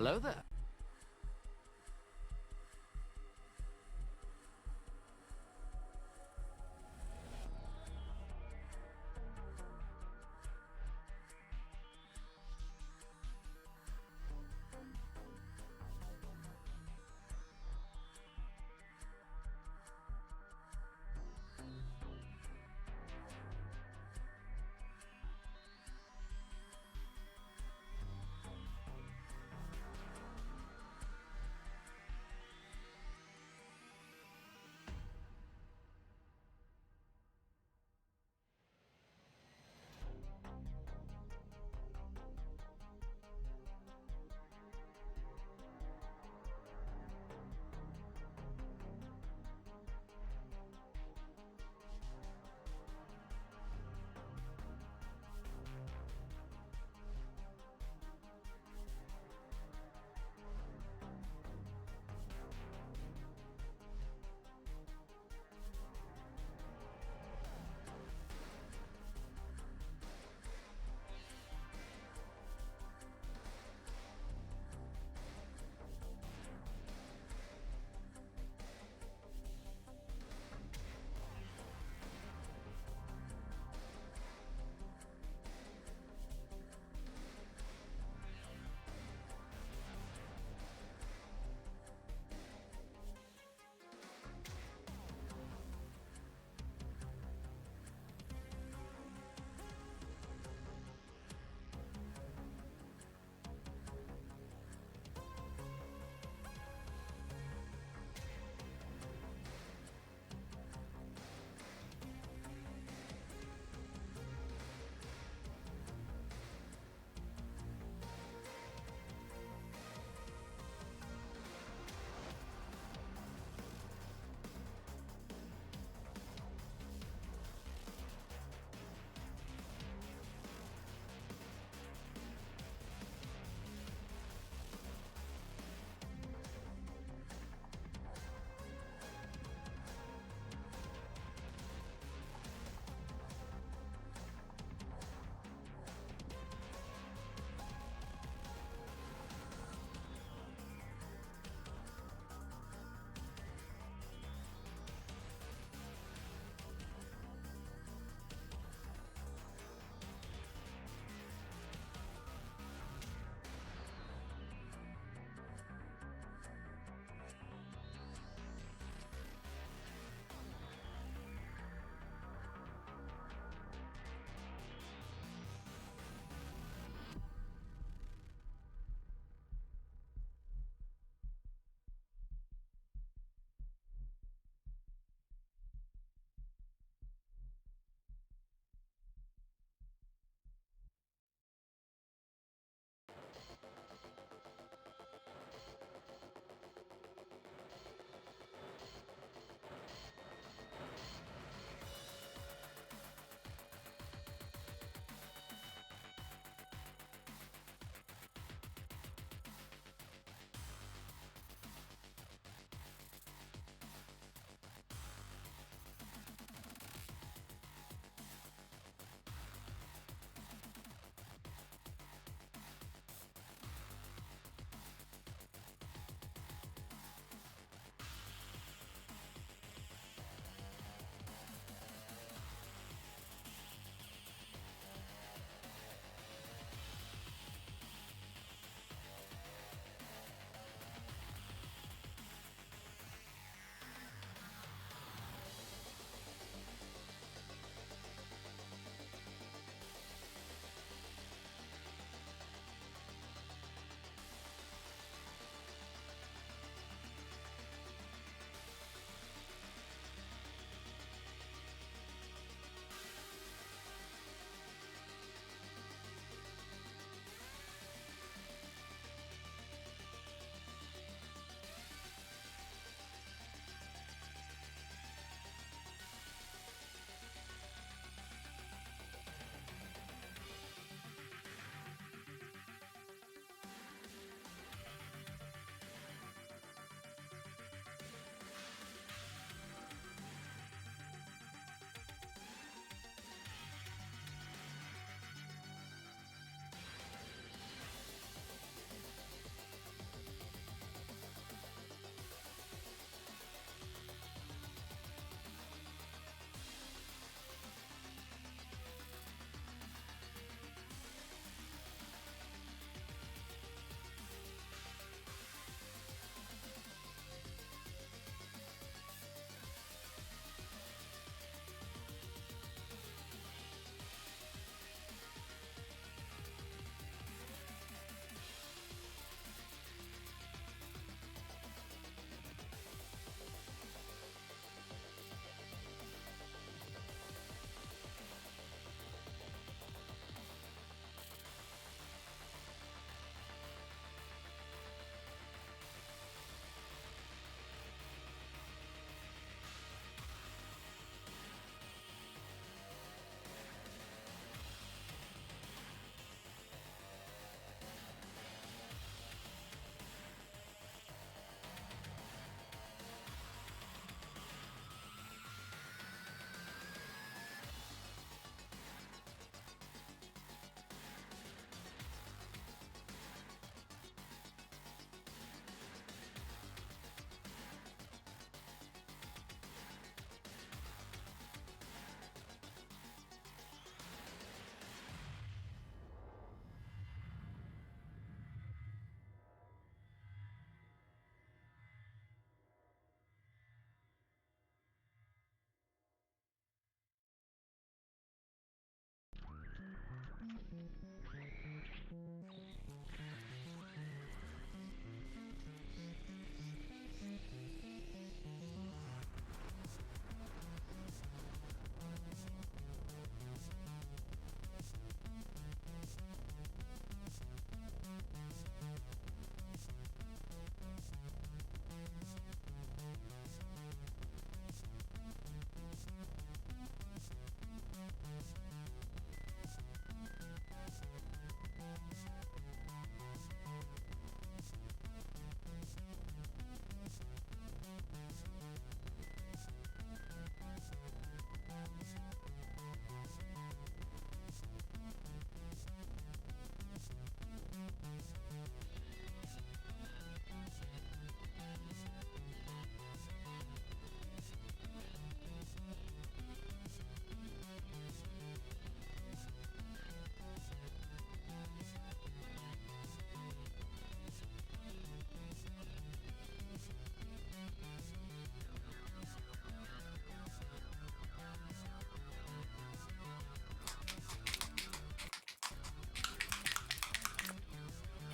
Hello there.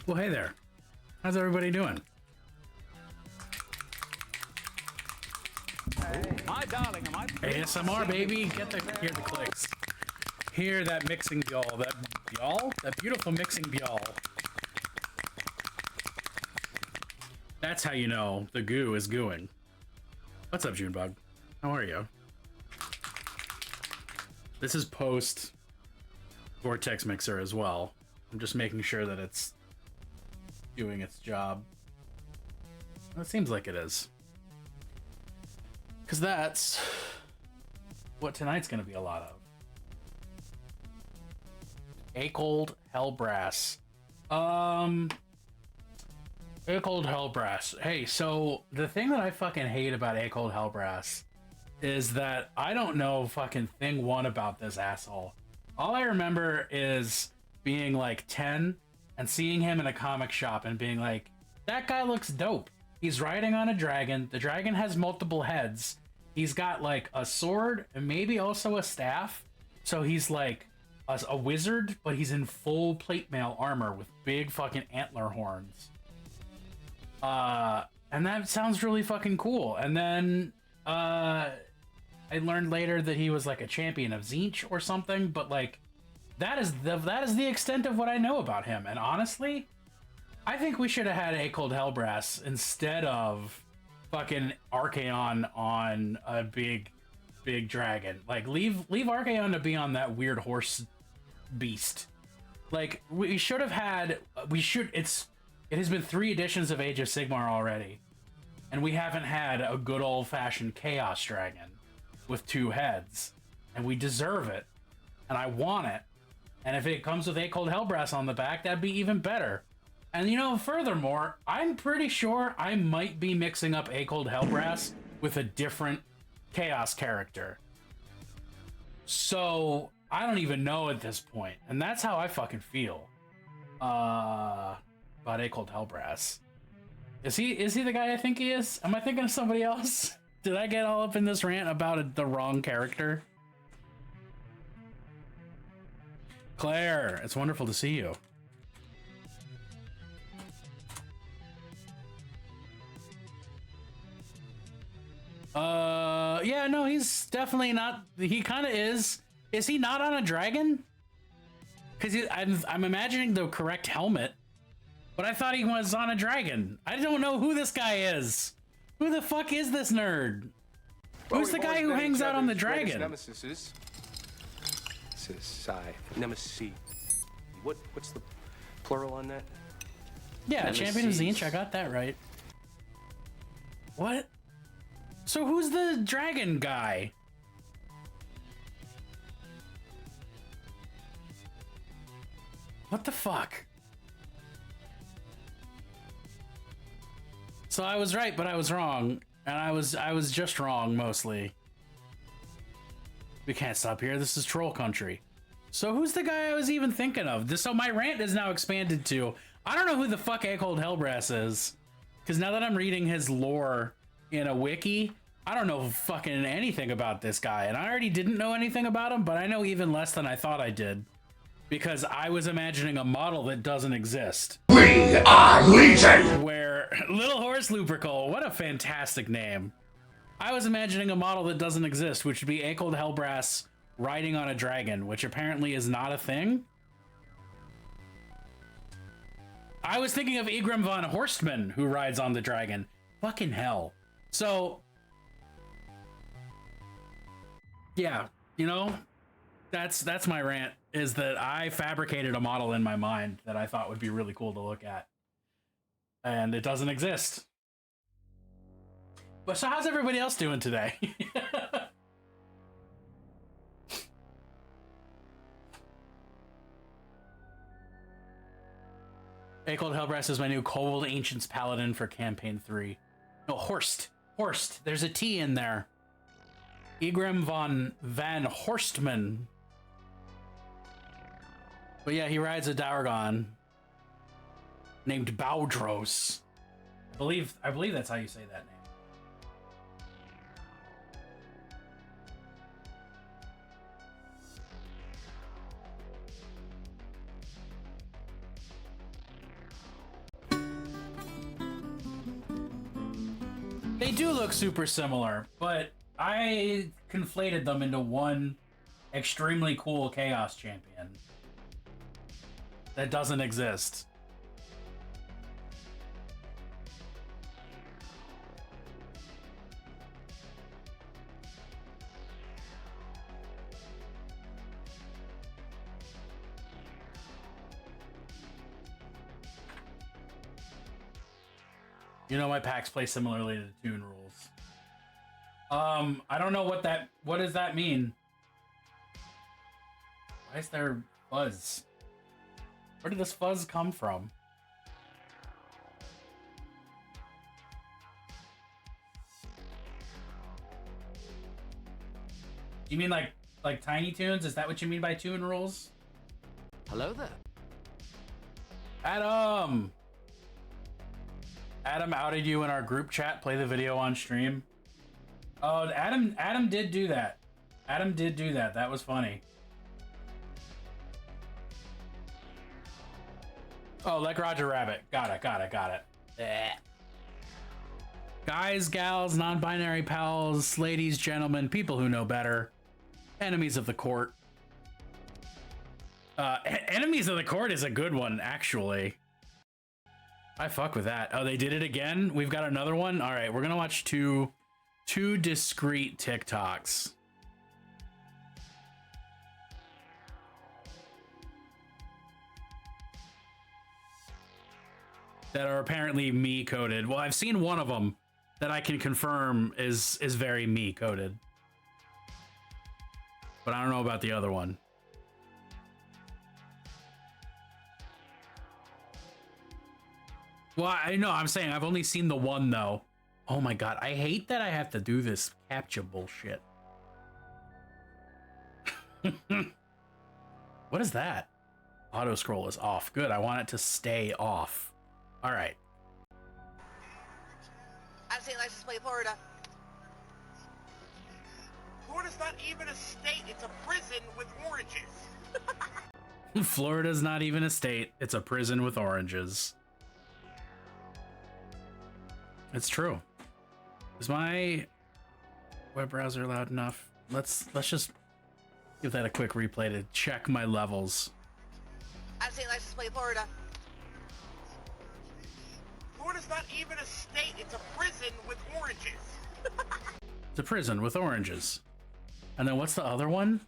Well, hey there. How's everybody doing? My darling, am I ASMR, baby. Hear the clicks. Hear that mixing bjall. That beautiful mixing bjall. That's how you know the goo is gooing. What's up, Junebug? How are you? This is post Vortex Mixer as well. I'm just making sure that it's doing its job. Well, it seems like it is. Because that's what tonight's going to be a lot of. Accursed Hellbrass. Accursed Hellbrass. Hey, so the thing that I fucking hate about Accursed Hellbrass is that I don't know fucking thing one about this asshole. All I remember is being like 10 and seeing him in a comic shop and being like, that guy looks dope. He's riding on a dragon. The dragon has multiple heads. He's got like a sword and maybe also a staff. So he's like a wizard, but he's in full plate mail armor with big fucking antler horns. And that sounds really fucking cool. And then I learned later that he was like a champion of Tzeentch or something, but like that is the extent of what I know about him. And honestly, I think we should have had Accursed Hellbrass instead of fucking Archaon on a big dragon. Like leave Archaon to be on that weird horse beast. Like we should have had it has been 3 editions of Age of Sigmar already, and we haven't had a good old-fashioned chaos dragon with 2 heads, and we deserve it, and I want it. And if it comes with Accursed Hellbrass on the back, that'd be even better. And you know, furthermore, I'm pretty sure I might be mixing up Accursed Hellbrass with a different chaos character. So I don't even know at this point, and that's how I fucking feel about Accursed Hellbrass. Is he the guy I think he is? Am I thinking of somebody else? Did I get all up in this rant about the wrong character? Claire, it's wonderful to see you. Yeah, no, he's definitely not. He kind of is. Is he not on a dragon? Because I'm imagining the correct helmet, but I thought he was on a dragon. I don't know who this guy is. Who the fuck is this nerd? Well, who's the guy who hangs out on the dragon? Nemesis. Nemesis. What's the plural on that? Yeah, Nemesis. Champion of Tzeentch. I got that right. What? So who's the dragon guy? What the fuck? So I was right, but I was wrong, and I was just wrong mostly. We can't stop here. This is troll country. So who's the guy I was even thinking of? So my rant is now expanded to, I don't know who the fuck Accursed Hellbrass is, because now that I'm reading his lore in a wiki, I don't know fucking anything about this guy, and I already didn't know anything about him, but I know even less than I thought I did. because I was imagining a model that doesn't exist. We are Legion! Where Little Horse Lupercal, what a fantastic name. I was imagining a model that doesn't exist, which would be Accursed Hellbrass riding on a dragon, which apparently is not a thing. I was thinking of Igram von Horstmann, who rides on the dragon. Fucking hell. So, yeah, you know, that's my rant, is that I fabricated a model in my mind that I thought would be really cool to look at. And it doesn't exist. But so how's everybody else doing today? Accursed Hellbrass is my new Cold Ancients Paladin for Campaign 3. No, Horst. Horst. There's a T in there. Igram von Horstmann. But yeah, he rides a Dauragon named Baudros. I believe that's how you say that name. They do look super similar, but I conflated them into one extremely cool Chaos Champion that doesn't exist. You know, my packs play similarly to the Toon rules. I don't know what does that mean? Why is there fuzz? Where did this fuzz come from? You mean like Tiny Toons? Is that what you mean by Toon rules? Hello there. Adam outed you in our group chat. Play the video on stream. Oh, Adam did do that. Adam did do that. That was funny. Oh, like Roger Rabbit. Got it. Blech. Guys, gals, non-binary pals, ladies, gentlemen, people who know better, enemies of the court. Enemies of the court is a good one, actually. I fuck with that. Oh, they did it again? We've got another one? All right, we're gonna watch two discrete TikToks. That are apparently me coded. Well, I've seen one of them that I can confirm is very me coded. But I don't know about the other one. Well, I know, I'm saying I've only seen the one though. Oh my god, I hate that I have to do this captcha bullshit. What is that? Auto scroll is off. Good, I want it to stay off. All right. I'm saying let's just play Florida. Florida's not even a state, it's a prison with oranges. Florida's not even a state, it's a prison with oranges. It's true. Is my web browser loud enough? Let's just give that a quick replay to check my levels. I'm saying let's just play Florida. Florida's not even a state, it's a prison with oranges. It's a prison with oranges. And then what's the other one?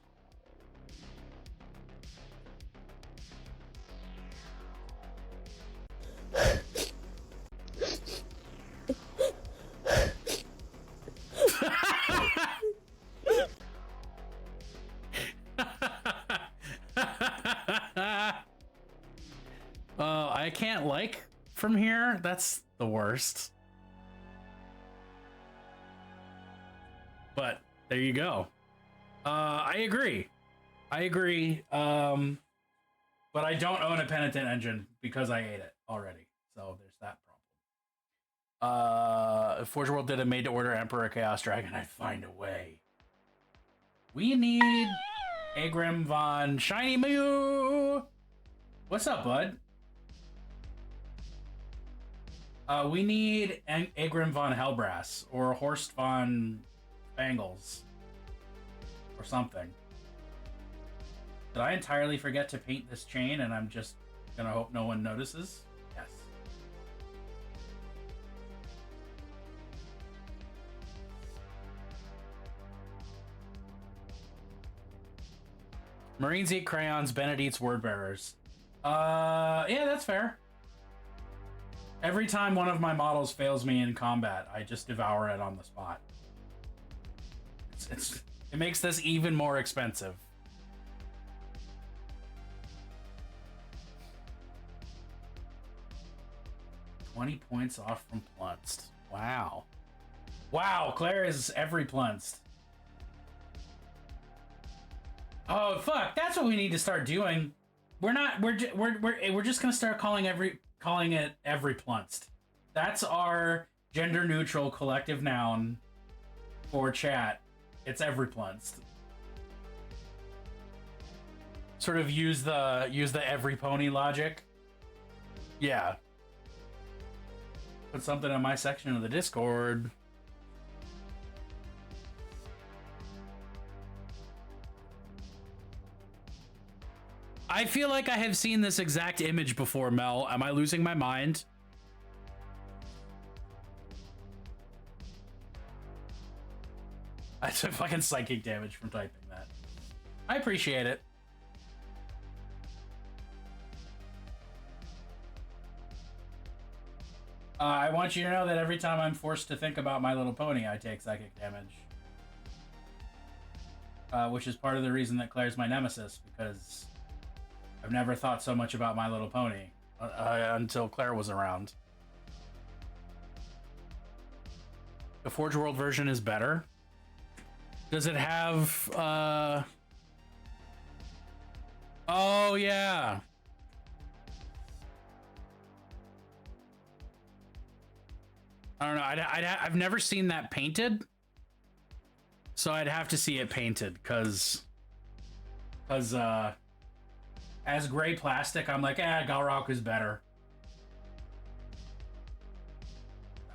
I can't like from here. That's the worst. But there you go. I agree. But I don't own a penitent engine because I ate it already. So there's that problem. If Forge World did a made to order Emperor Chaos Dragon, I'd find a way. We need Agrim von Shiny Mew. What's up, bud? We need Agrim von Hellbrass or Horst von Bangles or something. Did I entirely forget to paint this chain and I'm just gonna hope no one notices? Yes. Marines eat crayons, Bennett eats word bearers. Yeah, that's fair. Every time one of my models fails me in combat, I just devour it on the spot. It makes this even more expensive. $20 points off from Plunced. Wow. Wow, Claire is every Plunced. Oh fuck, that's what we need to start doing. We're just gonna start calling it every Plunced. That's our gender neutral collective noun for chat. It's every Plunced. Sort of use the every pony logic. Yeah. Put something in my section of the Discord. I feel like I have seen this exact image before, Mel. Am I losing my mind? I took fucking psychic damage from typing that. I appreciate it. I want you to know that every time I'm forced to think about My Little Pony, I take psychic damage. Which is part of the reason that Claire's my nemesis, because I've never thought so much about My Little Pony until Claire was around. The Forge World version is better. Does it have, Oh, yeah. I don't know. I've never seen that painted. So I'd have to see it painted, because as gray plastic, I'm like, Galrock is better.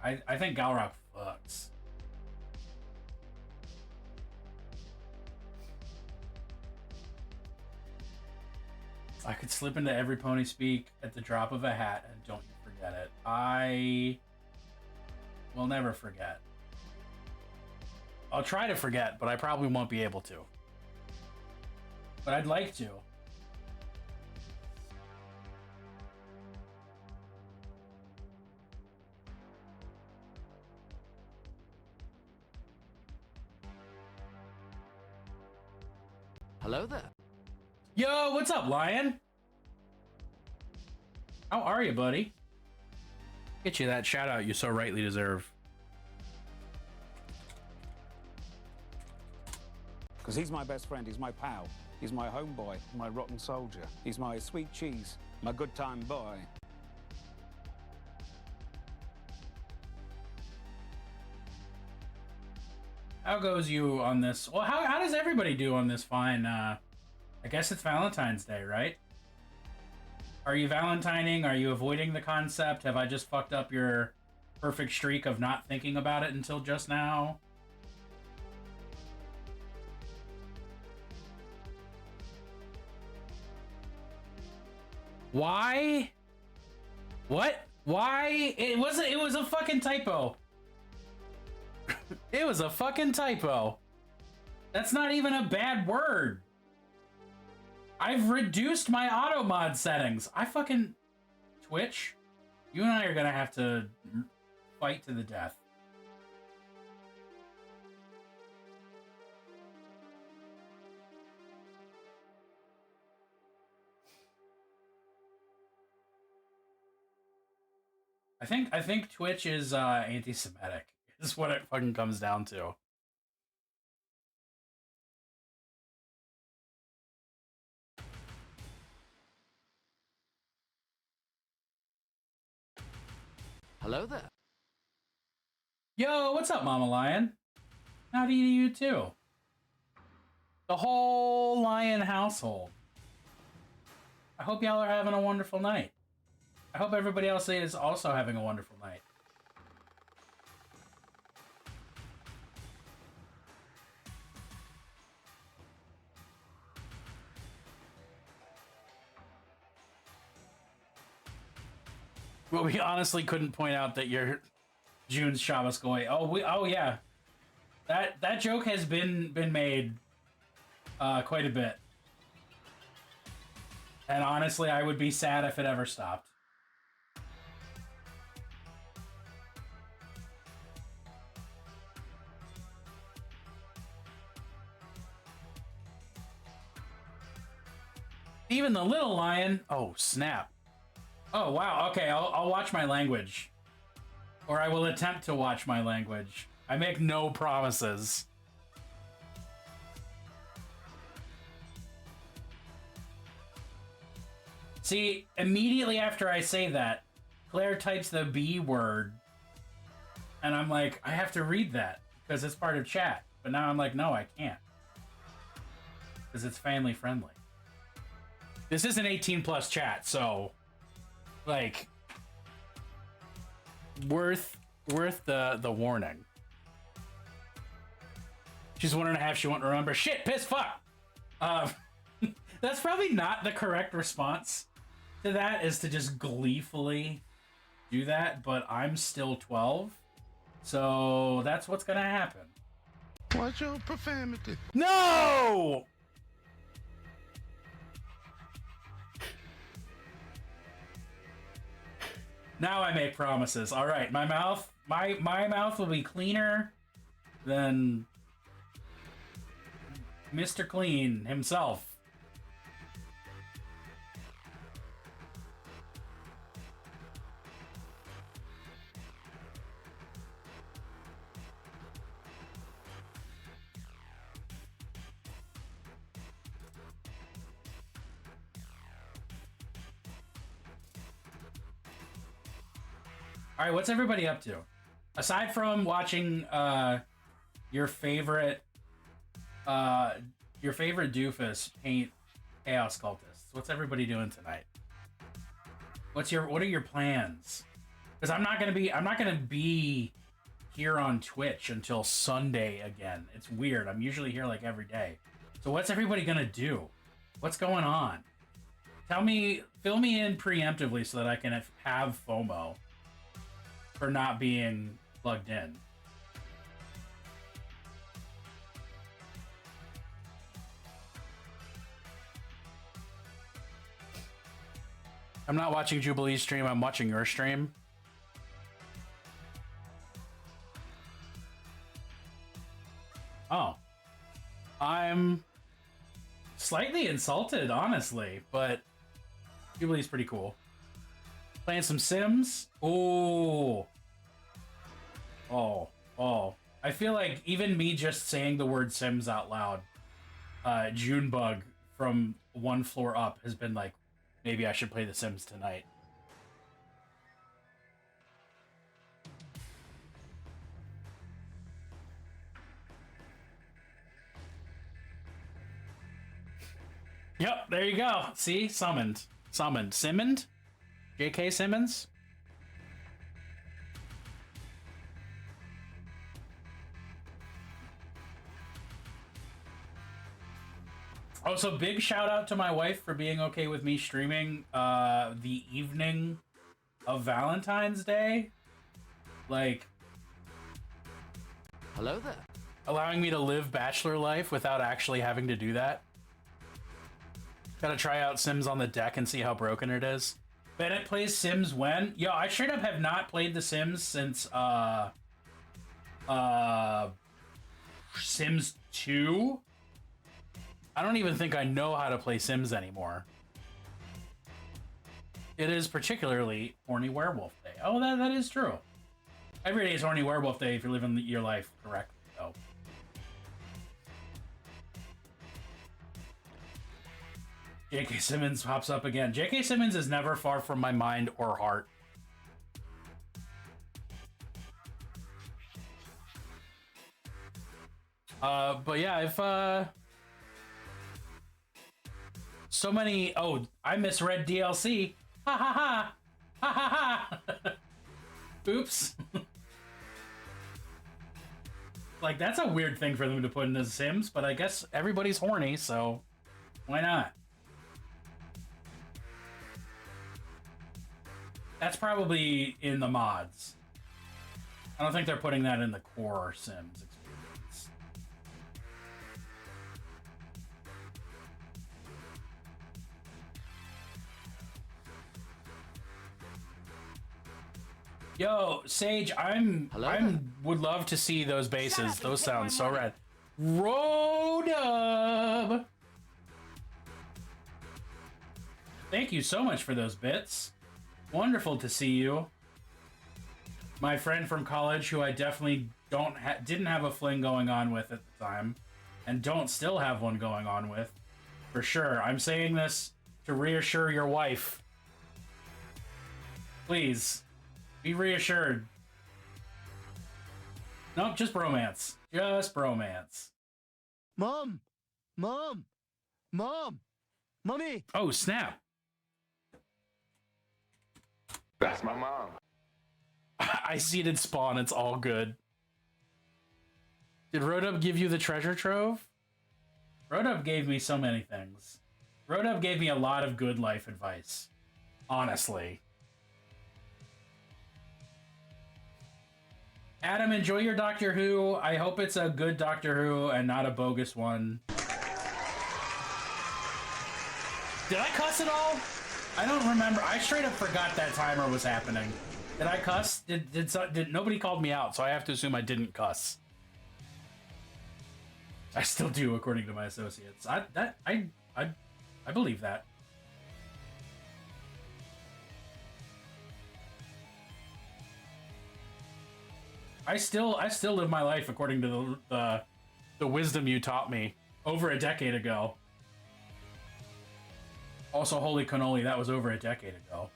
I think Galrock fucks. I could slip into every pony speak at the drop of a hat, and don't you forget it. I will never forget. I'll try to forget, but I probably won't be able to. But I'd like to. Hello there. Yo, what's up, Lion? How are you, buddy? Get you that shout out you so rightly deserve. Because he's my best friend, he's my pal, he's my homeboy, my rotten soldier, he's my sweet cheese, my good time boy. How goes you on this? Well, how does everybody do on this fine, I guess it's Valentine's Day, right? Are you valentining? Are you avoiding the concept? Have I just fucked up your perfect streak of not thinking about it until just now? Why? What? Why? It was a fucking typo. It was a fucking typo. That's not even a bad word. I've reduced my auto mod settings. I fucking... Twitch, you and I are gonna have to fight to the death. I think Twitch is anti-Semitic. Is what it fucking comes down to. Hello there. Yo, what's up, Mama Lion? Howdy to you too. The whole Lion household. I hope y'all are having a wonderful night. I hope everybody else is also having a wonderful night. Well, we honestly couldn't point out that you're June's Shabbos Goy. Oh yeah. That joke has been made quite a bit. And honestly, I would be sad if it ever stopped. Even the little lion. Oh, snap. Oh, wow. Okay, I'll watch my language. Or I will attempt to watch my language. I make no promises. See, immediately after I say that, Claire types the B word. And I'm like, I have to read that because it's part of chat. But now I'm like, no, I can't. Because it's family friendly. This is an 18 plus chat, so like worth the warning. She's 1.5, she won't remember. Shit, piss, fuck. That's probably not the correct response to that, is to just gleefully do that, but I'm still 12, so that's what's gonna happen. What's your profanity? No! Now I make promises. All right, my mouth will be cleaner than Mr. Clean himself. All right, what's everybody up to? Aside from watching your favorite doofus paint Chaos Cultists, what's everybody doing tonight? What are your plans? Because I'm not gonna be here on Twitch until Sunday again. It's weird. I'm usually here like every day. So what's everybody gonna do? What's going on? Fill me in preemptively so that I can have FOMO for not being plugged in. I'm not watching Jubilee's stream, I'm watching your stream. Oh. I'm slightly insulted, honestly, but Jubilee's pretty cool. Playing some Sims. Oh. I feel like even me just saying the word Sims out loud, Junebug from one floor up has been like, maybe I should play The Sims tonight. Yep, there you go. See? Summoned. Summoned? J.K. Simmons? Oh, so big shout out to my wife for being okay with me streaming the evening of Valentine's Day. Like, Hello there. allowing me to live bachelor life without actually having to do that. Gotta try out Sims on the deck and see how broken it is. Bennett plays Sims when? Yo, I straight up have not played The Sims since Sims 2. I don't even think I know how to play Sims anymore. It is particularly Horny Werewolf Day. Oh, that is true. Every day is Horny Werewolf Day if you're living your life correctly, though. J.K. Simmons pops up again. J.K. Simmons is never far from my mind or heart. But yeah, so many. Oh, I misread DLC. Ha ha ha. Ha ha ha. Oops. Like, that's a weird thing for them to put in the Sims, but I guess everybody's horny, so why not? That's probably in the mods. I don't think they're putting that in the core Sims experience. Yo, Sage, would love to see those bases. Those sound so rad. Rodub! Thank you so much for those bits. Wonderful to see you. My friend from college, who I definitely didn't have a fling going on with at the time, and don't still have one going on with, for sure. I'm saying this to reassure your wife. Please, be reassured. Nope, just bromance. Just bromance. Mom! Mom! Mom! Mommy! Oh, snap. That's my mom. I seeded Spawn, it's all good. Did Rodub give you the treasure trove? Rodub gave me so many things. Rodub gave me a lot of good life advice. Honestly. Adam, enjoy your Doctor Who. I hope it's a good Doctor Who and not a bogus one. Did I cuss at all? I don't remember. I straight up forgot that timer was happening. Did I cuss? Did nobody called me out, so I have to assume I didn't cuss. I still do, according to my associates. I believe that. I still live my life according to the wisdom you taught me over a decade ago. Also, holy cannoli, that was over a decade ago.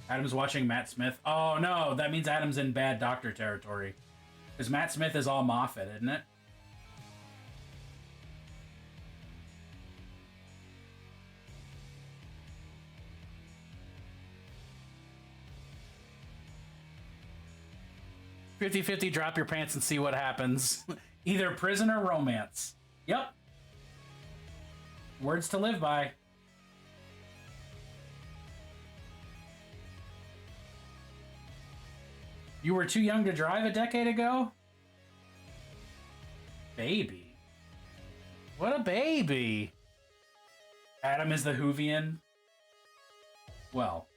Adam's watching Matt Smith. Oh no, that means Adam's in bad doctor territory. Because Matt Smith is all Moffat, isn't it? "50-50, drop your pants and see what happens." Either prison or romance. Yep. Words to live by. You were too young to drive a decade ago? Baby. What a baby. Adam is the Whovian. Well.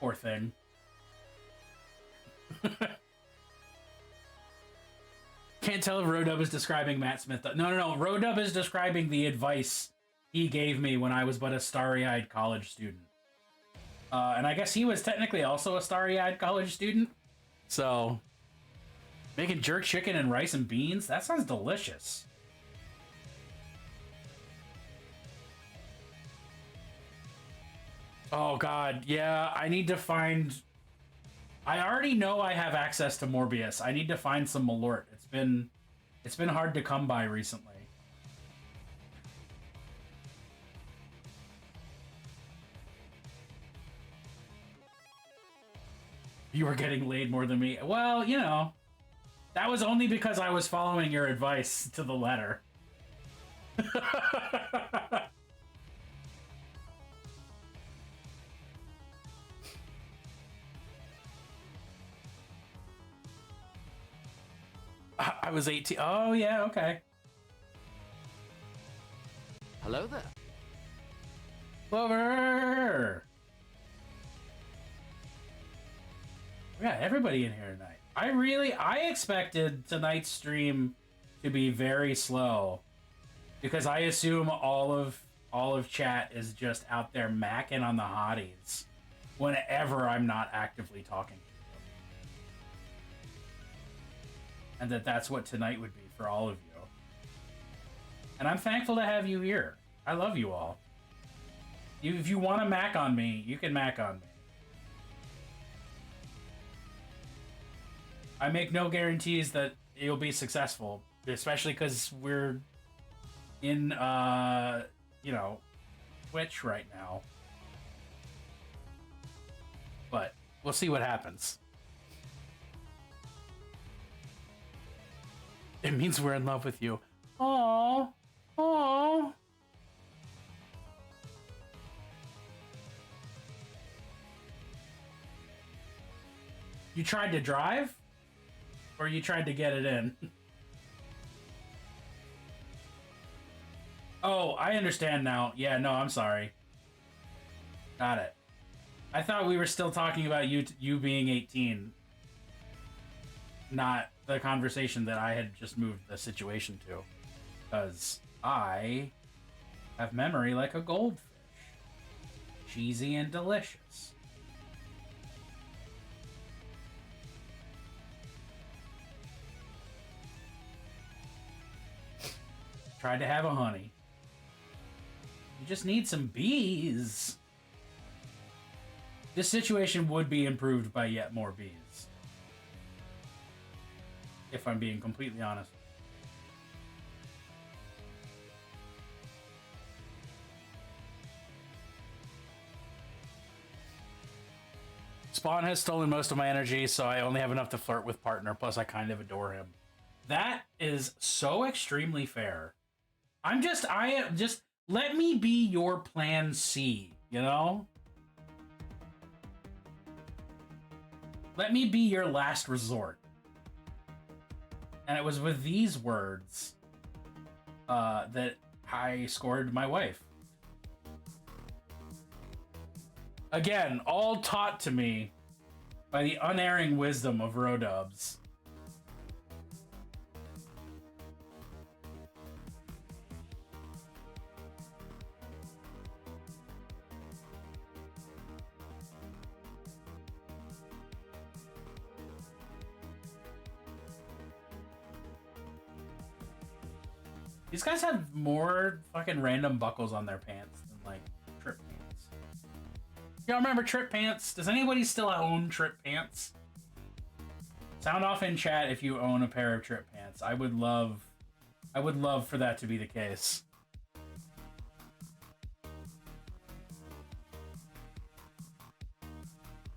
Poor thing. Can't tell if Rodub is describing Matt Smith. No. Rodub is describing the advice he gave me when I was but a starry-eyed college student. And I guess he was technically also a starry-eyed college student. So, making jerk chicken and rice and beans? That sounds delicious. Oh god, yeah, I need to find... I already know I have access to Morbius. I need to find some Malort. It's been hard to come by recently. You were getting laid more than me. Well, you know, that was only because I was following your advice to the letter. I was 18. Oh, yeah, okay. Hello there. Clover! We got everybody in here tonight. I expected tonight's stream to be very slow because I assume all of chat is just out there macking on the hotties whenever I'm not actively talking to them. And that's what tonight would be for all of you. And I'm thankful to have you here. I love you all. If you want to mac on me, you can mac on me. I make no guarantees that you'll be successful, especially because we're in, you know, Twitch right now. But we'll see what happens. It means we're in love with you. Aww. Aww. You tried to drive? Or you tried to get it in? Oh, I understand now. Yeah, no, I'm sorry. Got it. I thought we were still talking about you being 18. Not the conversation that I had just moved the situation to. Because I have memory like a goldfish. Cheesy and delicious. Tried to have a honey. You just need some bees. This situation would be improved by yet more bees. If I'm being completely honest. Spawn has stolen most of my energy, so I only have enough to flirt with partner, plus I kind of adore him. That is so extremely fair. I just let me be your plan C, you know? Let me be your last resort. And it was with these words that I scored my wife. Again, all taught to me by the unerring wisdom of Rodubs. These guys have more fucking random buckles on their pants than, like, trip pants. Y'all remember trip pants? Does anybody still own trip pants? Sound off in chat if you own a pair of trip pants. I would love for that to be the case.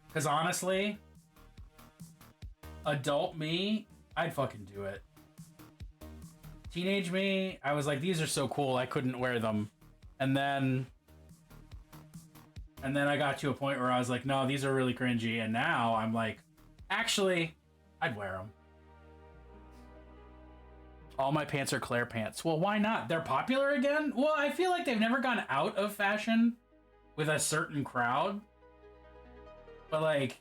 Because honestly, adult me, I'd fucking do it. Teenage me, I was like, these are so cool, I couldn't wear them. And then I got to a point where I was like, no, these are really cringy. And now I'm like, actually, I'd wear them. All my pants are Claire pants. Well, why not? They're popular again? Well, I feel like they've never gone out of fashion with a certain crowd. But, like,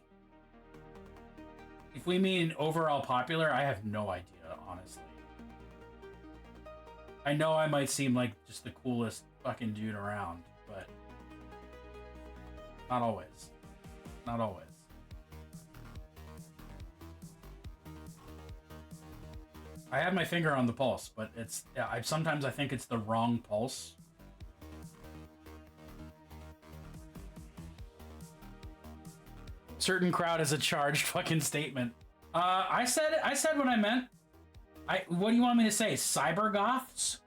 if we mean overall popular, I have no idea, honestly. I know I might seem like just the coolest fucking dude around, but not always. Not always. I have my finger on the pulse, but it's sometimes I think it's the wrong pulse. Certain crowd is a charged fucking statement. I said what I meant. What do you want me to say? Cyber goths?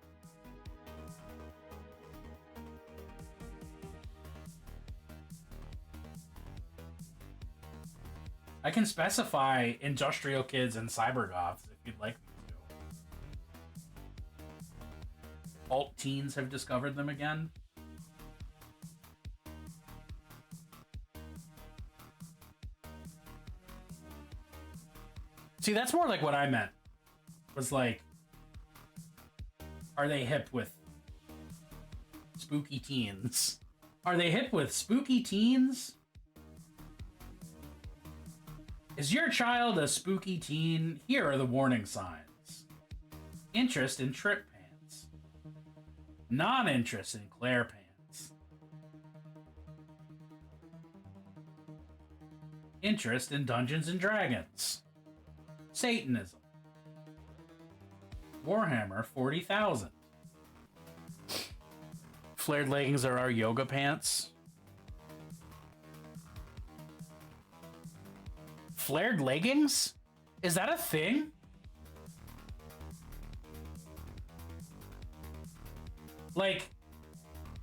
I can specify industrial kids and cyber goths if you'd like me to. Alt teens have discovered them again. See, that's more like what I meant. Was like, are they hip with spooky teens? Are they hip with spooky teens? Is your child a spooky teen? Here are the warning signs. Interest in trip pants. Non-interest in Claire pants. Interest in Dungeons and Dragons. Satanism. Warhammer 40,000. Flared leggings are our yoga pants. Flared leggings? Is that a thing? Like,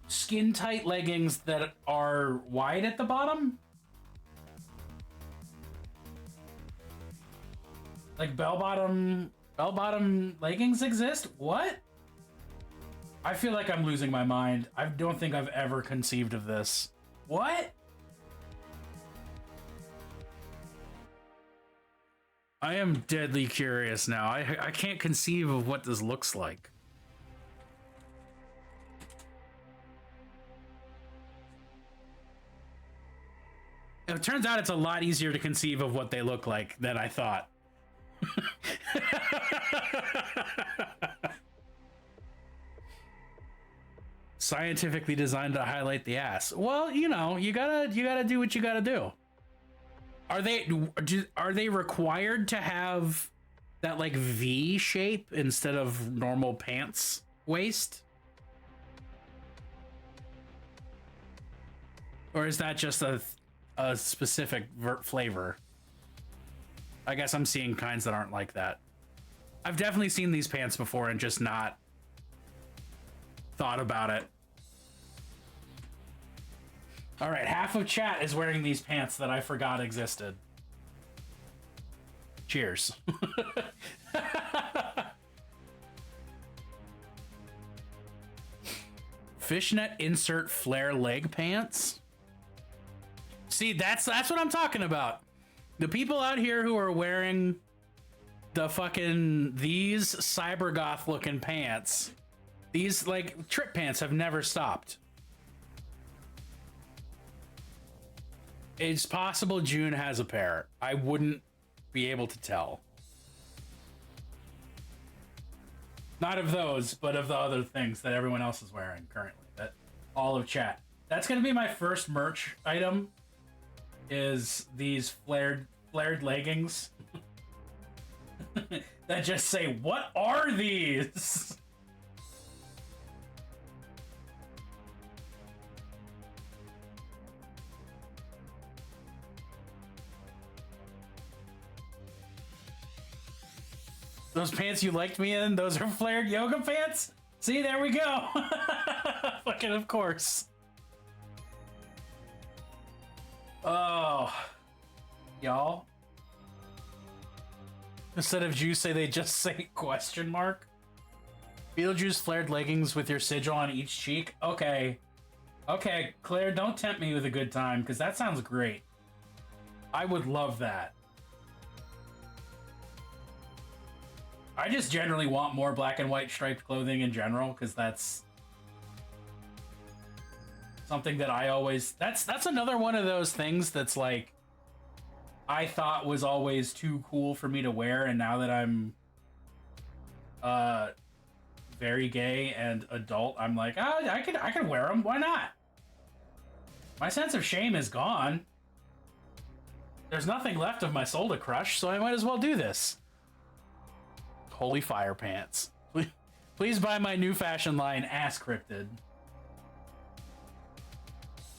skin tight leggings that are wide at the bottom? Like bell bottom leggings exist? What? I feel like I'm losing my mind. I don't think I've ever conceived of this. What? I am deadly curious now. I can't conceive of what this looks like. It turns out it's a lot easier to conceive of what they look like than I thought. Scientifically designed to highlight the ass. Well, you know, you gotta do what you gotta do. Are they required to have that like V shape instead of normal pants waist? Or is that just a specific flavor? I guess I'm seeing kinds that aren't like that. I've definitely seen these pants before and just not thought about it. All right, half of chat is wearing these pants that I forgot existed. Cheers. Fishnet insert flare leg pants. See, that's what I'm talking about. The people out here who are wearing the fucking these cyber goth looking pants, these like trip pants have never stopped. It's possible June has a pair. I wouldn't be able to tell. Not of those, but of the other things that everyone else is wearing currently. That all of chat. That's gonna be my first merch item. Is these flared leggings that just say, "What are these?" Those pants you liked me in, those are flared yoga pants? See, there we go. Fucking of course. Oh. Y'all. Instead of juice, they just say question mark. Beetlejuice flared leggings with your sigil on each cheek. Okay. Okay, Claire, don't tempt me with a good time, because that sounds great. I would love that. I just generally want more black and white striped clothing in general, because that's something that I always... That's another one of those things that's like, I thought was always too cool for me to wear, and now that I'm very gay and adult, I'm like, oh, I could wear them. Why not? My sense of shame is gone. There's nothing left of my soul to crush, so I might as well do this. Holy fire pants. Please buy my new fashion line, Ass Cryptid.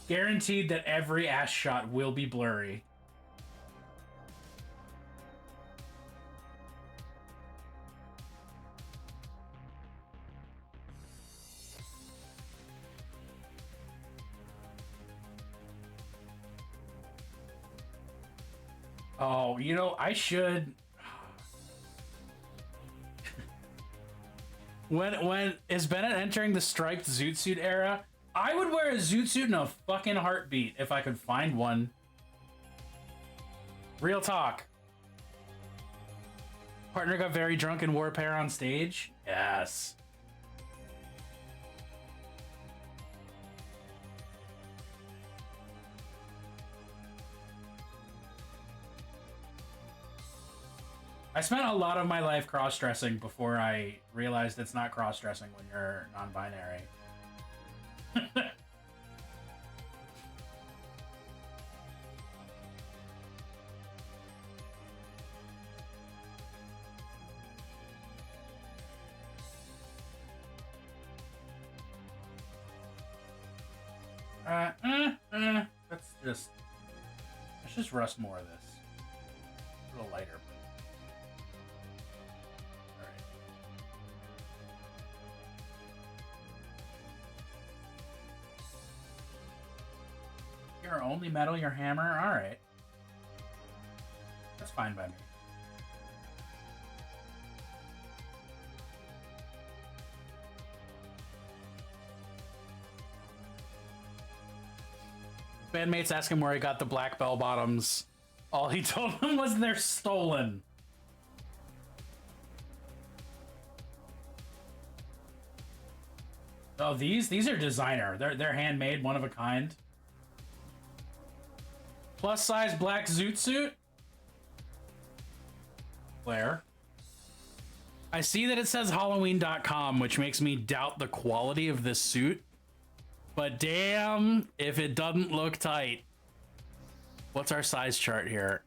Guaranteed that every ass shot will be blurry. Oh, you know, I should... When is Bennett entering the striped zoot suit era? I would wear a zoot suit in a fucking heartbeat if I could find one. Real talk. Partner got very drunk and wore a pair on stage? Yes. I spent a lot of my life cross-dressing before I realized it's not cross-dressing when you're non-binary. Let's just rust more of this. A little lighter. only metal your hammer? Alright. That's fine by me. Bandmates ask him where he got the black bell bottoms. All he told them was they're stolen. Oh, these are designer. They're handmade, one of a kind. Plus size black zoot suit. Claire. I see that it says Halloween.com, which makes me doubt the quality of this suit. But damn, if it doesn't look tight. What's our size chart here?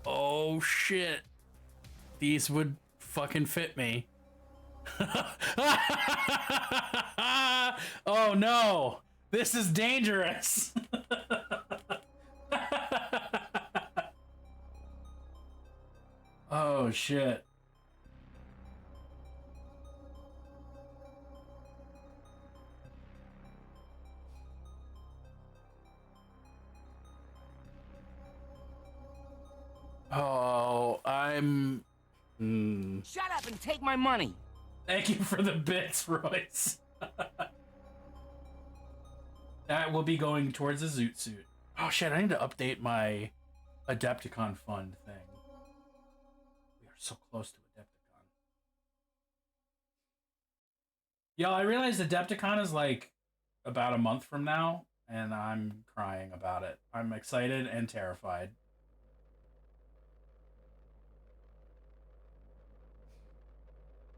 Oh shit. These would fucking fit me. Oh no. This is dangerous. Oh shit. Oh, I'm... Shut up and take my money. Thank you for the bits, Royce. That will be going towards a zoot suit. Oh shit, I need to update my Adepticon fund thing. We are so close to Adepticon. Yeah, I realized Adepticon is like about a month from now, and I'm crying about it. I'm excited and terrified.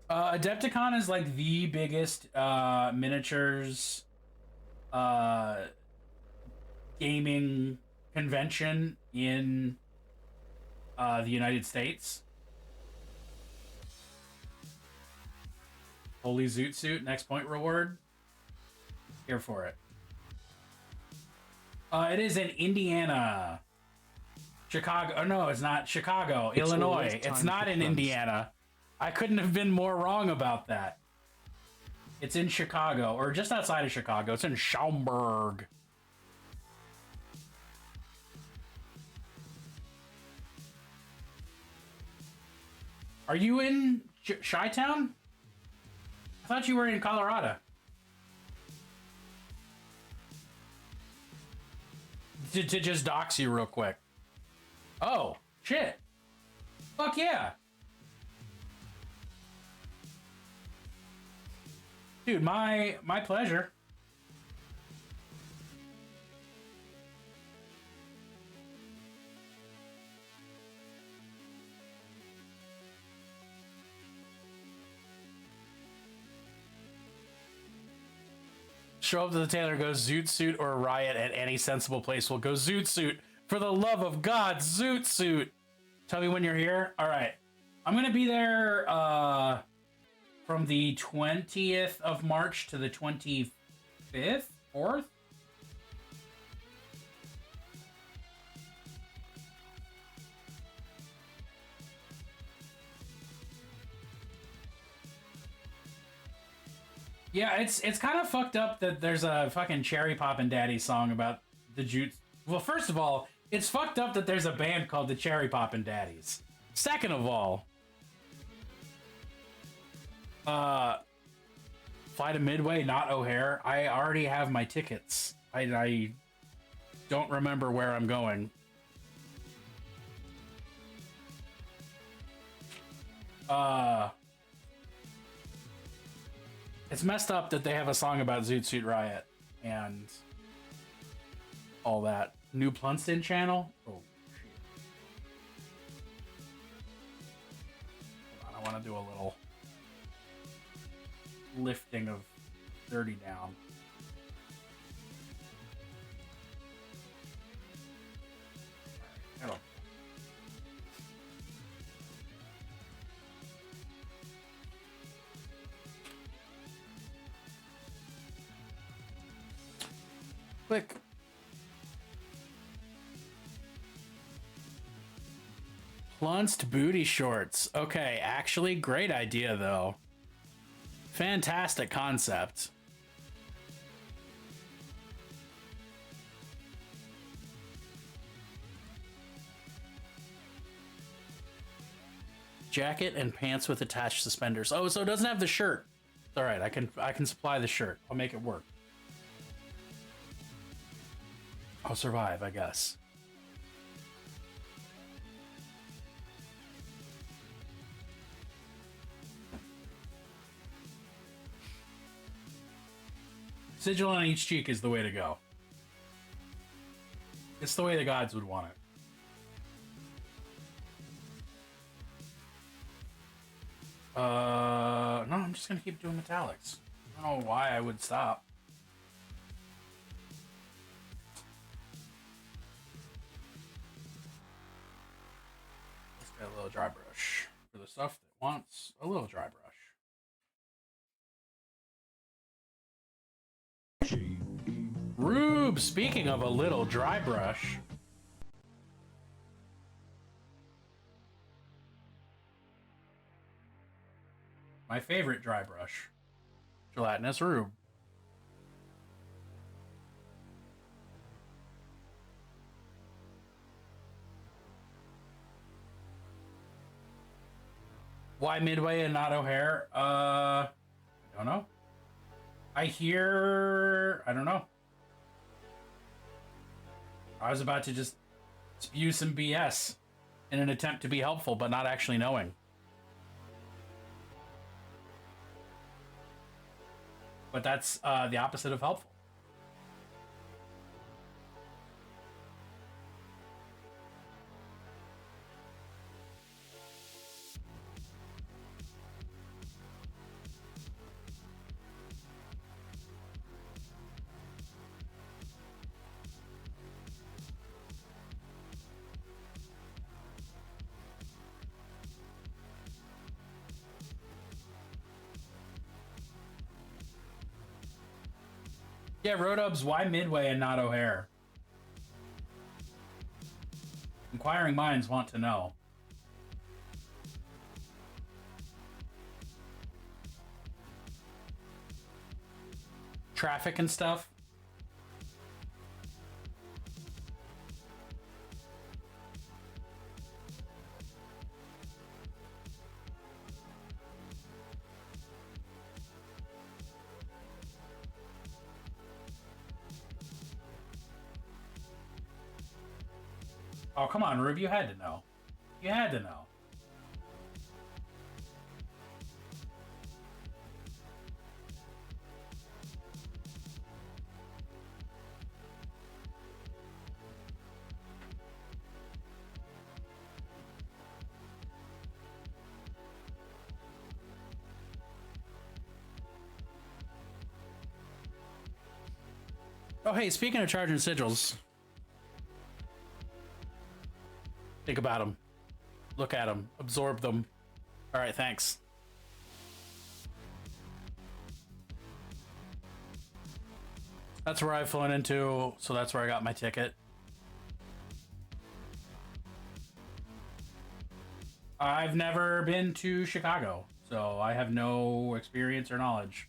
Adepticon is like the biggest miniatures gaming convention in the United States. Holy Zoot Suit, next point reward. Here for it. It is in Indiana. Chicago. Oh no, it's not Chicago. Illinois. It's not in Indiana. I couldn't have been more wrong about that. It's in Chicago, or just outside of Chicago. It's in Schaumburg. Are you in Chi-Town? I thought you were in Colorado. To just dox you real quick. Oh, shit. Fuck yeah. Dude, my pleasure. Show up to the tailor, go Zoot Suit or Riot at any sensible place. We'll go Zoot Suit. For the love of God, Zoot Suit. Tell me when you're here. All right. I'm going to be there from the 20th of March to the 25th, 4th. Yeah, it's kind of fucked up that there's a fucking Cherry Poppin' Daddy song about the Jutes. Well, first of all, it's fucked up that there's a band called the Cherry Poppin' Daddies. Second of all, fly to Midway, not O'Hare. I already have my tickets. I don't remember where I'm going. It's messed up that they have a song about Zoot Suit Riot and all that. New Plunston channel? Oh, shit. Hold on, I want to do a little lifting of 30 down. All right, click. Plunced booty shorts. Okay, actually, great idea, though. Fantastic concept. jacket and pants with attached suspenders. Oh, so it doesn't have the shirt. All right, I can supply the shirt. I'll make it work. I'll survive, I guess. Sigil on each cheek is the way to go. It's the way the gods would want it. No, I'm just gonna keep doing metallics. I don't know why I would stop. Let's get a little dry brush for the stuff that wants a little dry brush. Rube, speaking of a little dry brush. My favorite dry brush. Gelatinous Rube. Why Midway and not O'Hare? I don't know. I don't know. I was about to just spew some BS in an attempt to be helpful, but not actually knowing. But that's the opposite of helpful. Yeah, Rodubs, why Midway and not O'Hare? Inquiring minds want to know. Traffic and stuff. Oh, come on, Rube, you had to know. You had to know. Oh, hey, speaking of charging sigils, think about them. Look at them. Absorb them. All right, thanks. That's where I've flown into, so that's where I got my ticket. I've never been to Chicago, so I have no experience or knowledge.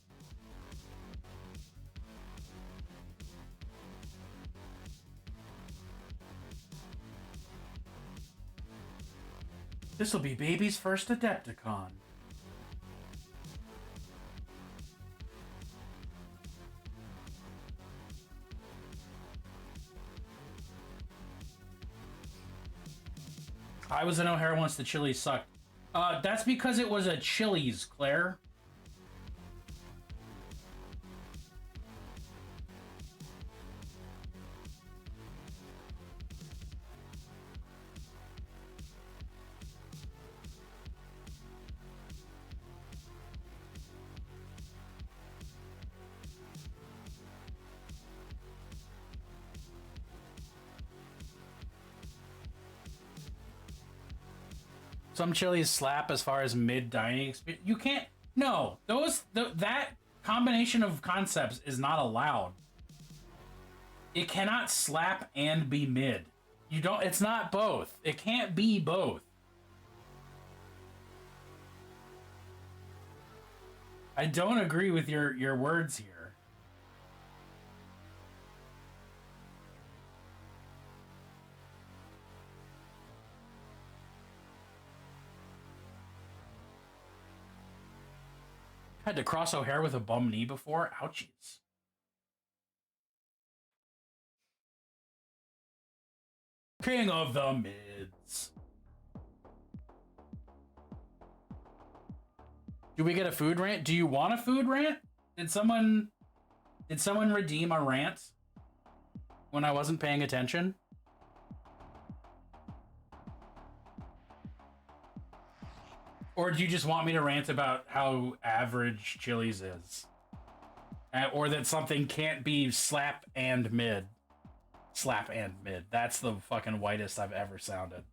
This will be baby's first Adepticon. I was in O'Hare once, the Chili's sucked. That's because it was a Chili's, Claire. Some Chili's slap as far as mid dining experience. You can't. No, that combination of concepts is not allowed. It cannot slap and be mid. You don't. It's not both. It can't be both. I don't agree with your words here. Had to cross O'Hare with a bum knee before. Ouchies. King of the mids. Do we get a food rant? Do you want a food rant? Did someone redeem a rant when I wasn't paying attention? Or do you just want me to rant about how average Chili's is? Or that something can't be slap and mid. Slap and mid. That's the fucking whitest I've ever sounded.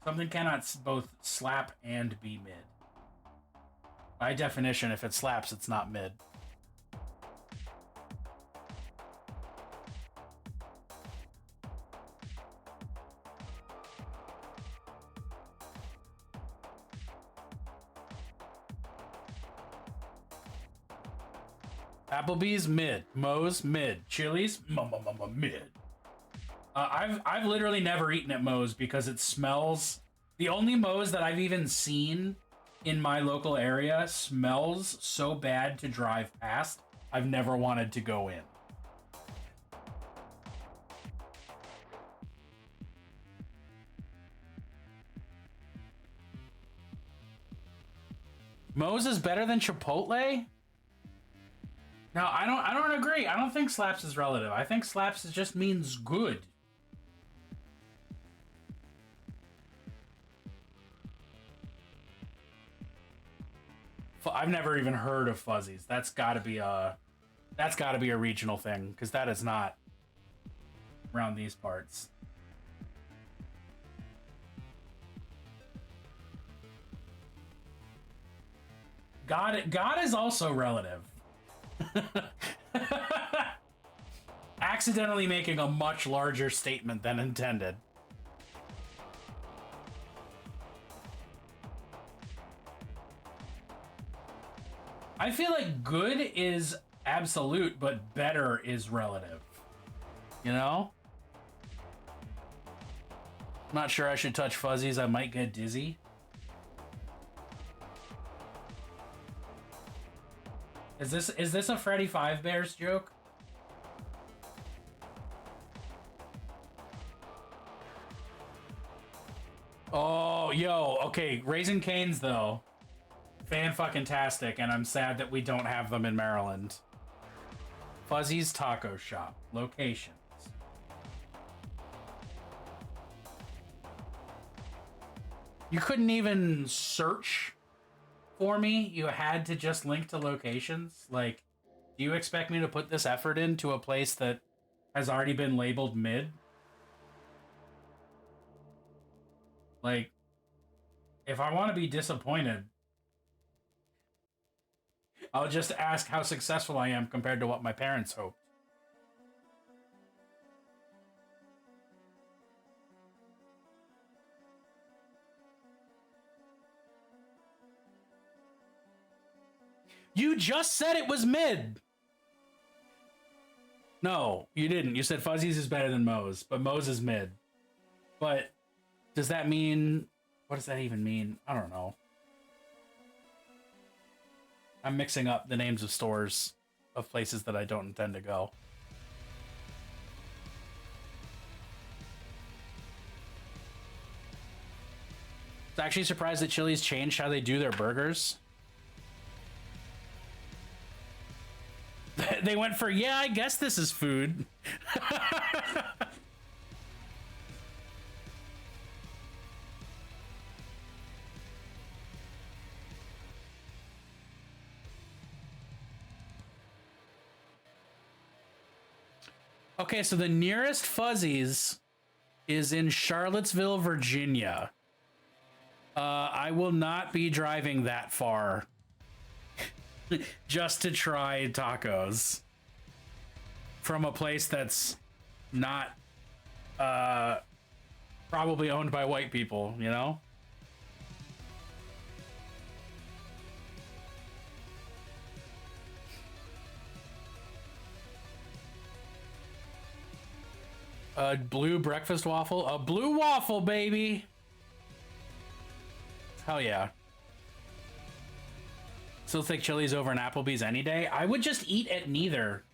Something cannot both slap and be mid. By definition, if it slaps, it's not mid. Applebee's mid, Moe's mid, Chili's mid. I've literally never eaten at Moe's because it smells. The only Moe's that I've even seen in my local area smells so bad to drive past. I've never wanted to go in. Moe's is better than Chipotle? No, I don't agree. I don't think slaps is relative. I think slaps just means good. I've never even heard of Fuzzies. That's got to be a regional thing, because that is not around these parts. God is also relative. Accidentally making a much larger statement than intended. I feel like good is absolute, but better is relative. You know? I'm not sure I should touch Fuzzies. I might get dizzy. Is this a Freddy Fazbear's joke? Oh, yo, okay. Raising Cane's though. Fan-fucking-tastic, and I'm sad that we don't have them in Maryland. Fuzzy's Taco Shop. Locations. You couldn't even search for me? You had to just link to locations? Like, do you expect me to put this effort into a place that has already been labeled mid? Like, if I want to be disappointed, I'll just ask how successful I am compared to what my parents hoped. You just said it was mid. No, you didn't. You said Fuzzies is better than Moe's, but Moe's is mid. But does that mean... What does that even mean? I don't know. I'm mixing up the names of stores of places that I don't intend to go. I'm actually surprised that Chili's changed how they do their burgers. They went for, yeah, I guess this is food. Okay, so the nearest Fuzzies is in Charlottesville, Virginia. I will not be driving that far just to try tacos from a place that's not probably owned by white people, you know? A blue breakfast waffle? A blue waffle, baby! Hell yeah. Still take Chili's over an Applebee's any day. I would just eat at neither.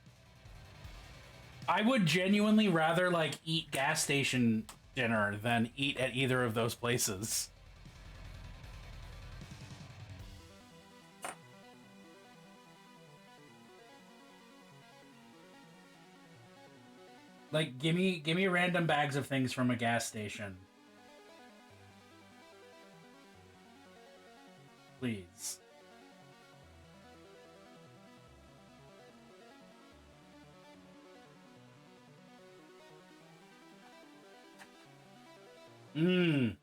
I would genuinely rather like eat gas station dinner than eat at either of those places. Like, give me random bags of things from a gas station. Please. Mmm.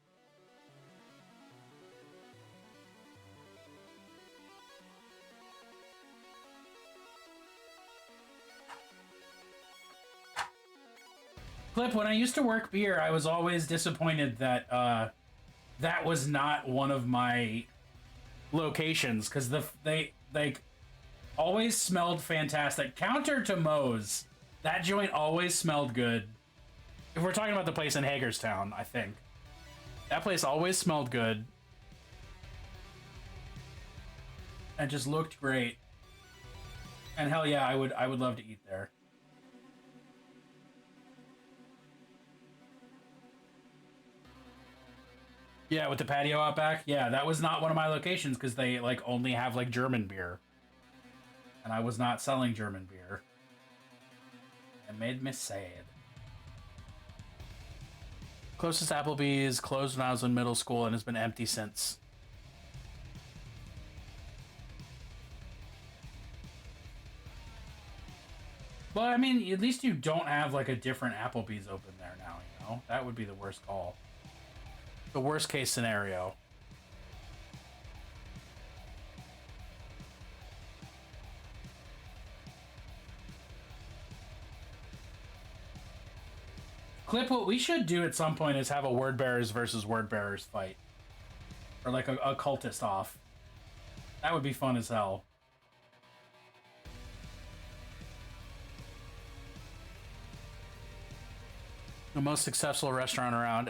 Clip, when I used to work beer, I was always disappointed that that was not one of my locations, because they always smelled fantastic. Counter to Moe's, that joint always smelled good. If we're talking about the place in Hagerstown, I think that place always smelled good and just looked great. And hell yeah, I would love to eat there. Yeah, with the patio out back. Yeah, that was not one of my locations because they like only have like German beer. And I was not selling German beer. It made me sad. Closest Applebee's closed when I was in middle school and has been empty since. Well, I mean, at least you don't have like a different Applebee's open there now, you know? That would be the worst call. The worst case scenario. Clip, what we should do at some point is have a word bearers versus word bearers fight. Or like a cultist off. That would be fun as hell. The most successful restaurant around.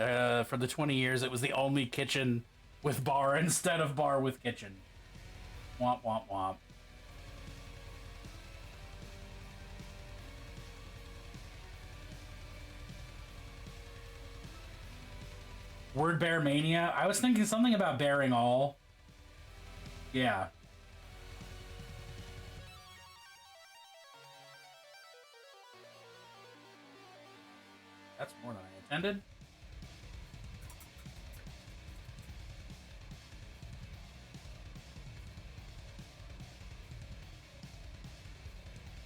For the 20 years, it was the only kitchen with bar instead of bar with kitchen. Womp, womp, womp. Word bear mania? I was thinking something about bearing all. Yeah. That's more than I intended.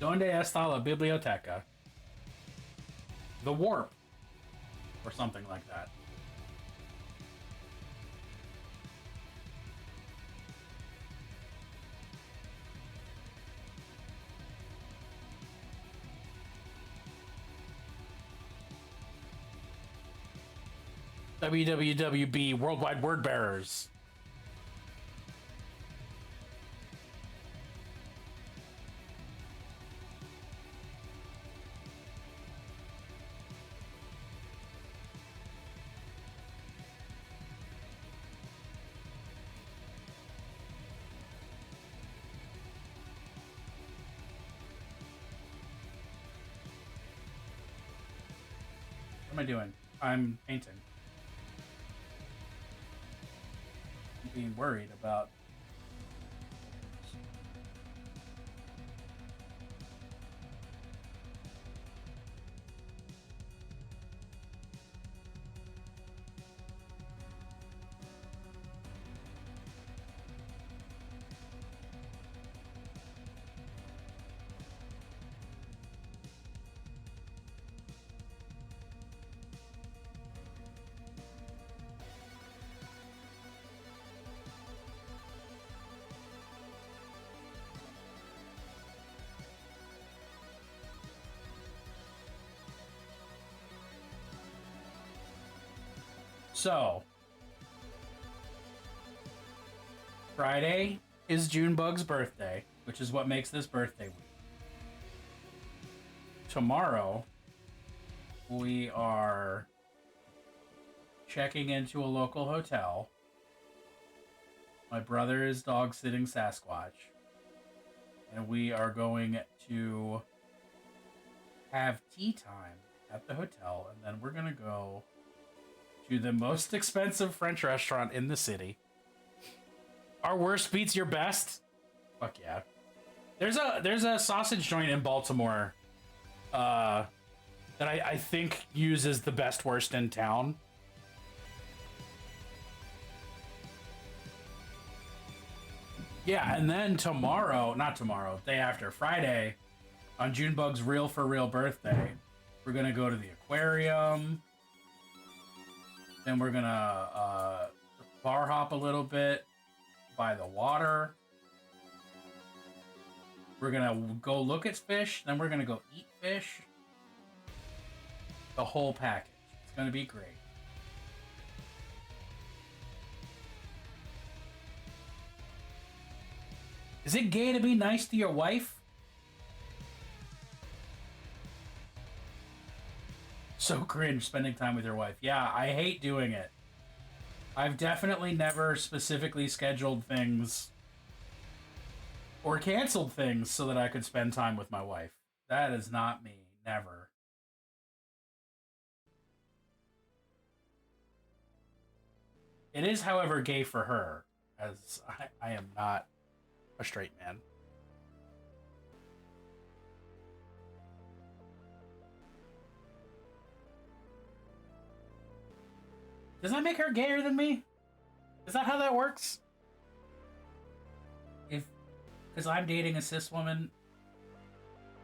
Donde está la biblioteca? The warp. Or something like that. WWWB Worldwide Word Bearers. What am I doing? I'm painting. Being worried about So, Friday is Junebug's birthday, which is what makes this birthday week. Tomorrow, we are checking into a local hotel My brother is dog sitting Sasquatch. And we are going to have tea time at the hotel. And then we're going to go to the most expensive French restaurant in the city. Our worst beats your best? Fuck yeah. There's a sausage joint in Baltimore that I think uses the best worst in town. Yeah, and then day after, Friday, on Junebug's Real for Real birthday, we're gonna go to the aquarium. Then we're gonna bar hop a little bit by the water. We're gonna go look at fish, then we're gonna go eat fish. The whole package. It's gonna be great. Is it gay to be nice to your wife? So cringe spending time with your wife. Yeah, I hate doing it. I've definitely never specifically scheduled things or canceled things so that I could spend time with my wife. That is not me. Never. It is, however, gay for her, as I am not a straight man. Does that make her gayer than me? Is that how that works? Because I'm dating a cis woman.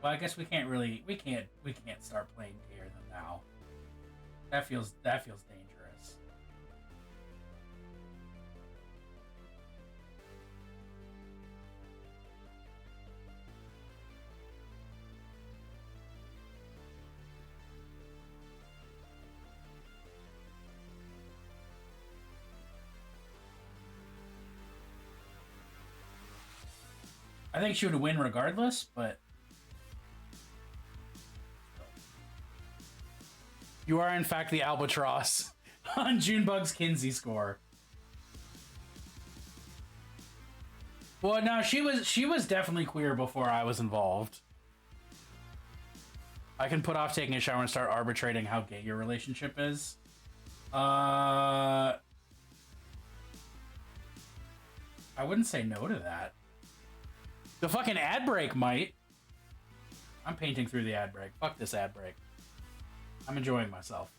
Well, I guess we can't start playing gayer than now. That feels dangerous. I think she would win regardless, but you are in fact the albatross on Junebug's Kinsey score. Well, no, she was definitely queer before I was involved. I can put off taking a shower and start arbitrating how gay your relationship is. I wouldn't say no to that. The fucking ad break might. I'm painting through the ad break. Fuck this ad break. I'm enjoying myself.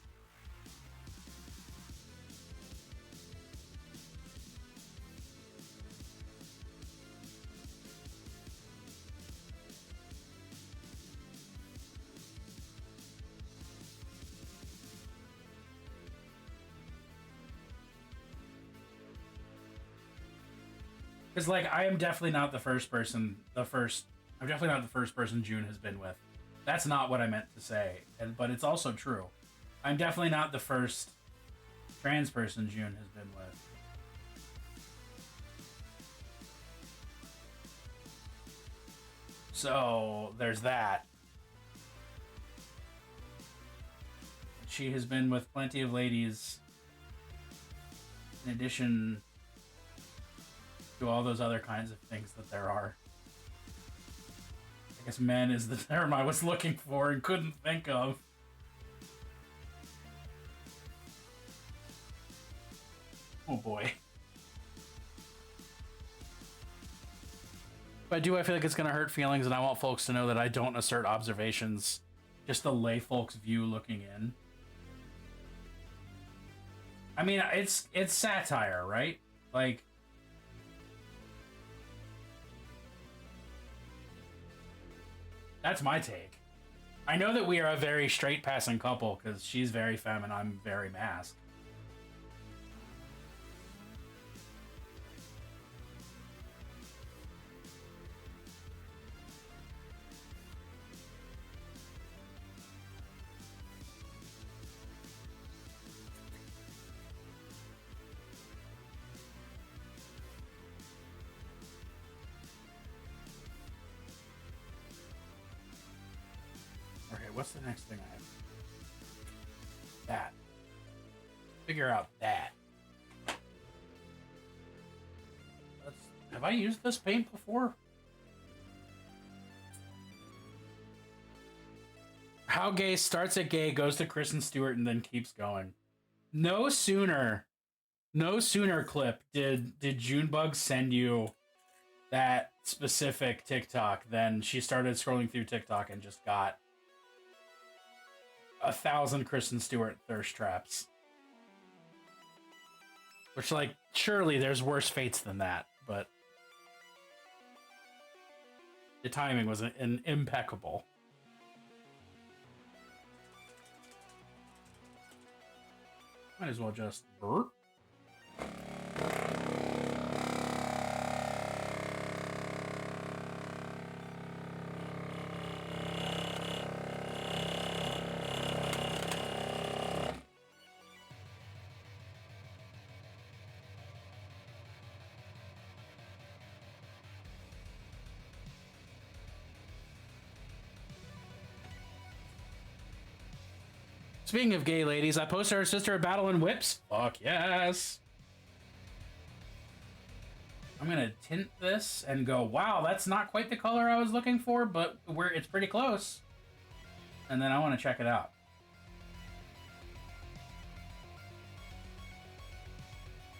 Because, like, I'm definitely not the first person June has been with. That's not what I meant to say, but it's also true. I'm definitely not the first trans person June has been with. So, there's that. She has been with plenty of ladies in addition to all those other kinds of things that there are. I guess men is the term I was looking for and couldn't think of. Oh boy. But I feel like it's going to hurt feelings, and I want folks to know that I don't assert observations, just the lay folks' view looking in. I mean, it's satire, right? Like, that's my take. I know that we are a very straight passing couple because she's very femme and I'm very masc. What's the next thing I have? That. Figure out that. Have I used this paint before? How Gay starts at gay, goes to Kristen Stewart, and then keeps going. No sooner clip did Junebug send you that specific TikTok than she started scrolling through TikTok and just got 1,000 Kristen Stewart thirst traps. Which, like, surely there's worse fates than that, but the timing was impeccable. Might as well just burp. Speaking of gay ladies, I posted our sister a battle in whips. Fuck yes. I'm gonna tint this and go, wow, that's not quite the color I was looking for, but it's pretty close. And then I want to check it out.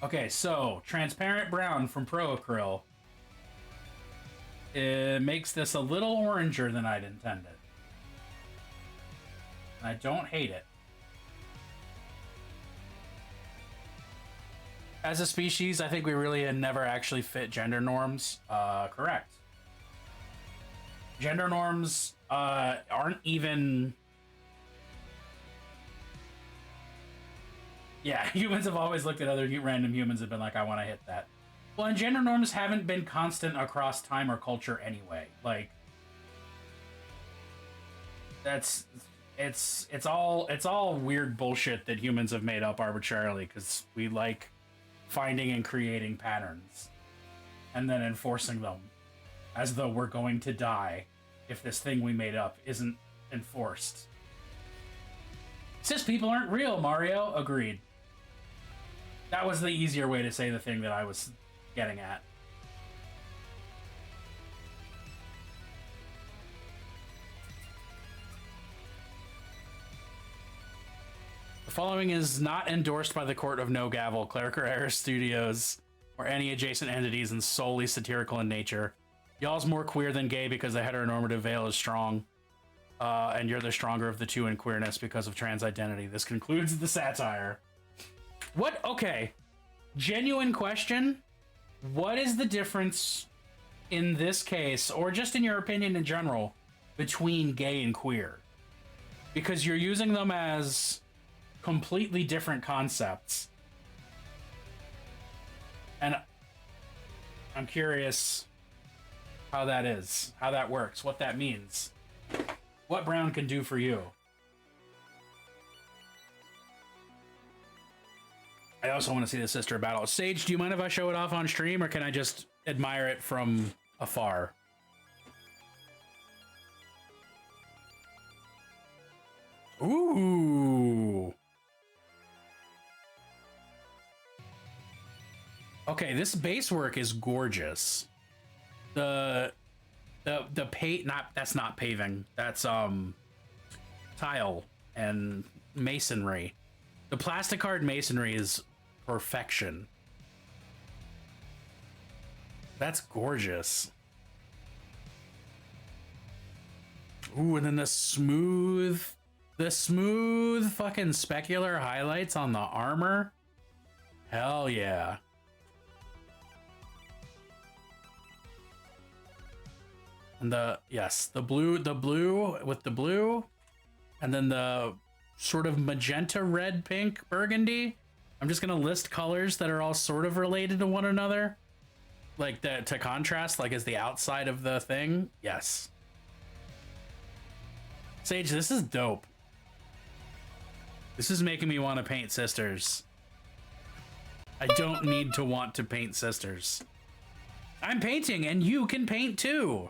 Okay, so transparent brown from Pro Acryl. It makes this a little oranger than I'd intended. And I don't hate it. As a species, I think we really never actually fit gender norms. Correct. Gender norms aren't even... Yeah, humans have always looked at other random humans and been like, I want to hit that. Well, and gender norms haven't been constant across time or culture anyway. Like, that's... It's all weird bullshit that humans have made up arbitrarily because we like finding and creating patterns and then enforcing them as though we're going to die if this thing we made up isn't enforced. Cis people aren't real, Mario. Agreed. That was the easier way to say the thing that I was getting at. The following is not endorsed by the Court of No Gavel, Cleric or Air Studios, or any adjacent entities, and solely satirical in nature. Y'all's more queer than gay because the heteronormative veil is strong, and you're the stronger of the two in queerness because of trans identity. This concludes the satire. What? Okay. Genuine question. What is the difference in this case, or just in your opinion in general, between gay and queer? Because you're using them as completely different concepts. And I'm curious how that is, how that works, what that means. What brown can do for you. I also want to see the sister battle. Sage, do you mind if I show it off on stream, or can I just admire it from afar? Ooh. Okay, this base work is gorgeous. The that's not paving. That's tile and masonry. The plastic hard masonry is perfection. That's gorgeous. Ooh, and then the smooth fucking specular highlights on the armor. Hell yeah. And the blue with the blue, and then the sort of magenta, red, pink, burgundy. I'm just gonna list colors that are all sort of related to one another, like that to contrast, like as the outside of the thing. Yes. Sage, this is dope. This is making me want to paint sisters. I don't need to want to paint sisters. I'm painting, and you can paint too.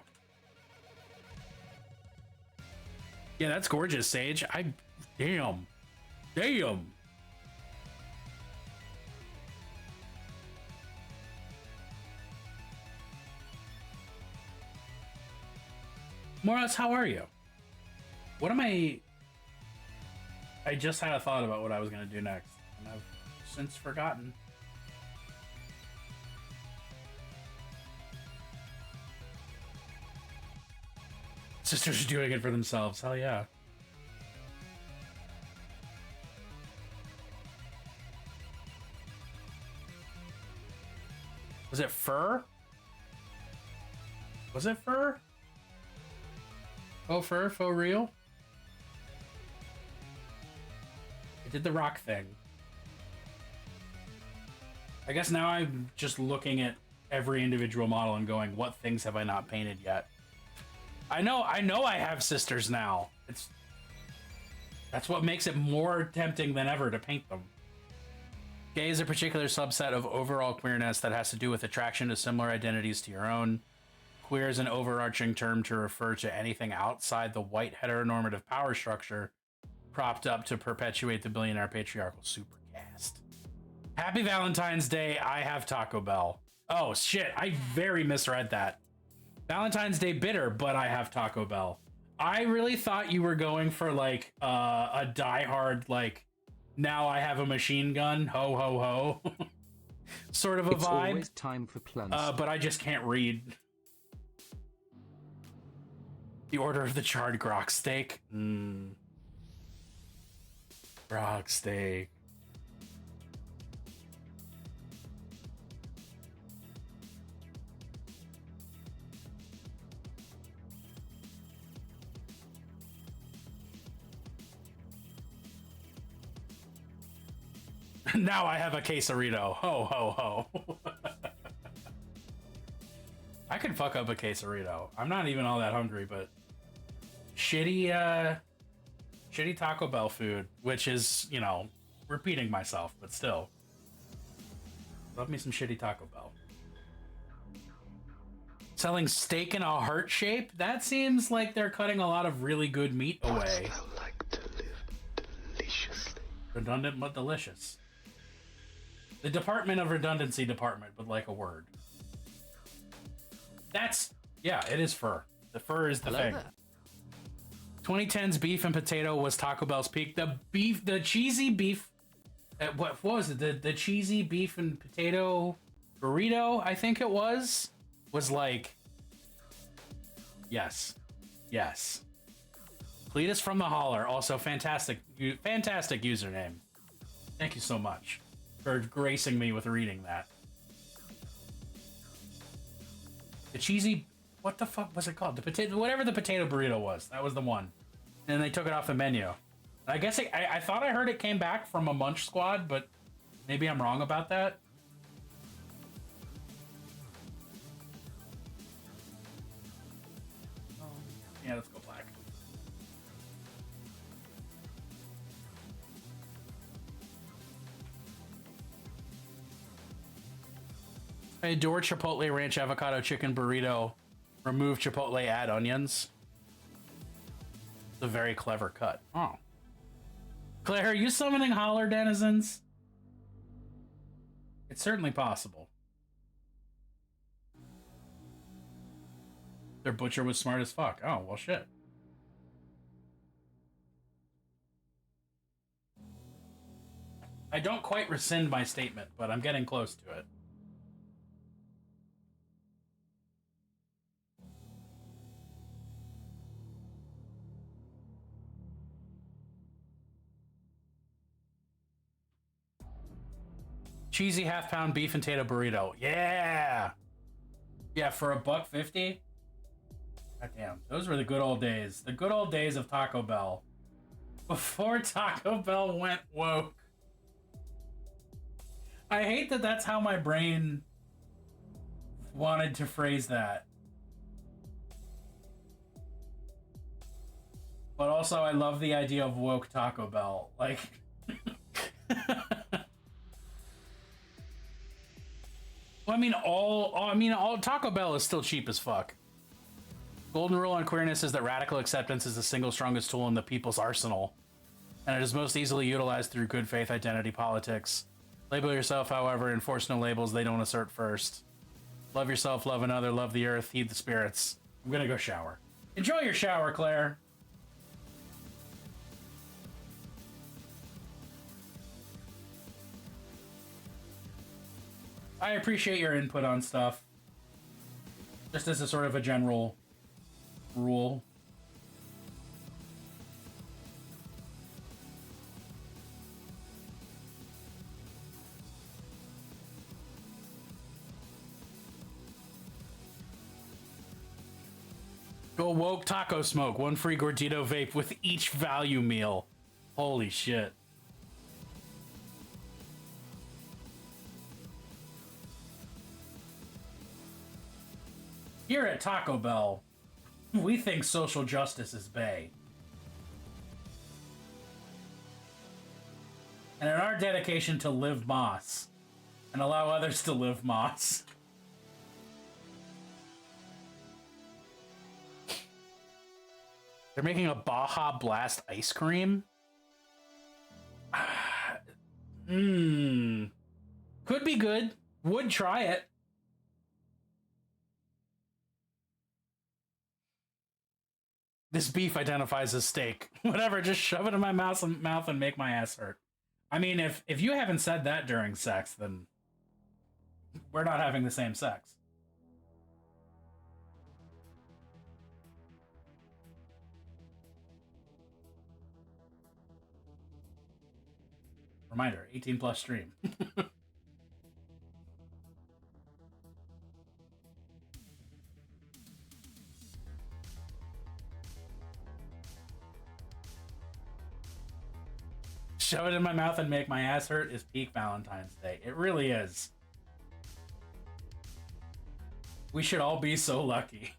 Yeah, that's gorgeous, Sage. Damn. Morris, how are you? What am I just had a thought about what I was going to do next, and I've since forgotten. Sisters are doing it for themselves. Hell yeah. Was it fur? Was it fur? Faux fur? Faux real? I did the rock thing. I guess now I'm just looking at every individual model and going, what things have I not painted yet? I know I have sisters now. That's what makes it more tempting than ever to paint them. Gay is a particular subset of overall queerness that has to do with attraction to similar identities to your own. Queer is an overarching term to refer to anything outside the white heteronormative power structure propped up to perpetuate the billionaire patriarchal supercaste. Happy Valentine's Day, I have Taco Bell. Oh shit, I very misread that. Valentine's Day bitter, but I have Taco Bell. I really thought you were going for like a diehard, like, now I have a machine gun, ho ho ho, sort of a it's vibe. Always time for plans. But I just can't read. The Order of the Charred Grok Steak. Grok Steak. Now I have a quesarito. Ho, ho, ho. I could fuck up a quesarito. I'm not even all that hungry, but shitty Taco Bell food, which is, you know, repeating myself, but still. Love me some shitty Taco Bell. Selling steak in a heart shape? That seems like they're cutting a lot of really good meat away. I like to live deliciously. Redundant but delicious. The Department of Redundancy department, but like a word. That's, yeah, it is fur. The fur is the Hello thing. there. 2010's beef and potato was Taco Bell's peak. The cheesy beef, what was it? The cheesy beef and potato burrito, I think it was like, yes. Cletus from the Holler, also fantastic username. Thank you so much for gracing me with reading that. The cheesy, what the fuck was it called? The potato, whatever the potato burrito was, that was the one. And they took it off the menu. I guess I thought I heard it came back from a Munch Squad, but maybe I'm wrong about that. Yeah, let's go black. I adore Chipotle Ranch Avocado Chicken Burrito. Remove Chipotle, add onions. It's a very clever cut. Oh. Claire, are you summoning Holler denizens? It's certainly possible. Their butcher was smart as fuck. Oh, well, shit. I don't quite rescind my statement, but I'm getting close to it. Cheesy half-pound beef and potato burrito. Yeah! Yeah, for $1.50? God damn, those were the good old days. The good old days of Taco Bell. Before Taco Bell went woke. I hate that that's how my brain wanted to phrase that. But also, I love the idea of woke Taco Bell. Like... Well, all Taco Bell is still cheap as fuck. Golden rule on queerness is that radical acceptance is the single strongest tool in the people's arsenal, and it is most easily utilized through good faith identity politics. Label yourself, however, enforce no labels they don't assert first. Love yourself, love another, love the earth, heed the spirits. I'm gonna go shower. Enjoy your shower, Claire. I appreciate your input on stuff. Just as a sort of a general rule. Go woke taco smoke. 1 free gordito vape with each value meal. Holy shit. Here at Taco Bell, we think social justice is bae. And in our dedication to live Moss and allow others to live Moss. They're making a Baja Blast ice cream? Could be good. Would try it. This beef identifies as steak. Whatever, just shove it in my mouth and make my ass hurt. I mean, if you haven't said that during sex, then we're not having the same sex. Reminder, 18 plus stream. Shove it in my mouth and make my ass hurt is peak Valentine's Day. It really is. We should all be so lucky.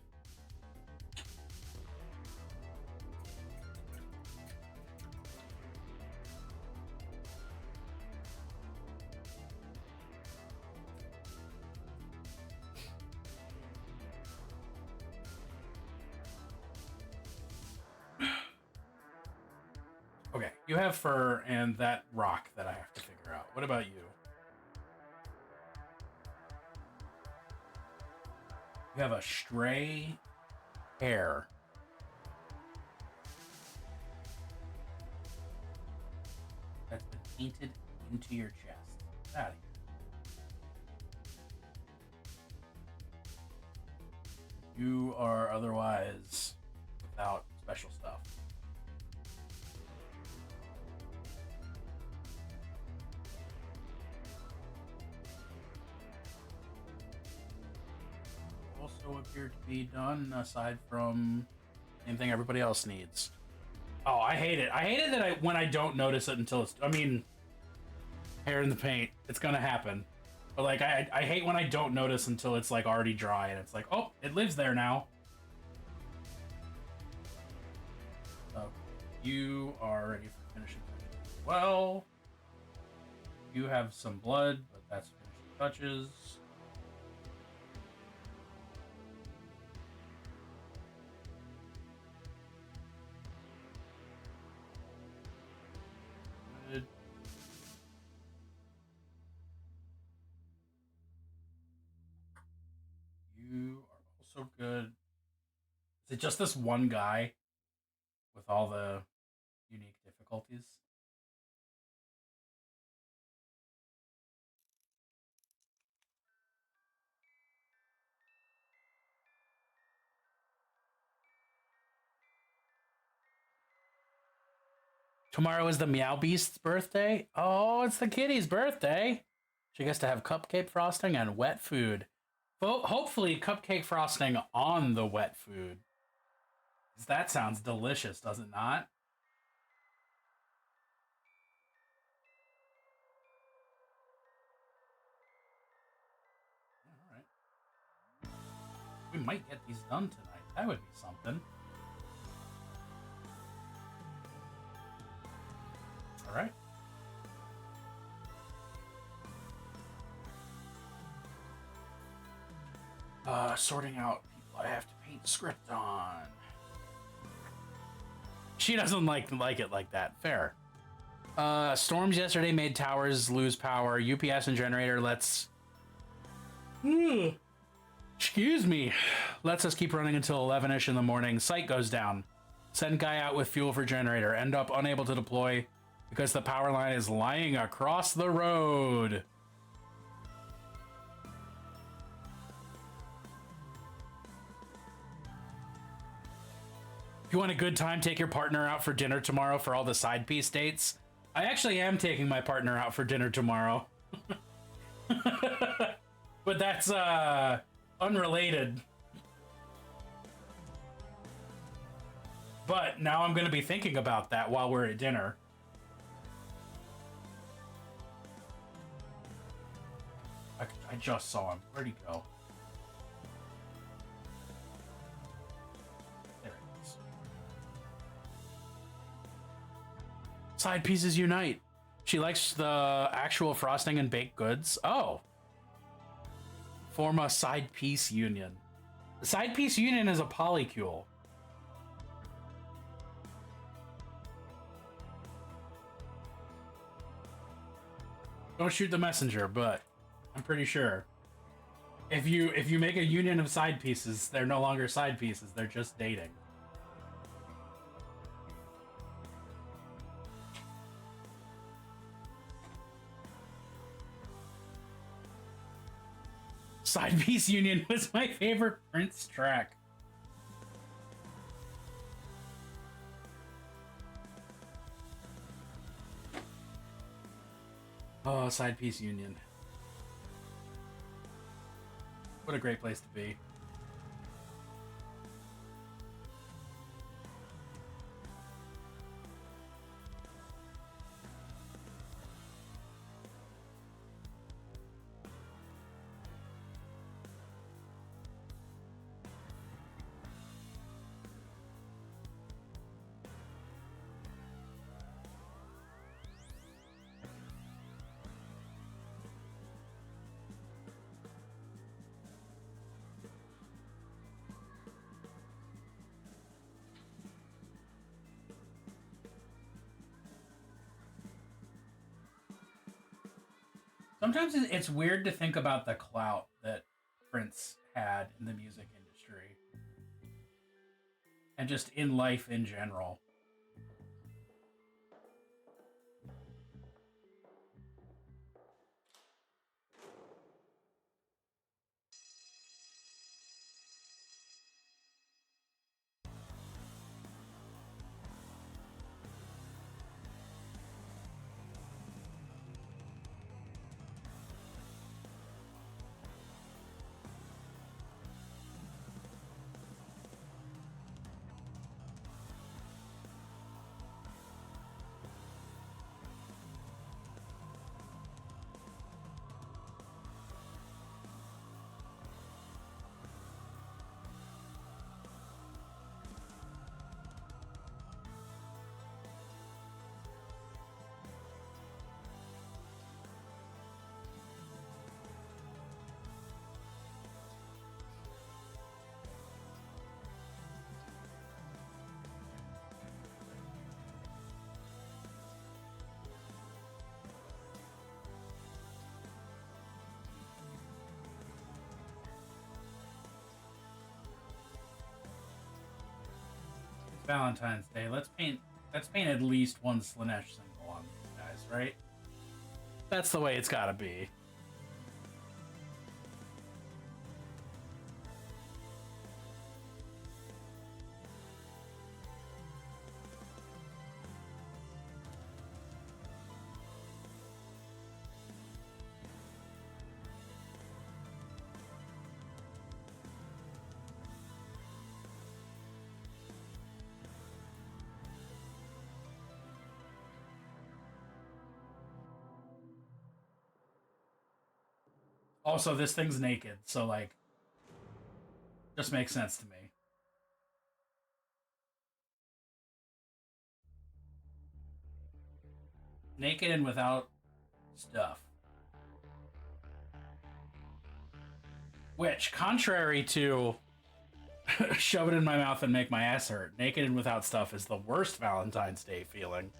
Okay, you have fur and that rock that I have to figure out. What about you? You have a stray hair. That's been painted into your chest. Get out of here. You are otherwise without special stuff. Also appear to be done aside from anything everybody else needs. Oh, I hate it. I hate it that when I don't notice it until it's, I mean, hair in the paint, it's gonna happen. But like, I hate when I don't notice until it's like already dry and it's like, oh, it lives there now. So, you are ready for finishing touches as well. You have some blood, but that's finishing touches. You are also good. Is it just this one guy with all the unique difficulties? Tomorrow is the Meow Beast's birthday? Oh, it's the kitty's birthday. She gets to have cupcake frosting and wet food. Hopefully cupcake frosting on the wet food. That sounds delicious, does it not? All right. We might get these done tonight. That would be something. All right. Sorting out people I have to paint script on. She doesn't like it like that. Fair. Storms yesterday made towers lose power. UPS and generator lets Excuse me. Lets us keep running until 11ish in the morning. Sight goes down. Send guy out with fuel for generator. End up unable to deploy because the power line is lying across the road. If you want a good time, take your partner out for dinner tomorrow for all the side piece dates. I actually am taking my partner out for dinner tomorrow. But that's unrelated. But now I'm going to be thinking about that while we're at dinner. I just saw him. Where'd he go? There he is. Side pieces unite. She likes the actual frosting and baked goods. Oh. Form a side piece union. The side piece union is a polycule. Don't shoot the messenger, but I'm pretty sure if you make a union of side pieces, they're no longer side pieces, they're just dating. Side piece union was my favorite Prince track. Oh, side piece union. What a great place to be. Sometimes it's weird to think about the clout that Prince had in the music industry and just in life in general. Valentine's Day. Let's paint at least one Slaanesh symbol on these guys, right? That's the way it's gotta be. Also, this thing's naked, so, like, just makes sense to me. Naked and without stuff. Which, contrary to shove it in my mouth and make my ass hurt, naked and without stuff is the worst Valentine's Day feeling.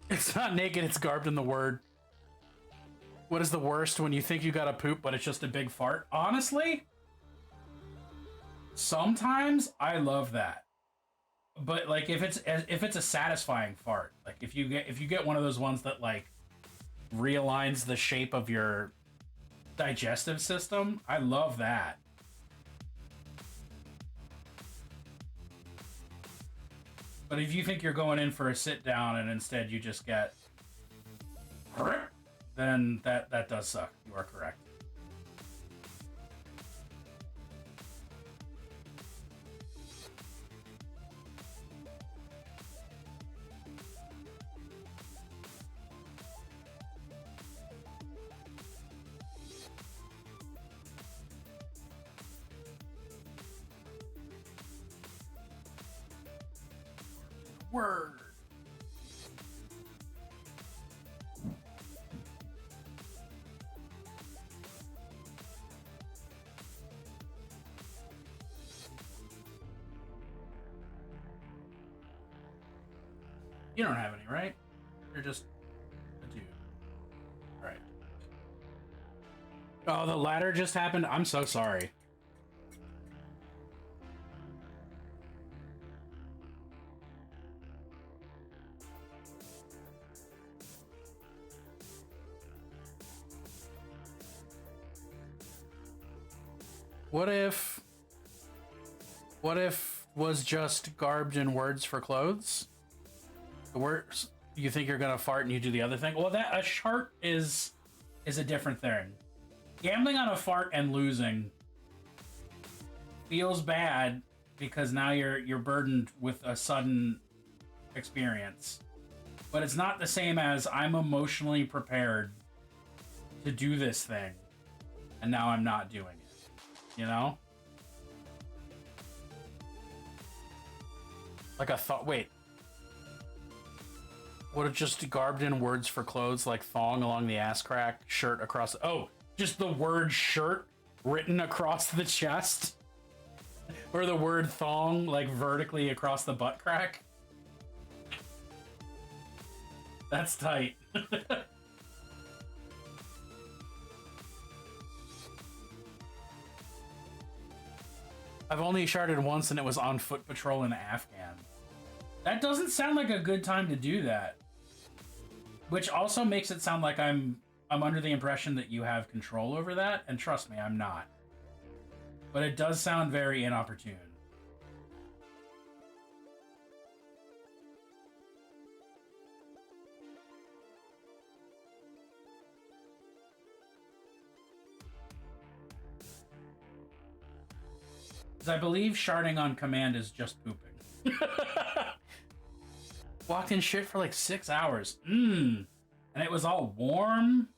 It's not naked, it's garbed in the word. What is the worst when you think you got to poop, but it's just a big fart? Honestly, sometimes I love that. But like if it's a satisfying fart, like if you get one of those ones that like realigns the shape of your digestive system, I love that. But if you think you're going in for a sit down and instead you just get, then that does suck. You are correct. Word. You don't have any, right? You're just a dude. Right. Oh, the ladder just happened? I'm so sorry. What if was just garbed in words for clothes? The words you think you're gonna fart and you do the other thing? Well, that a shart is a different thing. Gambling on a fart and losing feels bad because now you're burdened with a sudden experience. But it's not the same as I'm emotionally prepared to do this thing and now I'm not doing it. You know? Like a thought. Wait. What if just garbed in words for clothes like thong along the ass crack, shirt across. Oh, just the word shirt written across the chest? Or the word thong like vertically across the butt crack? That's tight. I've only sharted once and it was on foot patrol in Afghan. That doesn't sound like a good time to do that. Which also makes it sound like I'm under the impression that you have control over that, and trust me, I'm not. But it does sound very inopportune. Because I believe sharding on command is just pooping. Walked in shit for like 6 hours. And it was all warm.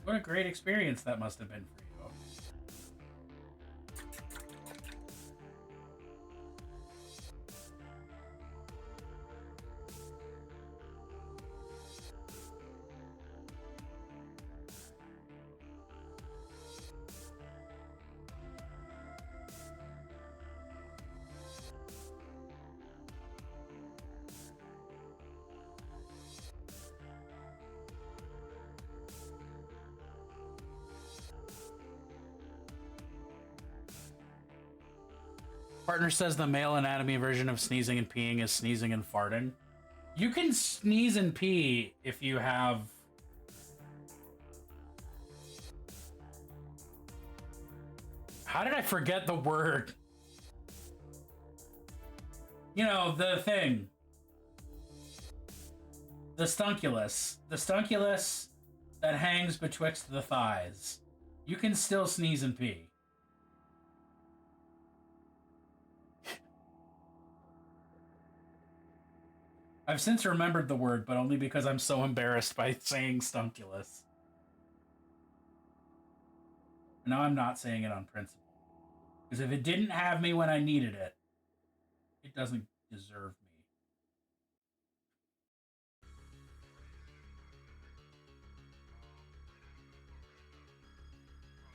What a great experience that must have been for you. Partner says the male anatomy version of sneezing and peeing is sneezing and farting. You can sneeze and pee if you have... How did I forget the word? You know, the thing. The stunculus. The stunculus that hangs betwixt the thighs. You can still sneeze and pee. I've since remembered the word, but only because I'm so embarrassed by saying stunculus. Now I'm not saying it on principle. Because if it didn't have me when I needed it, it doesn't deserve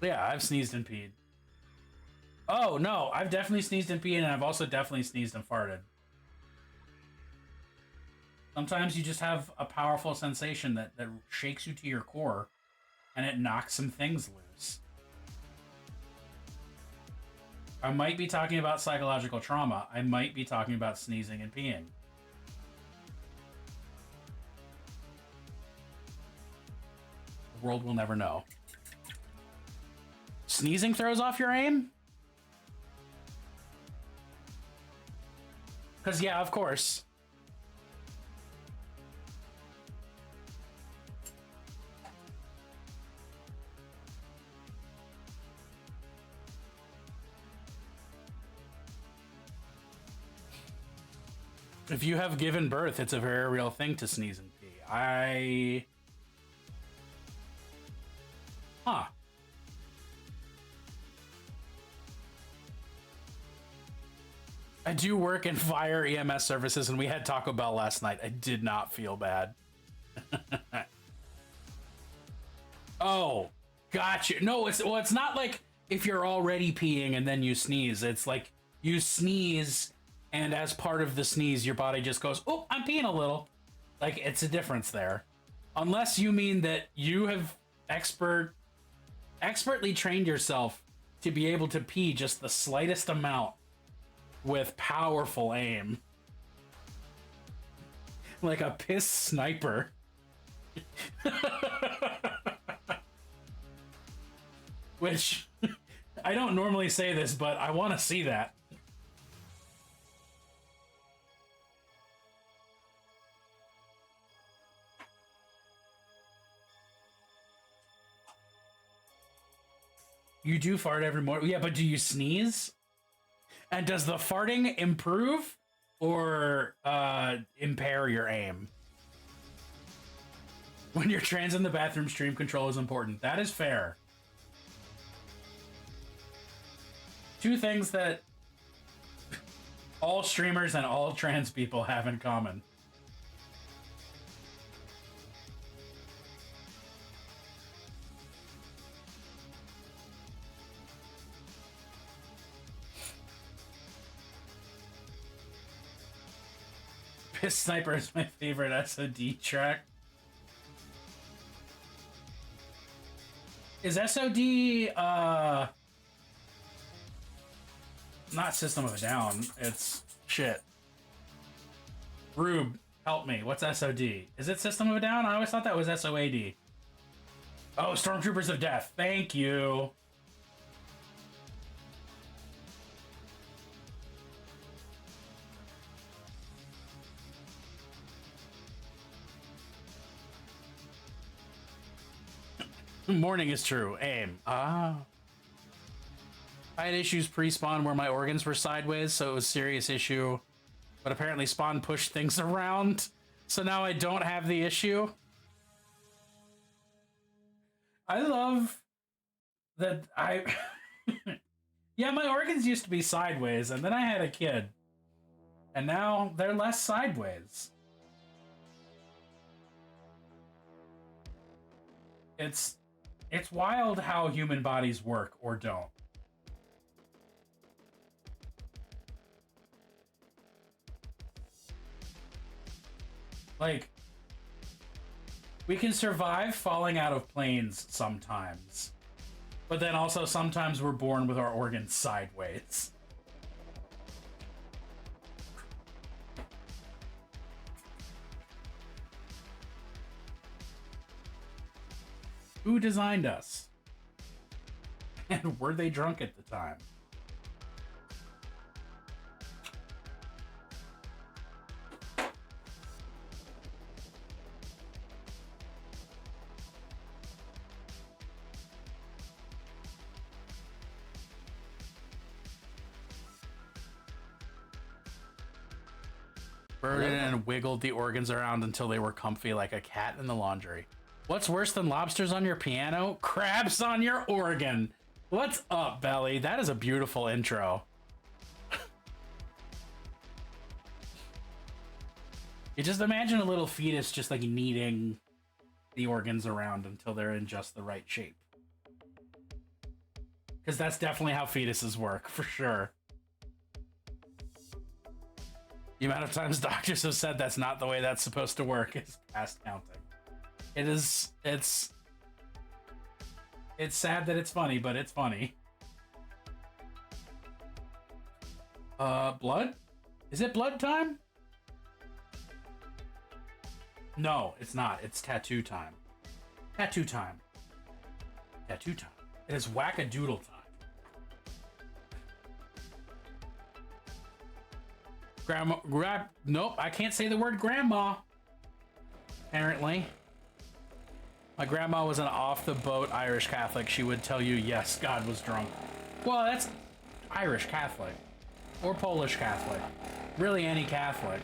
me. Yeah, I've sneezed and peed. Oh, no, I've definitely sneezed and peed, and I've also definitely sneezed and farted. Sometimes you just have a powerful sensation that shakes you to your core, and it knocks some things loose. I might be talking about psychological trauma. I might be talking about sneezing and peeing. The world will never know. Sneezing throws off your aim? Because, yeah, of course. If you have given birth, it's a very real thing to sneeze and pee. Huh. I do work in fire EMS services, and we had Taco Bell last night. I did not feel bad. Oh, gotcha. No, it's not like if you're already peeing and then you sneeze. It's like you sneeze, and as part of the sneeze, your body just goes, "Oh, I'm peeing a little." Like, it's a difference there. Unless you mean that you have expertly trained yourself to be able to pee just the slightest amount with powerful aim. Like a piss sniper. Which, I don't normally say this, but I want to see that. You do fart every morning. Yeah, but do you sneeze? And does the farting improve or impair your aim? When you're trans in the bathroom, stream control is important. That is fair. Two things that all streamers and all trans people have in common. Piss Sniper is my favorite SOD track. Is SOD not System of a Down? It's shit. Rube, help me. What's SOD? Is it System of a Down? I always thought that was SOAD. Oh, Stormtroopers of Death. Thank you. Morning is true. Aim. Ah. I had issues pre-spawn where my organs were sideways, so it was a serious issue. But apparently spawn pushed things around, so now I don't have the issue. I love that I... Yeah, my organs used to be sideways, and then I had a kid. And now they're less sideways. It's wild how human bodies work or don't. Like, we can survive falling out of planes sometimes, but then also sometimes we're born with our organs sideways. Who designed us? And were they drunk at the time? Burden and wiggled the organs around until they were comfy like a cat in the laundry. What's worse than lobsters on your piano? Crabs on your organ. What's up, Belly? That is a beautiful intro. You just imagine a little fetus just like kneading the organs around until they're in just the right shape. Because that's definitely how fetuses work, for sure. The amount of times doctors have said that's not the way that's supposed to work is past counting. It is, it's sad that it's funny, but it's funny. Blood? Is it blood time? No, it's not. It's tattoo time. Tattoo time. Tattoo time. It is whack-a-doodle time. Nope, I can't say the word grandma. Apparently. My grandma was an off-the-boat Irish Catholic. She would tell you, yes, God was drunk. Well, that's Irish Catholic. Or Polish Catholic. Really any Catholic.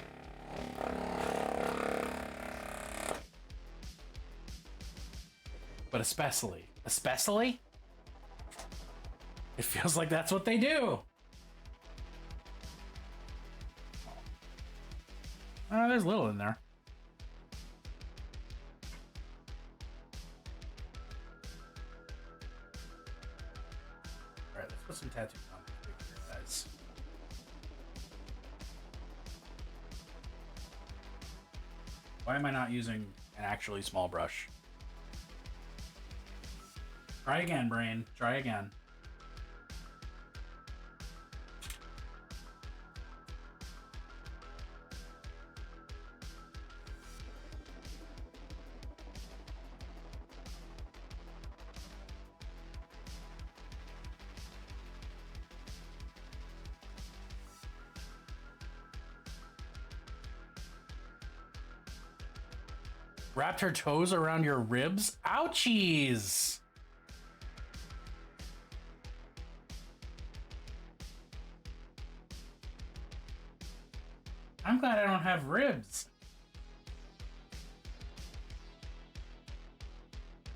But especially. Especially? It feels like that's what they do. Oh, there's little in there. Alright, let's put some tattoos on this picture, guys. Why am I not using an actually small brush? Try again, brain. Try again. Wrapped her toes around your ribs? Ouchies! I'm glad I don't have ribs.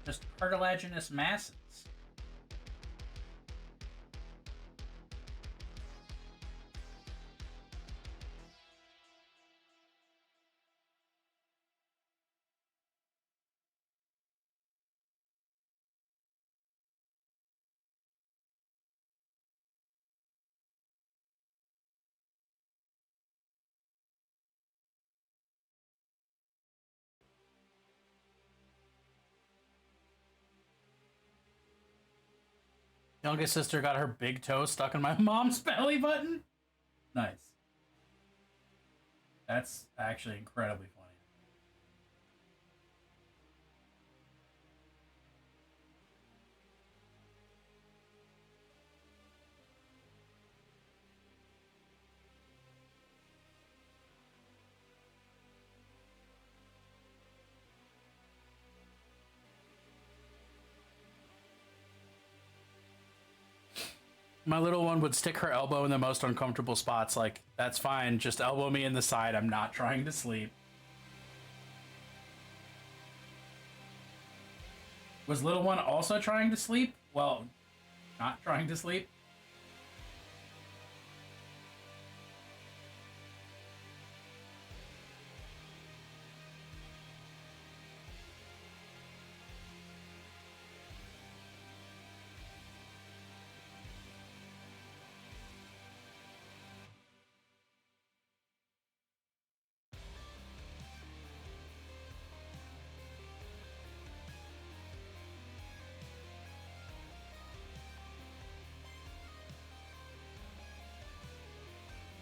Just cartilaginous masses. Youngest sister got her big toe stuck in my mom's belly button. Nice. That's actually incredibly funny. My little one would stick her elbow in the most uncomfortable spots. Like, that's fine. Just elbow me in the side. I'm not trying to sleep. Was little one also trying to sleep? Well, not trying to sleep.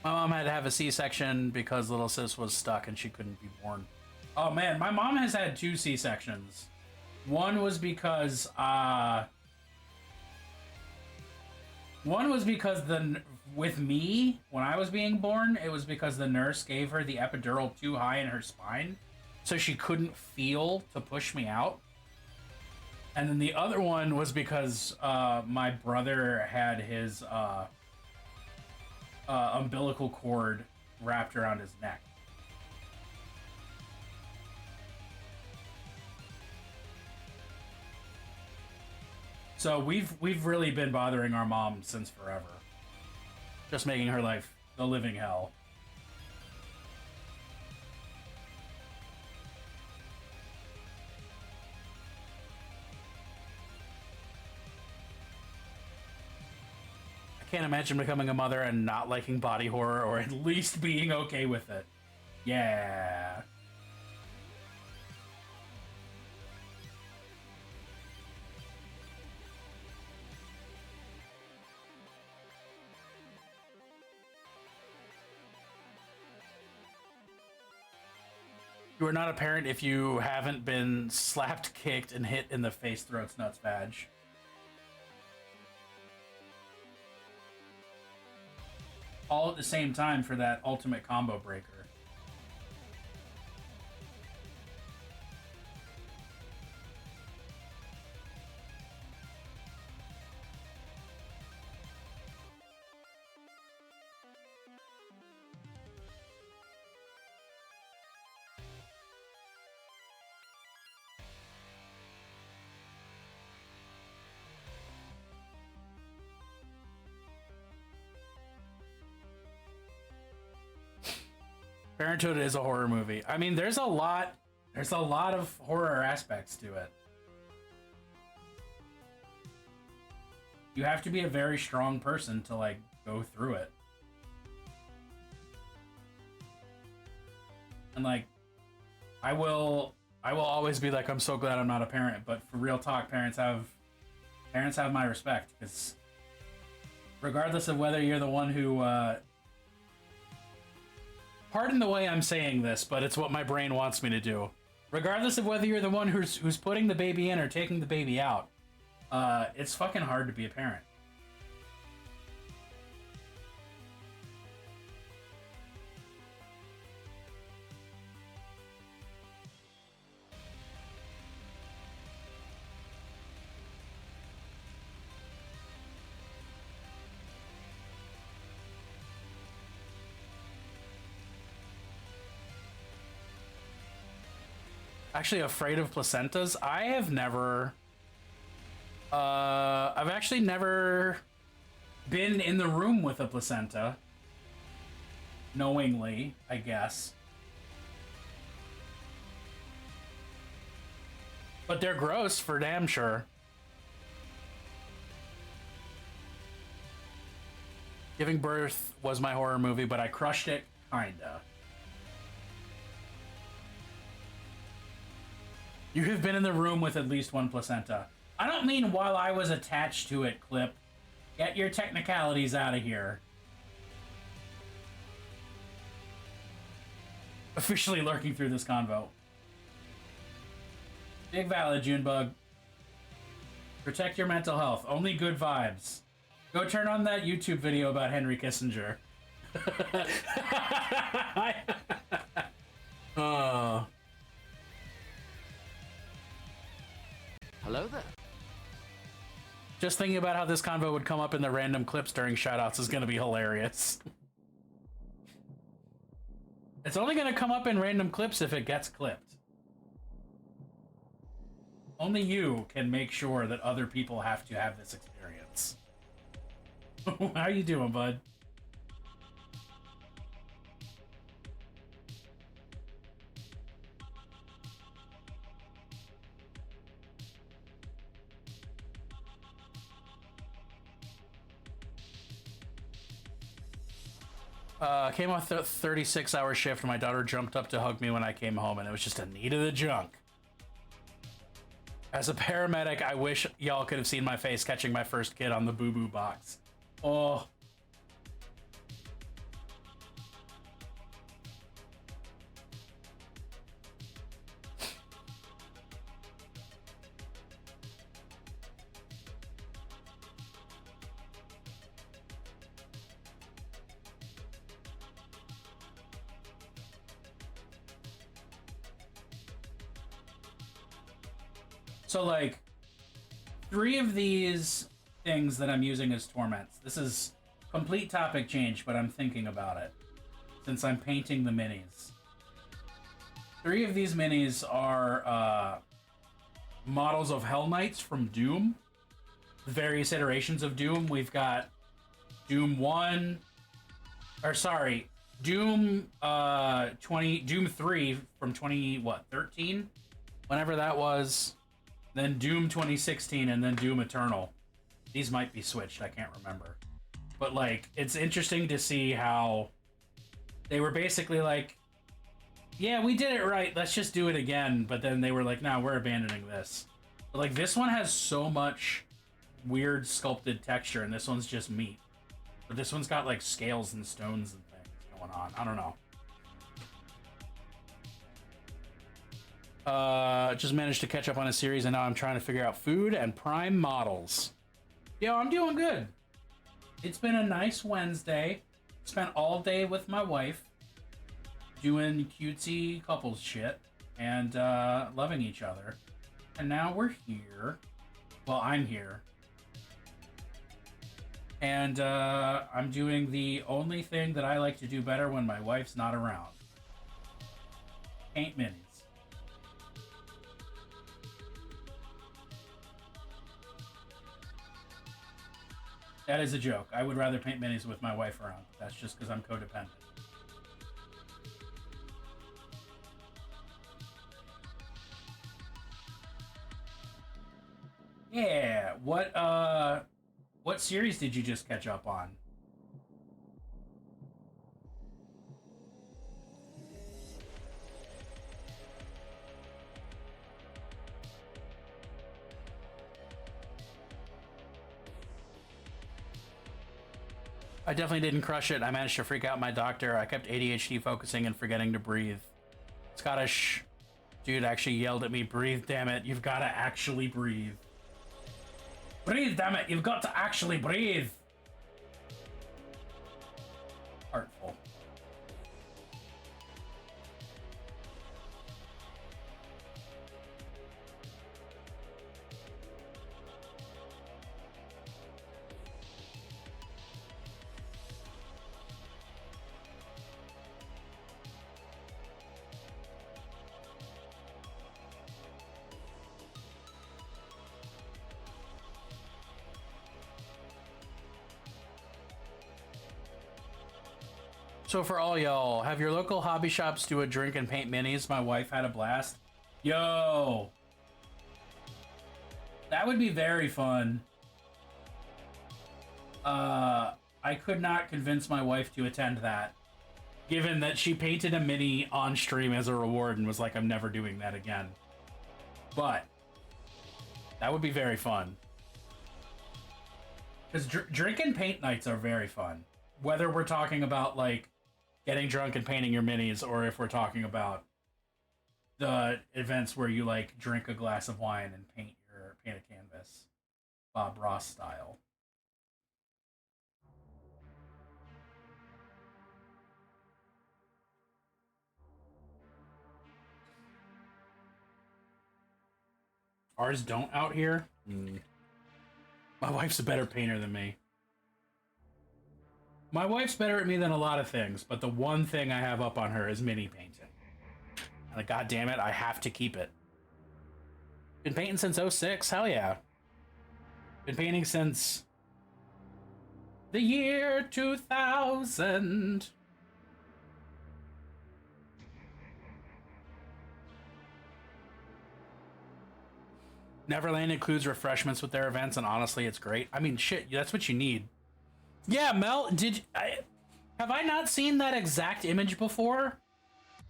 My mom had to have a C-section because little sis was stuck and she couldn't be born. Oh man, my mom has had 2 C-sections. One was because with me, when I was being born, it was because the nurse gave her the epidural too high in her spine, so she couldn't feel to push me out. And then the other one was because my brother had his umbilical cord wrapped around his neck. So we've really been bothering our mom since forever. Just making her life the living hell. I can't imagine becoming a mother and not liking body horror, or at least being okay with it. Yeah. You are not a parent if you haven't been slapped, kicked, and hit in the face, throats, nuts, badge. All at the same time for that ultimate combo breaker. Parenthood is a horror movie. I mean, there's a lot of horror aspects to it. You have to be a very strong person to like go through it. And like I will always be like, I'm so glad I'm not a parent, but for real talk, parents have my respect, because regardless of whether you're the one who pardon the way I'm saying this, but it's what my brain wants me to do. Regardless of whether you're the one who's putting the baby in or taking the baby out, it's fucking hard to be a parent. Actually afraid of placentas? I've actually never been in the room with a placenta. Knowingly, I guess. But they're gross for damn sure. Giving Birth was my horror movie, but I crushed it, kinda. You have been in the room with at least one placenta. I don't mean while I was attached to it, Clip. Get your technicalities out of here. Officially lurking through this convo. Big valid, Junebug. Protect your mental health. Only good vibes. Go turn on that YouTube video about Henry Kissinger. Oh. Hello there. Just thinking about how this convo would come up in the random clips during shoutouts is going to be hilarious. It's only going to come up in random clips if it gets clipped. Only you can make sure that other people have to have this experience. How you doing, bud? Came off the 36-hour shift. My daughter jumped up to hug me when I came home, and it was just a need of the junk. As a paramedic, I wish y'all could have seen my face catching my first kid on the boo-boo box. Oh. So, like, 3 of these things that I'm using as torments. This is complete topic change, but I'm thinking about it since I'm painting the minis. 3 of these minis are models of Hell Knights from Doom. The various iterations of Doom. We've got Doom 1, or sorry, Doom Doom 3 from 13? Whenever that was. Then Doom 2016, and then Doom Eternal. These might be switched, I can't remember. But like, it's interesting to see how they were basically like, yeah, we did it right, let's just do it again. But then they were like, no, we're abandoning this. But like, this one has so much weird sculpted texture, and this one's just meat. But this one's got like scales and stones and things going on. I don't know. Just managed to catch up on a series, and now I'm trying to figure out food and prime models. Yo, I'm doing good. It's been a nice Wednesday. Spent all day with my wife, doing cutesy couples shit, and loving each other. And now we're here. Well, I'm here. And I'm doing the only thing that I like to do better when my wife's not around. Paint minis. That is a joke. I would rather paint minis with my wife around. That's just because I'm codependent. Yeah. What series did you just catch up on? I definitely didn't crush it. I managed to freak out my doctor. I kept ADHD focusing and forgetting to breathe. Scottish dude actually yelled at me, breathe, damn it. You've got to actually breathe. Breathe, damn it. You've got to actually breathe. Artful. So for all y'all, have your local hobby shops do a drink and paint minis. My wife had a blast. Yo! That would be very fun. I could not convince my wife to attend that, given that she painted a mini on stream as a reward and was like, I'm never doing that again. But that would be very fun. Because drink and paint nights are very fun. Whether we're talking about, like, getting drunk and painting your minis, or if we're talking about the events where you, like, drink a glass of wine and paint a canvas. Bob Ross style. Ours don't out here? My wife's a better painter than me. My wife's better at me than a lot of things, but the one thing I have up on her is mini painting. And like, god damn it, I have to keep it. Been painting since 06, hell yeah. Been painting since the year 2000. Neverland includes refreshments with their events, and honestly, it's great. I mean, shit, that's what you need. Yeah, Mel, have I not seen that exact image before?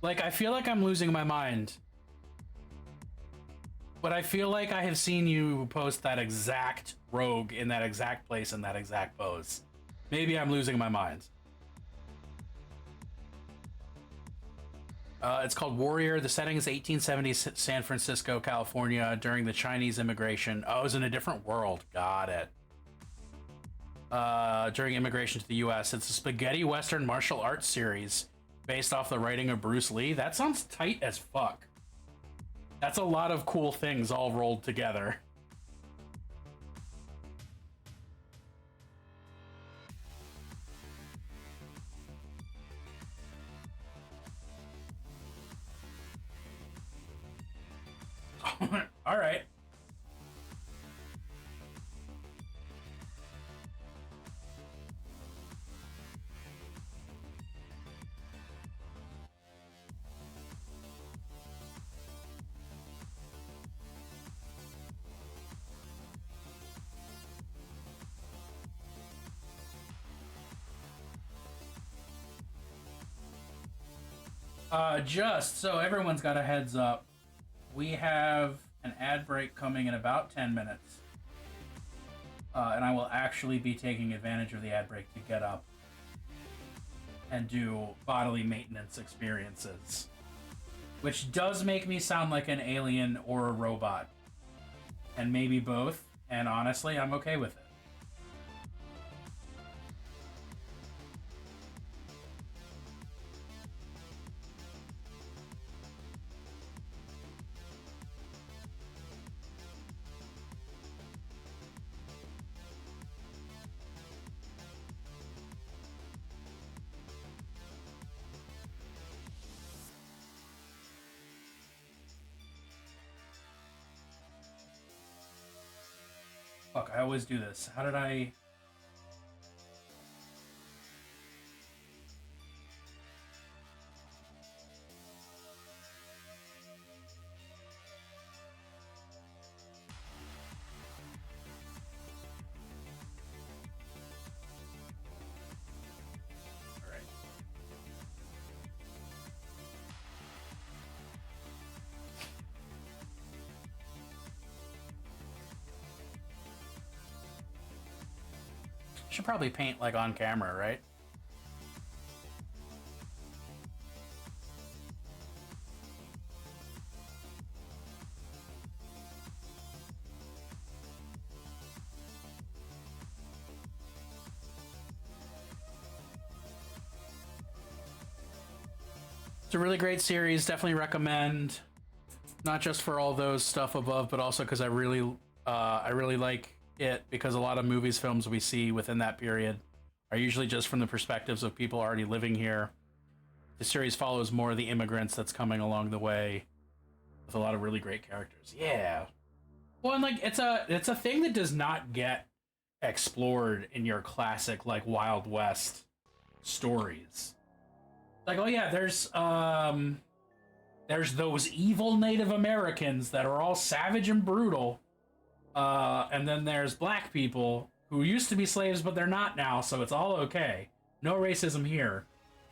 Like, I feel like I'm losing my mind. But I feel like I have seen you post that exact rogue in that exact place in that exact pose. Maybe I'm losing my mind. It's called Warrior. The setting is 1870s San Francisco, California, during the Chinese immigration. Oh, it was in a different world. Got it. During immigration to the U.S. It's a spaghetti western martial arts series based off the writing of Bruce Lee. That sounds tight as fuck. That's a lot of cool things all rolled together. All right. Just so everyone's got a heads up, we have an ad break coming in about 10 minutes. And I will actually be taking advantage of the ad break to get up and do bodily maintenance experiences. Which does make me sound like an alien or a robot. And maybe both. And honestly, I'm okay with it. Fuck, I always do this. How did I... Alright. Should probably paint like on camera, right? It's a really great series. Definitely recommend. Not just for all those stuff above, but also because I really like it, because a lot of movies, films we see within that period are usually just from the perspectives of people already living here. The series follows more of the immigrants that's coming along the way, with a lot of really great characters. Yeah. Well, and like it's a thing that does not get explored in your classic like Wild West stories. Like, oh yeah, there's those evil Native Americans that are all savage and brutal. And then there's black people who used to be slaves, but they're not now, so it's all okay. No racism here.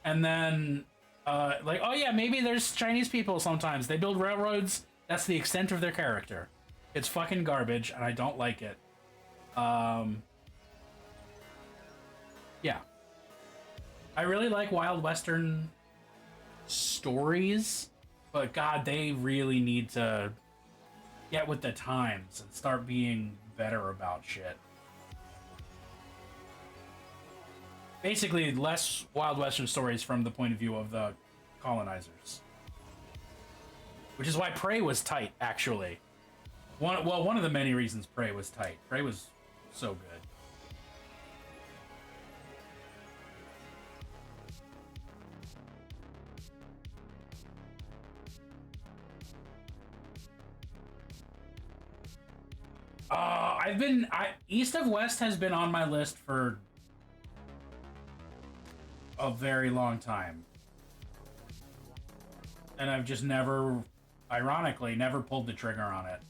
And then, like, oh yeah, maybe there's Chinese people sometimes. They build railroads. That's the extent of their character. It's fucking garbage, and I don't like it. Yeah. I really like Wild Western stories, but God, they really need to get with the times and start being better about shit. Basically, less Wild Western stories from the point of view of the colonizers. Which is why Prey was tight, actually. One of the many reasons Prey was tight. Prey was so good. East of West has been on my list for a very long time. And I've just never, ironically, never pulled the trigger on it.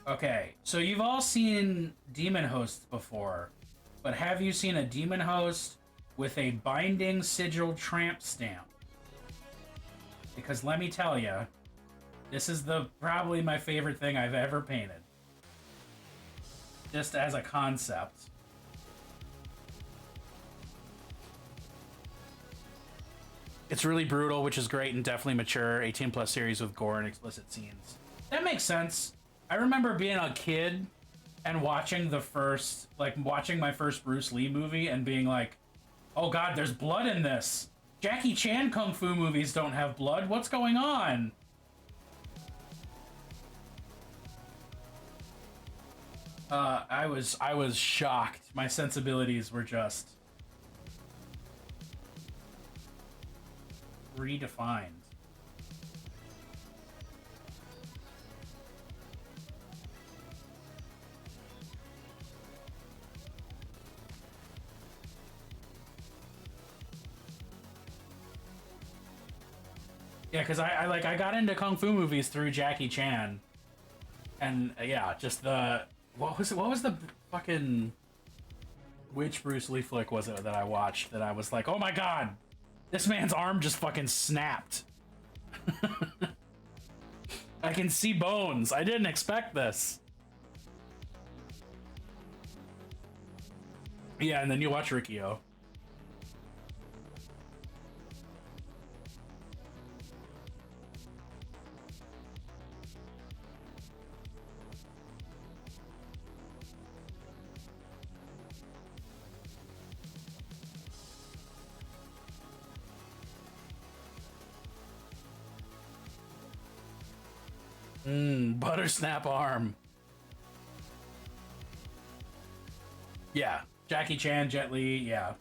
Okay, so you've all seen demon hosts before, but have you seen a demon host with a binding sigil tramp stamp? Because let me tell you, this is probably my favorite thing I've ever painted. Just as a concept. It's really brutal, which is great and definitely mature. 18 plus series with gore and explicit scenes. That makes sense. I remember being a kid and watching watching my first Bruce Lee movie and being like, oh God, there's blood in this. Jackie Chan kung fu movies don't have blood. What's going on? I was shocked. My sensibilities were just redefined. Yeah, because I got into kung fu movies through Jackie Chan, And yeah, just the what was the fucking which Bruce Lee flick was it that I watched that I was like, oh my god, this man's arm just fucking snapped. I can see bones. I didn't expect this. Yeah, and then you watch Rikio. Butter snap arm. Yeah, Jackie Chan, Jet Li, yeah.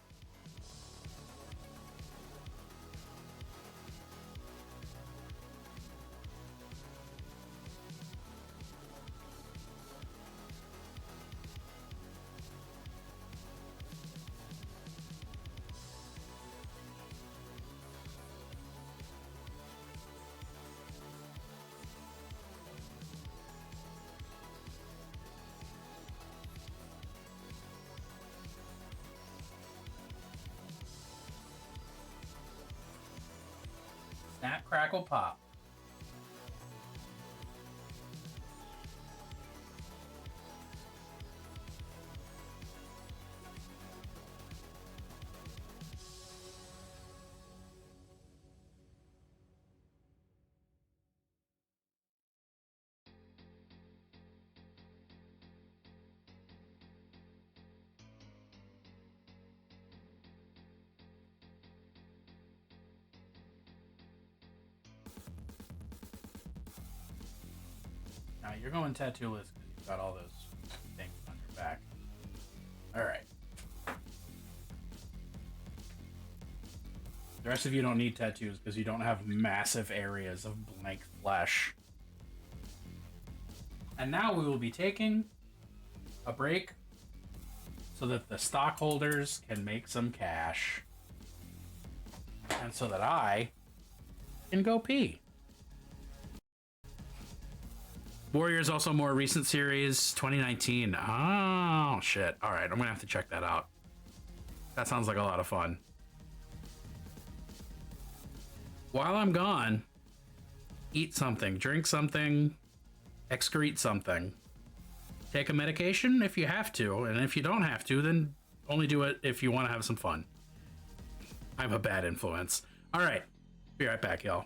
Snap, crackle, pop. Now you're going tattoo-less because you've got all those things on your back. Alright. The rest of you don't need tattoos because you don't have massive areas of blank flesh. And now we will be taking a break so that the stockholders can make some cash. And so that I can go pee. Warriors also more recent series, 2019. Oh, shit. All right, I'm going to have to check that out. That sounds like a lot of fun. While I'm gone, eat something, drink something, excrete something. Take a medication if you have to, and if you don't have to, then only do it if you want to have some fun. I'm a bad influence. All right, be right back, y'all.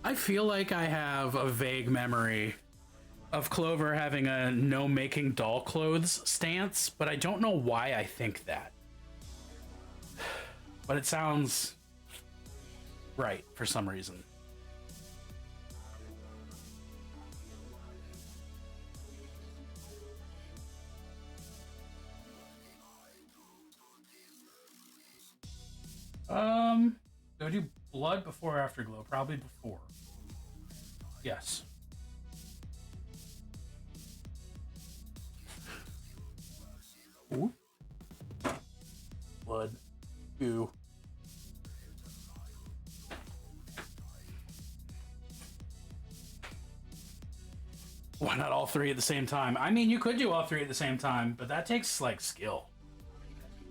I feel like I have a vague memory of Clover having a no making doll clothes stance, but I don't know why I think that. But it sounds right for some reason. Do I do blood before or after glow? Probably before. Yes. Ooh. Blood. Goo. Why not all three at the same time? I mean, you could do all three at the same time, but that takes, like, skill.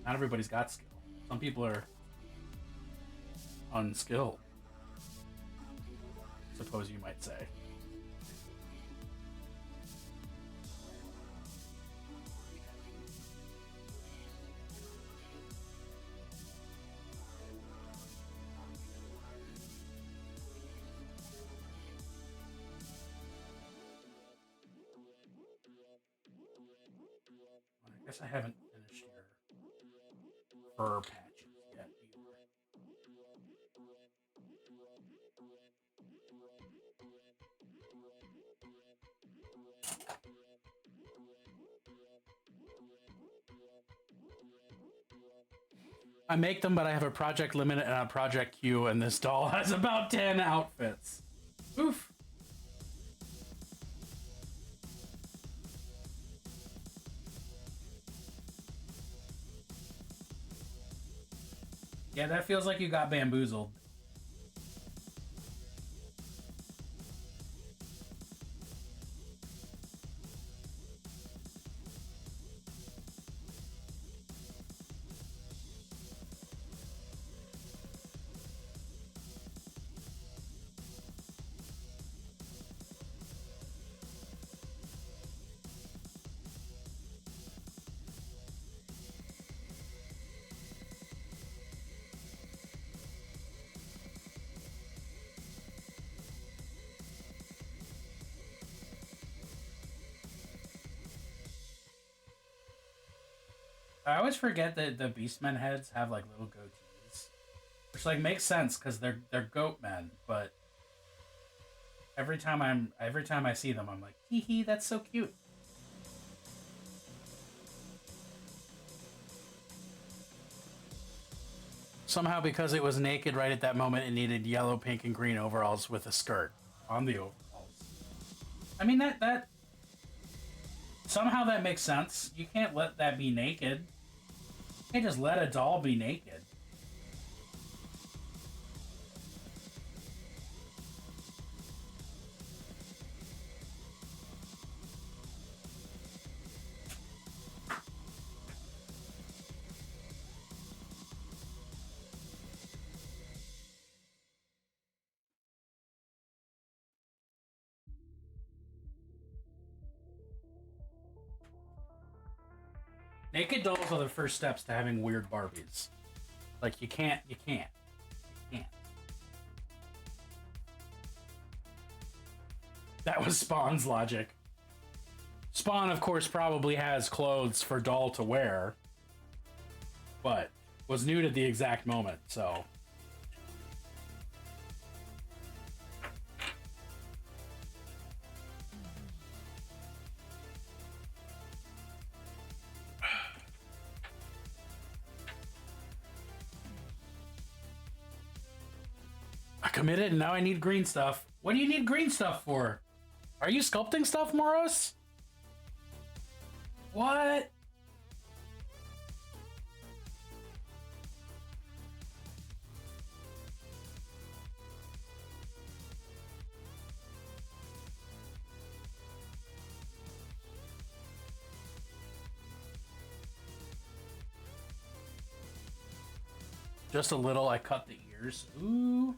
Not everybody's got skill. Some people are unskilled, suppose you might say. I guess I haven't finished your fur patches yet either. I make them, but I have a project limit and a project queue, and this doll has about 10 outfits. Oof. Yeah, that feels like you got bamboozled. I always forget that the Beastmen heads have like little goatees, which like makes sense because they're goat men. But every time I see them, I'm like, hee hee, that's so cute. Somehow, because it was naked right at that moment, it needed yellow, pink, and green overalls with a skirt on the overalls. I mean that somehow that makes sense. You can't let that be naked. You can't just let a doll be naked. Naked dolls are the first steps to having weird Barbies. Like, you can't. That was Spawn's logic. Spawn, of course, probably has clothes for doll to wear, but was nude at the exact moment, so... I committed and now I need green stuff. What do you need green stuff for? Are you sculpting stuff, Moros? What? Just a little, I cut the ears. Ooh.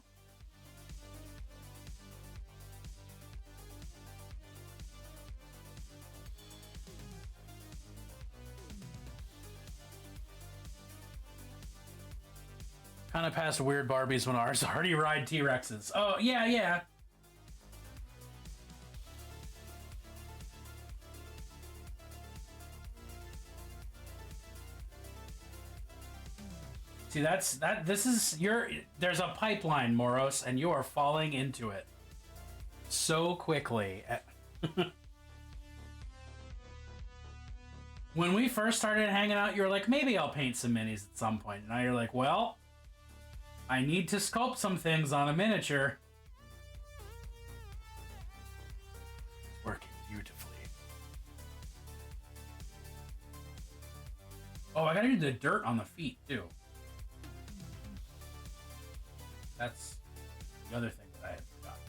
Kind of past weird Barbies when ours already ride T-Rexes. Oh, yeah. See, there's a pipeline, Moros, and you are falling into it so quickly. When we first started hanging out, you were like, maybe I'll paint some minis at some point. Now you're like, well, I need to sculpt some things on a miniature. Working beautifully. Oh, I gotta do the dirt on the feet, too. That's the other thing that I had forgotten.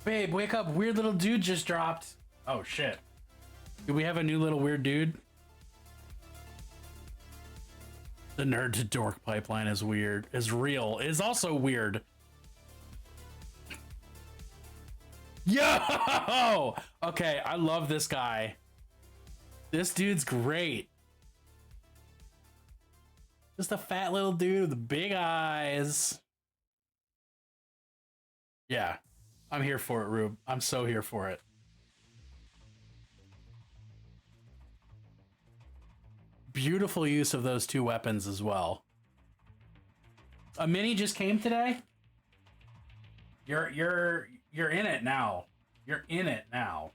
Babe, wake up. Weird little dude just dropped. Oh, shit. Do we have a new little weird dude? The nerd to dork pipeline is weird. Is real. Is also weird. Yo! Okay, I love this guy. This dude's great. Just a fat little dude with the big eyes. Yeah, I'm here for it, Rube. I'm so here for it. Beautiful use of those two weapons as well. A mini just came today. You're in it now. You're in it now.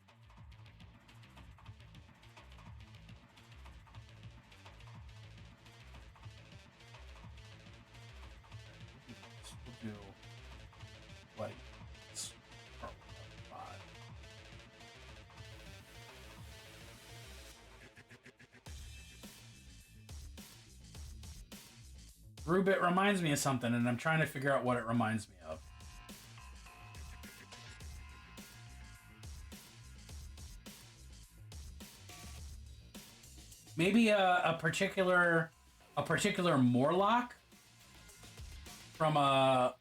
We'll do like Rubit reminds me of something, and I'm trying to figure out what it reminds me of. Maybe a particular Morlock from a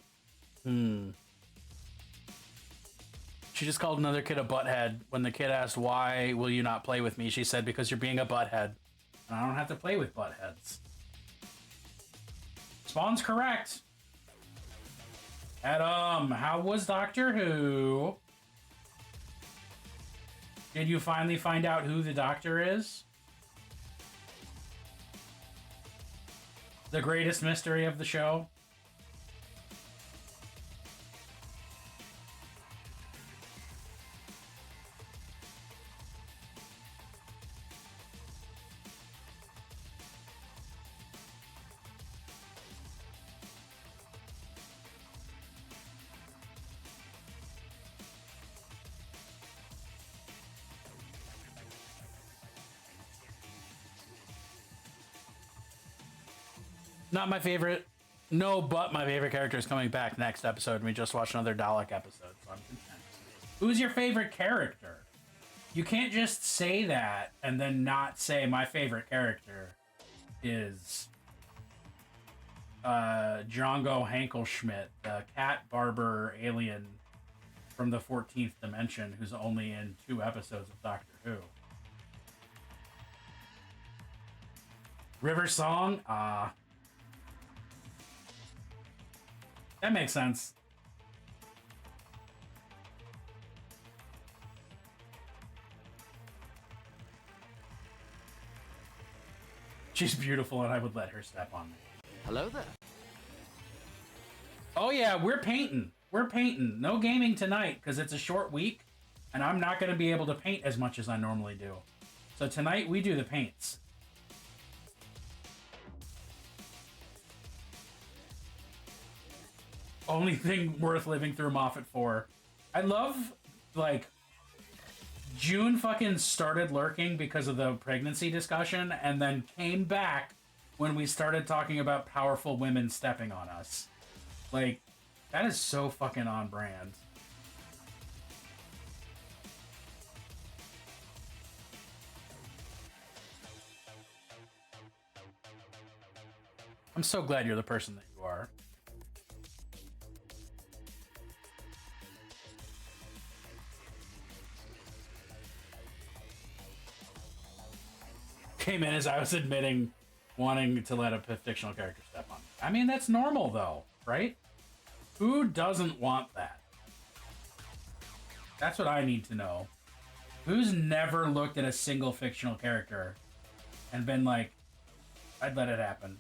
She just called another kid a butthead. When the kid asked, why will you not play with me? She said, because you're being a butthead. And I don't have to play with buttheads. Spawn's correct. Adam, how was Doctor Who? Did you finally find out who the Doctor is? The greatest mystery of the show? Not my favorite. No, but my favorite character is coming back next episode, and we just watched another Dalek episode, so I'm content. Who's your favorite character? You can't just say that and then not say my favorite character is Django Hankelschmidt, the cat barber alien from the 14th dimension who's only in 2 episodes of Doctor Who. River Song? That makes sense. She's beautiful, and I would let her step on me. Hello there. Oh yeah, we're painting. We're painting. No gaming tonight, because it's a short week, and I'm not going to be able to paint as much as I normally do. So tonight, we do the paints. Only thing worth living through Moffat for. I love, like, June fucking started lurking because of the pregnancy discussion and then came back when we started talking about powerful women stepping on us. Like, that is so fucking on brand. I'm so glad you're the person that you are. Came in as I was admitting wanting to let a fictional character step on me. I mean, that's normal though, right? Who doesn't want that? That's what I need to know. Who's never looked at a single fictional character and been like, I'd let it happen?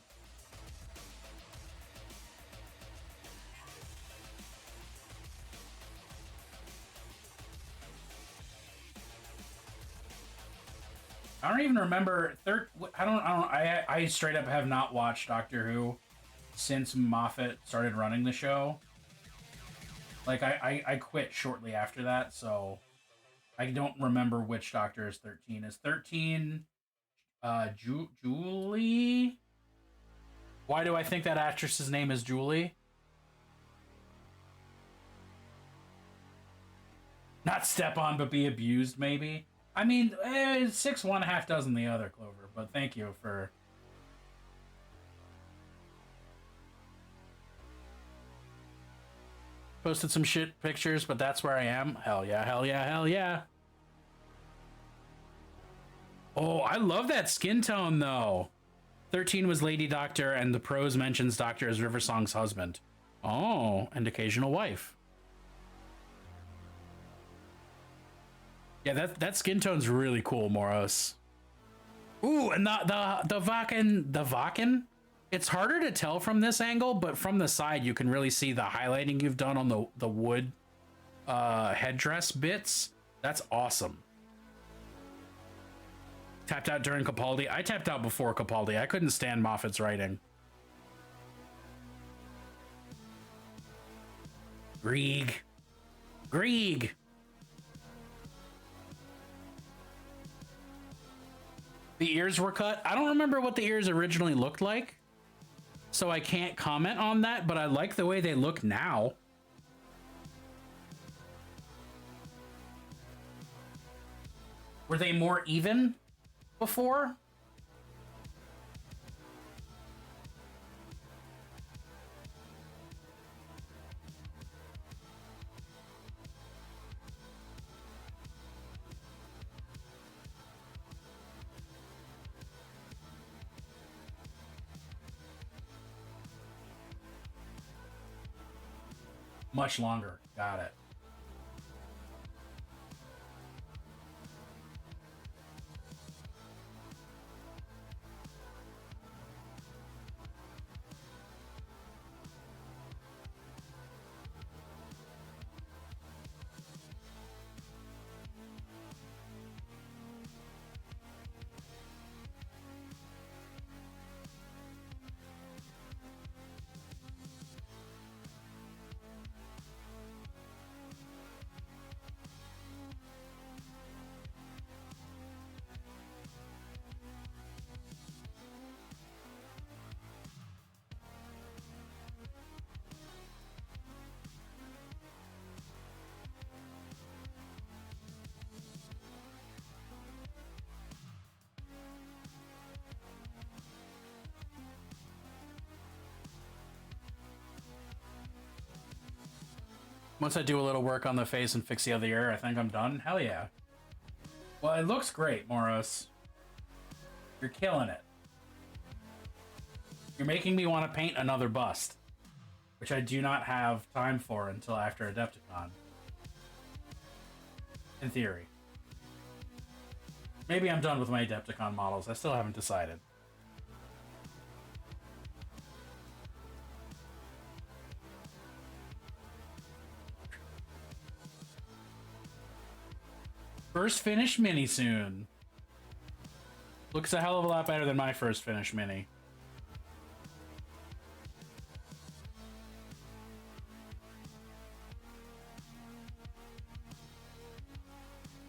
I don't even remember. I straight up have not watched Doctor Who since Moffat started running the show. Like, I quit shortly after that, so I don't remember which Doctor is 13. Is 13 Julie? Why do I think that actress's name is Julie? Not step on, but be abused, maybe? I mean, 6 one, half dozen the other, Clover, but thank you for... Posted some shit pictures, but that's where I am. Hell yeah, hell yeah, hell yeah. Oh, I love that skin tone, though. 13 was Lady Doctor, and the prose mentions Doctor as Riversong's husband. Oh, and occasional wife. Yeah, that skin tone's really cool, Moros. Ooh, and the Vakken. It's harder to tell from this angle, but from the side you can really see the highlighting you've done on the wood headdress bits. That's awesome. Tapped out during Capaldi. I tapped out before Capaldi. I couldn't stand Moffat's writing. Grieg. The ears were cut. I don't remember what the ears originally looked like, so I can't comment on that, but I like the way they look now. Were they more even before? Much longer. Got it. Once I do a little work on the face and fix the other ear, I think I'm done. Hell yeah. Well, it looks great, Moros. You're killing it. You're making me want to paint another bust, which I do not have time for until after Adepticon. In theory. Maybe I'm done with my Adepticon models. I still haven't decided. First finish mini soon. Looks a hell of a lot better than my first finish mini.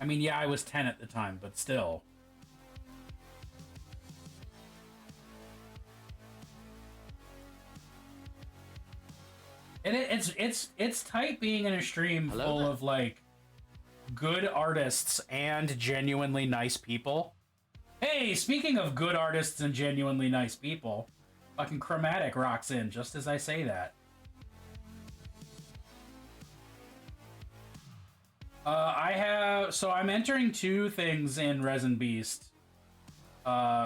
I mean, yeah, I was 10 at the time, but still. And it's tight being in a stream full of like good artists and genuinely nice people. Hey, speaking of good artists and genuinely nice people, fucking Chromatic rocks in just as I say that. I'm entering 2 things in Resin Beast,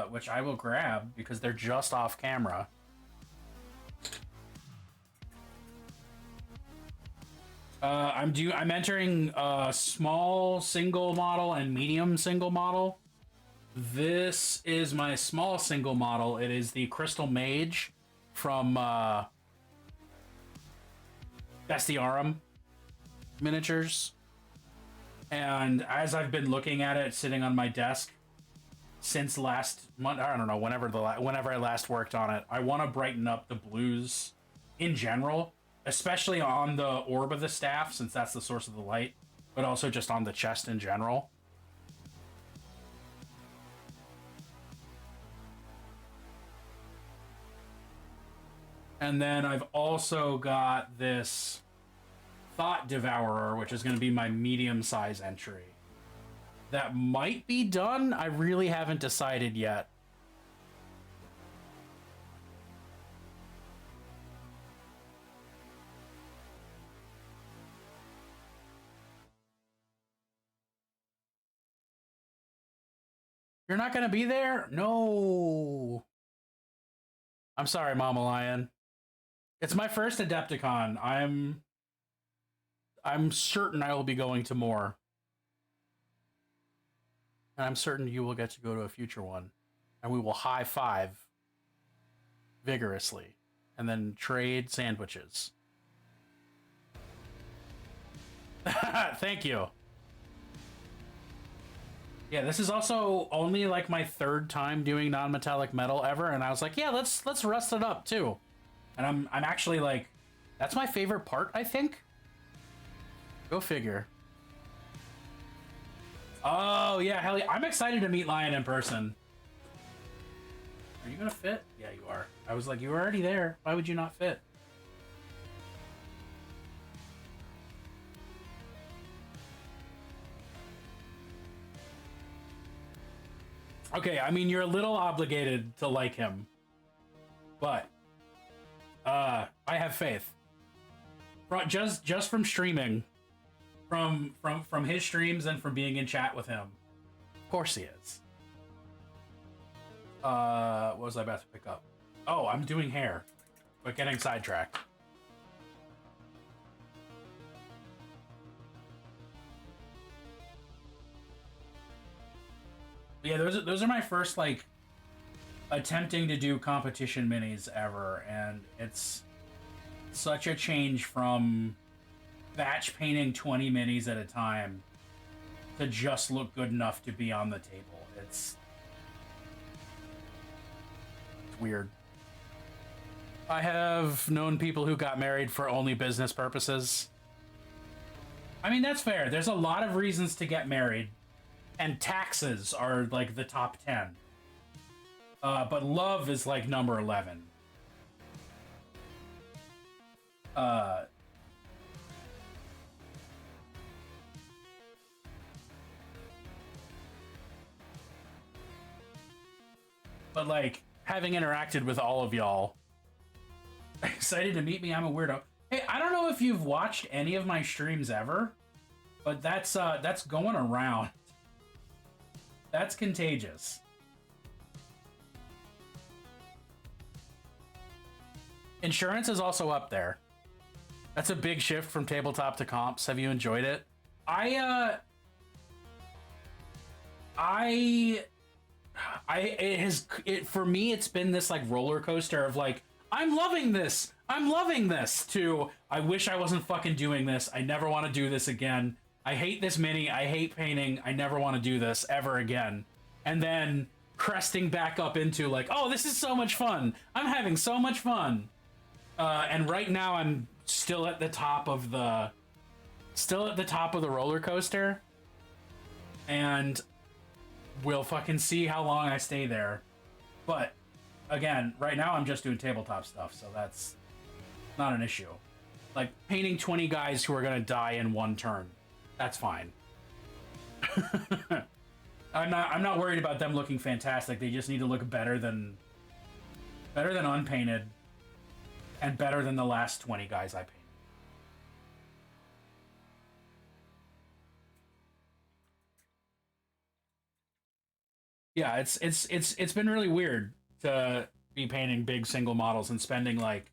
which I will grab because they're just off camera. I'm entering small single model and medium single model. This is my small single model. It is the Crystal Mage from Bestiarum Miniatures. And as I've been looking at it sitting on my desk since last month, I don't know, whenever I last worked on it, I want to brighten up the blues in general, especially on the orb of the staff, since that's the source of the light, but also just on the chest in general. And then I've also got this Thought Devourer, which is going to be my medium size entry. That might be done. I really haven't decided yet. You're not going to be there? No. I'm sorry, Mama Lion. It's my first Adepticon. I'm certain I will be going to more. And I'm certain you will get to go to a future one. And we will high five vigorously. And then trade sandwiches. Thank you. Yeah, this is also only like my third time doing non-metallic metal ever, and I was like, yeah, let's rust it up too. And I'm actually like, that's my favorite part, I think. Go figure. Oh yeah, hell yeah! I'm excited to meet Lion in person. Are you gonna fit? Yeah, you are. I was like, you were already there. Why would you not fit? Okay, I mean, you're a little obligated to like him, but I have faith. Just from streaming, from his streams and from being in chat with him. Of course he is. What was I about to pick up? Oh, I'm doing hair, but getting sidetracked. Yeah, those are my first like attempting to do competition minis ever, and it's such a change from batch painting 20 minis at a time to just look good enough to be on the table. It's weird. I have known people who got married for only business purposes. I mean, that's fair. There's a lot of reasons to get married. And taxes are like the top 10. But love is like number 11. But like, having interacted with all of y'all, excited to meet me, I'm a weirdo. Hey, I don't know if you've watched any of my streams ever, but that's going around. That's contagious. Insurance is also up there. That's a big shift from tabletop to comps. Have you enjoyed it? For me, it's been this like roller coaster of like, I'm loving this to I wish I wasn't fucking doing this. I never want to do this again. I hate this mini. I hate painting. I never want to do this ever again. And then cresting back up into like, oh, this is so much fun. I'm having so much fun. And right now I'm still at the top of the roller coaster. And we'll fucking see how long I stay there. But again, right now I'm just doing tabletop stuff, so that's not an issue. Like painting 20 guys who are gonna die in one turn. That's fine. I'm not worried about them looking fantastic. They just need to look better than unpainted and better than the last 20 guys I painted. Yeah, it's been really weird to be painting big single models and spending like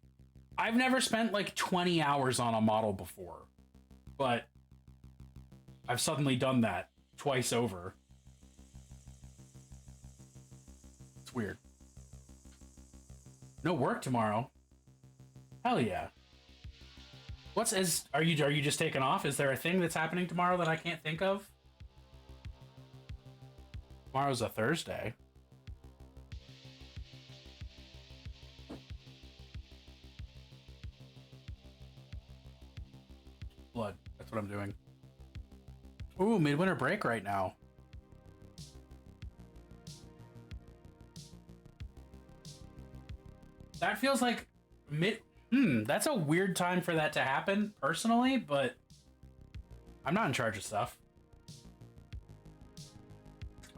I've never spent like 20 hours on a model before. but I've suddenly done that twice over. It's weird. No work tomorrow. Hell yeah. Are you just taking off? Is there a thing that's happening tomorrow that I can't think of? Tomorrow's a Thursday. Blood. That's what I'm doing. Ooh, midwinter break right now. That feels like that's a weird time for that to happen, personally, but I'm not in charge of stuff.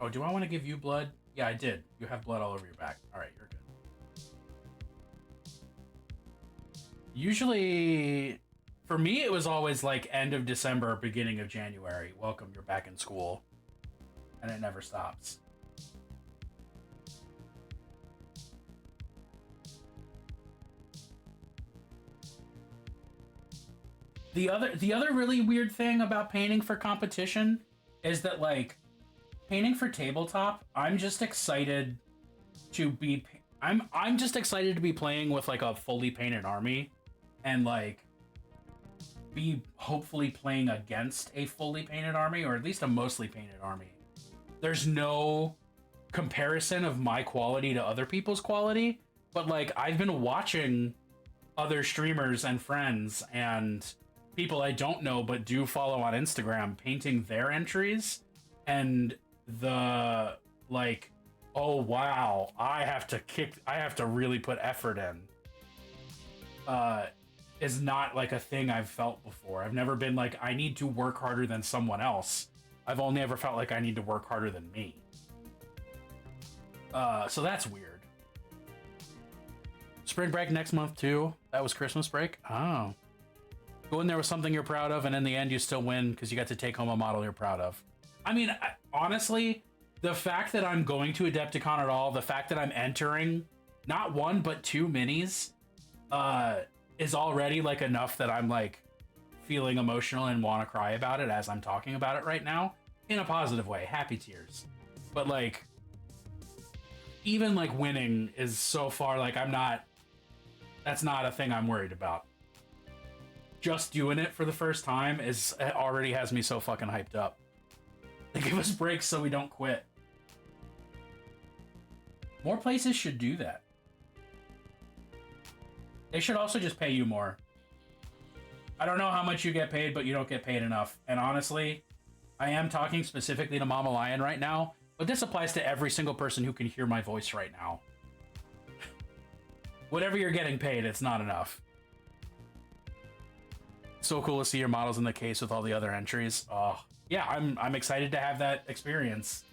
Oh, do I want to give you blood? Yeah, I did. You have blood all over your back. All right, you're good. Usually, for me, it was always like end of December, beginning of January. Welcome, you're back in school. And it never stops. The other really weird thing about painting for competition is that, like, painting for tabletop, I'm just excited to be I'm just excited to be playing with like a fully painted army and like be hopefully playing against a fully painted army, or at least a mostly painted army. There's no comparison of my quality to other people's quality, but like I've been watching other streamers and friends and people I don't know but do follow on Instagram painting their entries, and the like, oh wow, I have to really put effort in, is not like a thing I've felt before. I've never been like, I need to work harder than someone else. I've only ever felt like I need to work harder than me. So that's weird. Spring break next month too. That was Christmas break. Oh. Go in there with something you're proud of, and in the end you still win because you got to take home a model you're proud of. I mean, honestly, the fact that I'm going to Adepticon at all, the fact that I'm entering not one but two minis, is already like enough that I'm like feeling emotional and want to cry about it as I'm talking about it right now, in a positive way, happy tears. But like, even like winning is so far like that's not a thing I'm worried about. Just doing it for the first time already has me so fucking hyped up. They give us breaks so we don't quit. More places should do that. They should also just pay you more. I don't know how much you get paid, but you don't get paid enough. And honestly, I am talking specifically to Mama Lion right now, but this applies to every single person who can hear my voice right now. Whatever you're getting paid, it's not enough. So cool to see your models in the case with all the other entries. Oh, yeah, I'm excited to have that experience.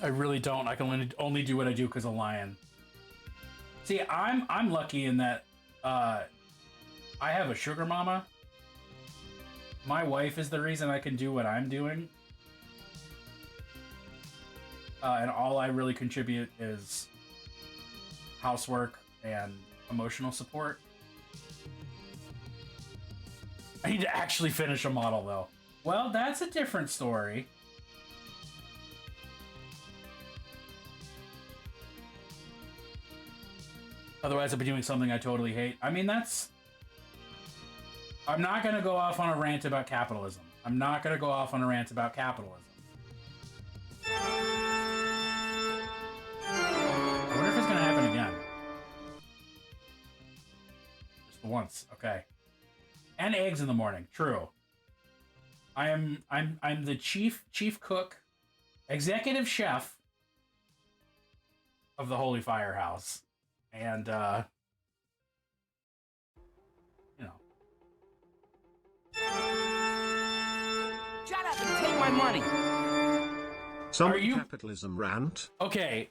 I really don't. I can only do what I do because of Lion. See, I'm lucky in that I have a sugar mama. My wife is the reason I can do what I'm doing. And all I really contribute is housework and emotional support. I need to actually finish a model, though. Well, that's a different story. Otherwise, I'd be doing something I totally hate. I mean, I'm not going to go off on a rant about capitalism. I wonder if it's going to happen again. Just once, okay. And eggs in the morning, true. I'm the chief cook, executive chef of the Holy Firehouse. And, you know. Shut up and take my money. Some capitalism rant. Okay.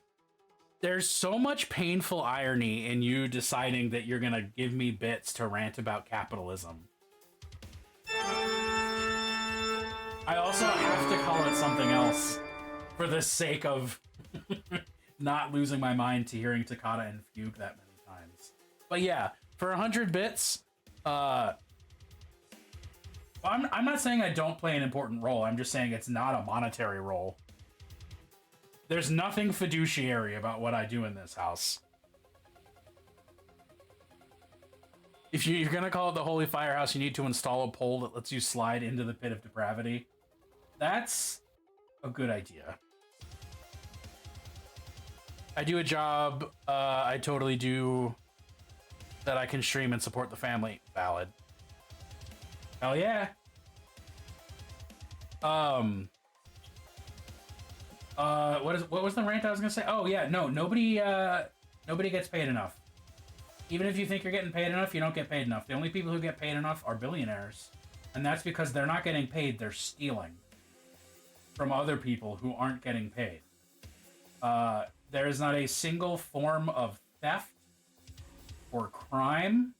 There's so much painful irony in you deciding that you're gonna give me bits to rant about capitalism. I also have to call it something else for the sake of not losing my mind to hearing Takata and Fugue that many times. But yeah, for 100 bits, I'm not saying I don't play an important role. I'm just saying it's not a monetary role. There's nothing fiduciary about what I do in this house. If you're gonna call it the Holy Firehouse, you need to install a pole that lets you slide into the pit of depravity. That's a good idea. I do a job I totally do that I can stream and support the family. Valid. Hell yeah. What was the rant I was gonna say? Oh yeah, no, nobody gets paid enough. Even if you think you're getting paid enough, you don't get paid enough. The only people who get paid enough are billionaires. And that's because they're not getting paid, they're stealing from other people who aren't getting paid. There is not a single form of theft or crime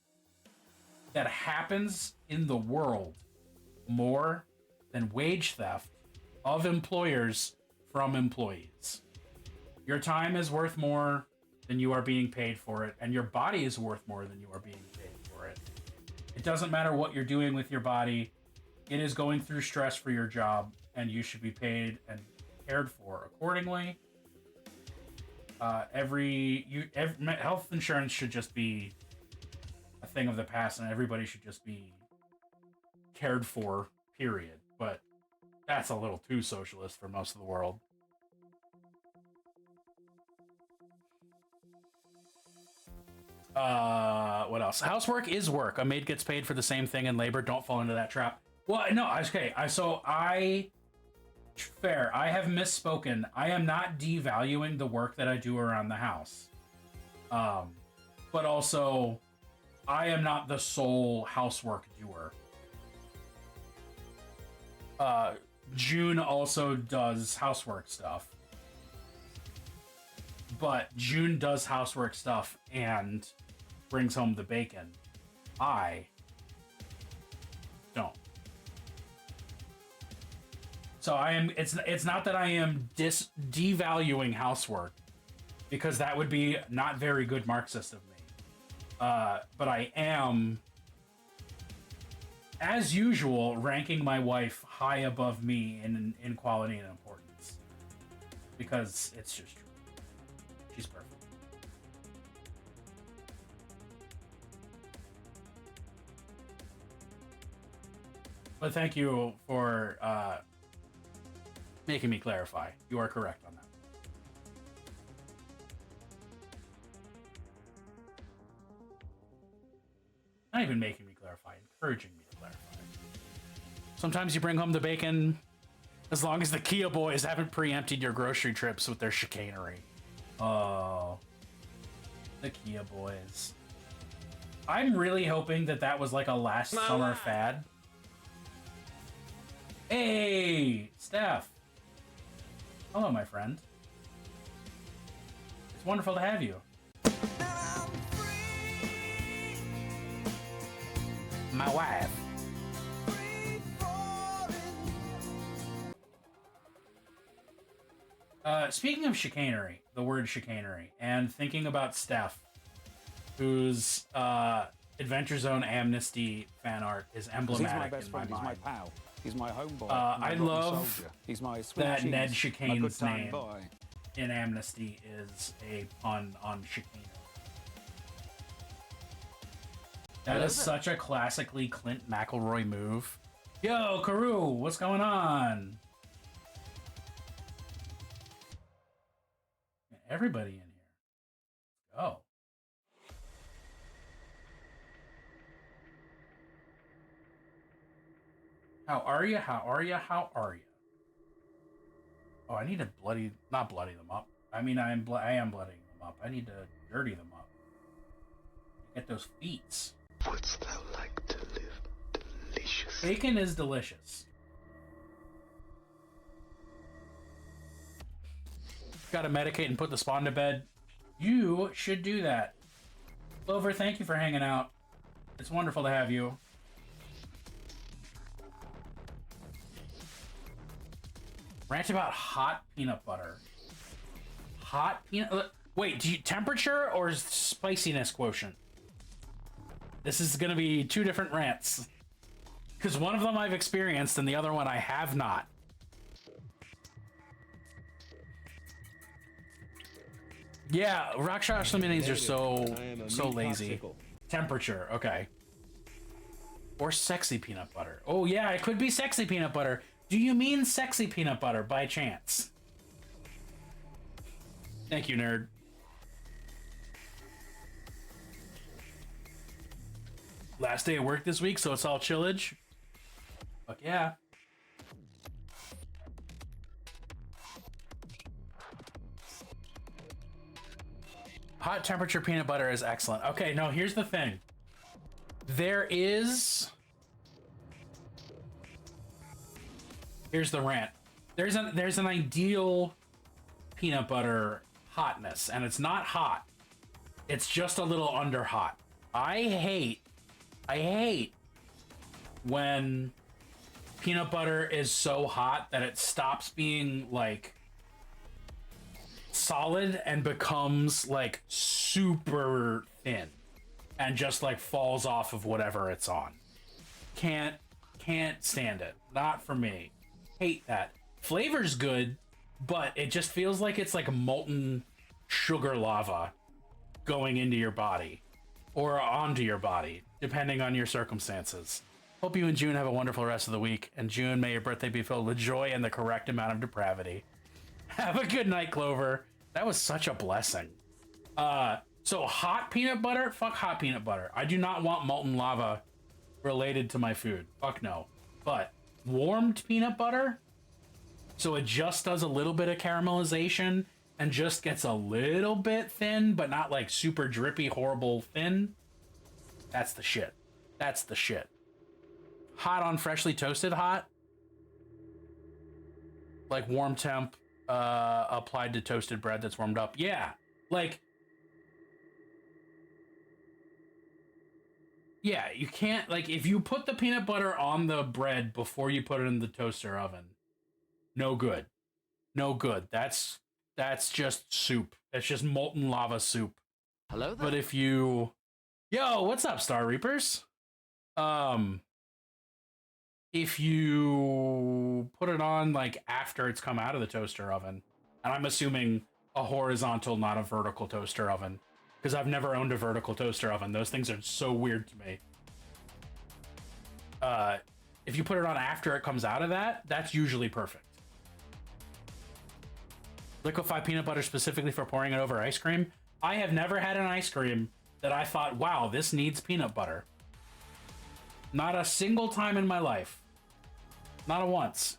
that happens in the world more than wage theft of employers from employees. Your time is worth more than you are being paid for it, and your body is worth more than you are being paid for it. It doesn't matter what you're doing with your body, it is going through stress for your job, and you should be paid and cared for accordingly. Health insurance should just be a thing of the past, and everybody should just be cared for, period. But that's a little too socialist for most of the world. What else? Housework is work. A maid gets paid for the same thing in labor. Don't fall into that trap. Well, no, okay. Fair. I have misspoken. I am not devaluing the work that I do around the house. But also, I am not the sole housework doer. June also does housework stuff. But June does housework stuff and brings home the bacon. I don't. So it's not that I am devaluing housework, because that would be not very good Marxist of me. But I am, as usual, ranking my wife high above me in quality and importance. Because it's just true. She's perfect. But thank you for making me clarify. You are correct on that. Not even making me clarify, encouraging me to clarify. Sometimes you bring home the bacon as long as the Kia boys haven't preempted your grocery trips with their chicanery. Oh, the Kia boys. I'm really hoping that was like a last summer fad. Hey, Steph. Hello, my friend. It's wonderful to have you. My wife. Speaking of chicanery, the word chicanery, and thinking about Steph, whose Adventure Zone Amnesty fan art is emblematic in my mind. He's my pal. He's my homeboy. I love soldier. He's my sweet that cheese, Ned Chicane's name boy. in Amnesty is a pun on chicane. That is such a classically Clint McElroy move. Yo, Karu, what's going on? Everybody in here. Let's go. How are you? How are you? How are you? Oh, I need to not bloody them up. I mean, I am bloodying them up. I need to dirty them up. Get those feet. Wouldst thou like to live deliciously? Bacon is delicious. Gotta medicate and put the spawn to bed. You should do that. Clover, thank you for hanging out. It's wonderful to have you. Rant about hot peanut butter. Hot peanut... Wait, do you temperature or spiciness quotient? This is going to be two different rants. Because one of them I've experienced and the other one I have not. Yeah, Rakshasa minis are so lazy. Temperature, okay. Or sexy peanut butter. Oh yeah, it could be sexy peanut butter. Do you mean sexy peanut butter by chance? Thank you, nerd. Last day of work this week, so it's all chillage. Fuck yeah. Hot temperature peanut butter is excellent. Okay, no, here's the thing. Here's the rant. There's an ideal peanut butter hotness, and it's not hot. It's just a little under hot. I hate when peanut butter is so hot that it stops being like solid and becomes like super thin and just like falls off of whatever it's on. Can't stand it. Not for me. Hate that. Flavor's good, but it just feels like it's like molten sugar lava going into your body or onto your body, depending on your circumstances. Hope you and June have a wonderful rest of the week. And June, may your birthday be filled with joy and the correct amount of depravity. Have a good night, Clover. That was such a blessing. So hot peanut butter? Fuck hot peanut butter. I do not want molten lava related to my food. Fuck no. But warmed peanut butter? So it just does a little bit of caramelization and just gets a little bit thin, but not like super drippy, horrible thin. That's the shit. That's the shit. Hot on freshly toasted hot? Like warm temp applied to toasted bread that's warmed up. Yeah. Like, yeah, you can't, like, if you put the peanut butter on the bread before you put it in the toaster oven, no good. No good. That's just soup. That's just molten lava soup. Hello there. But if you... Yo, what's up, Star Reapers? If you put it on, like, after it's come out of the toaster oven, and I'm assuming a horizontal, not a vertical toaster oven, because I've never owned a vertical toaster oven. Those things are so weird to me. If you put it on after it comes out of that, that's usually perfect. Liquefy peanut butter specifically for pouring it over ice cream. I have never had an ice cream that I thought, wow, this needs peanut butter. Not a single time in my life. Not a once.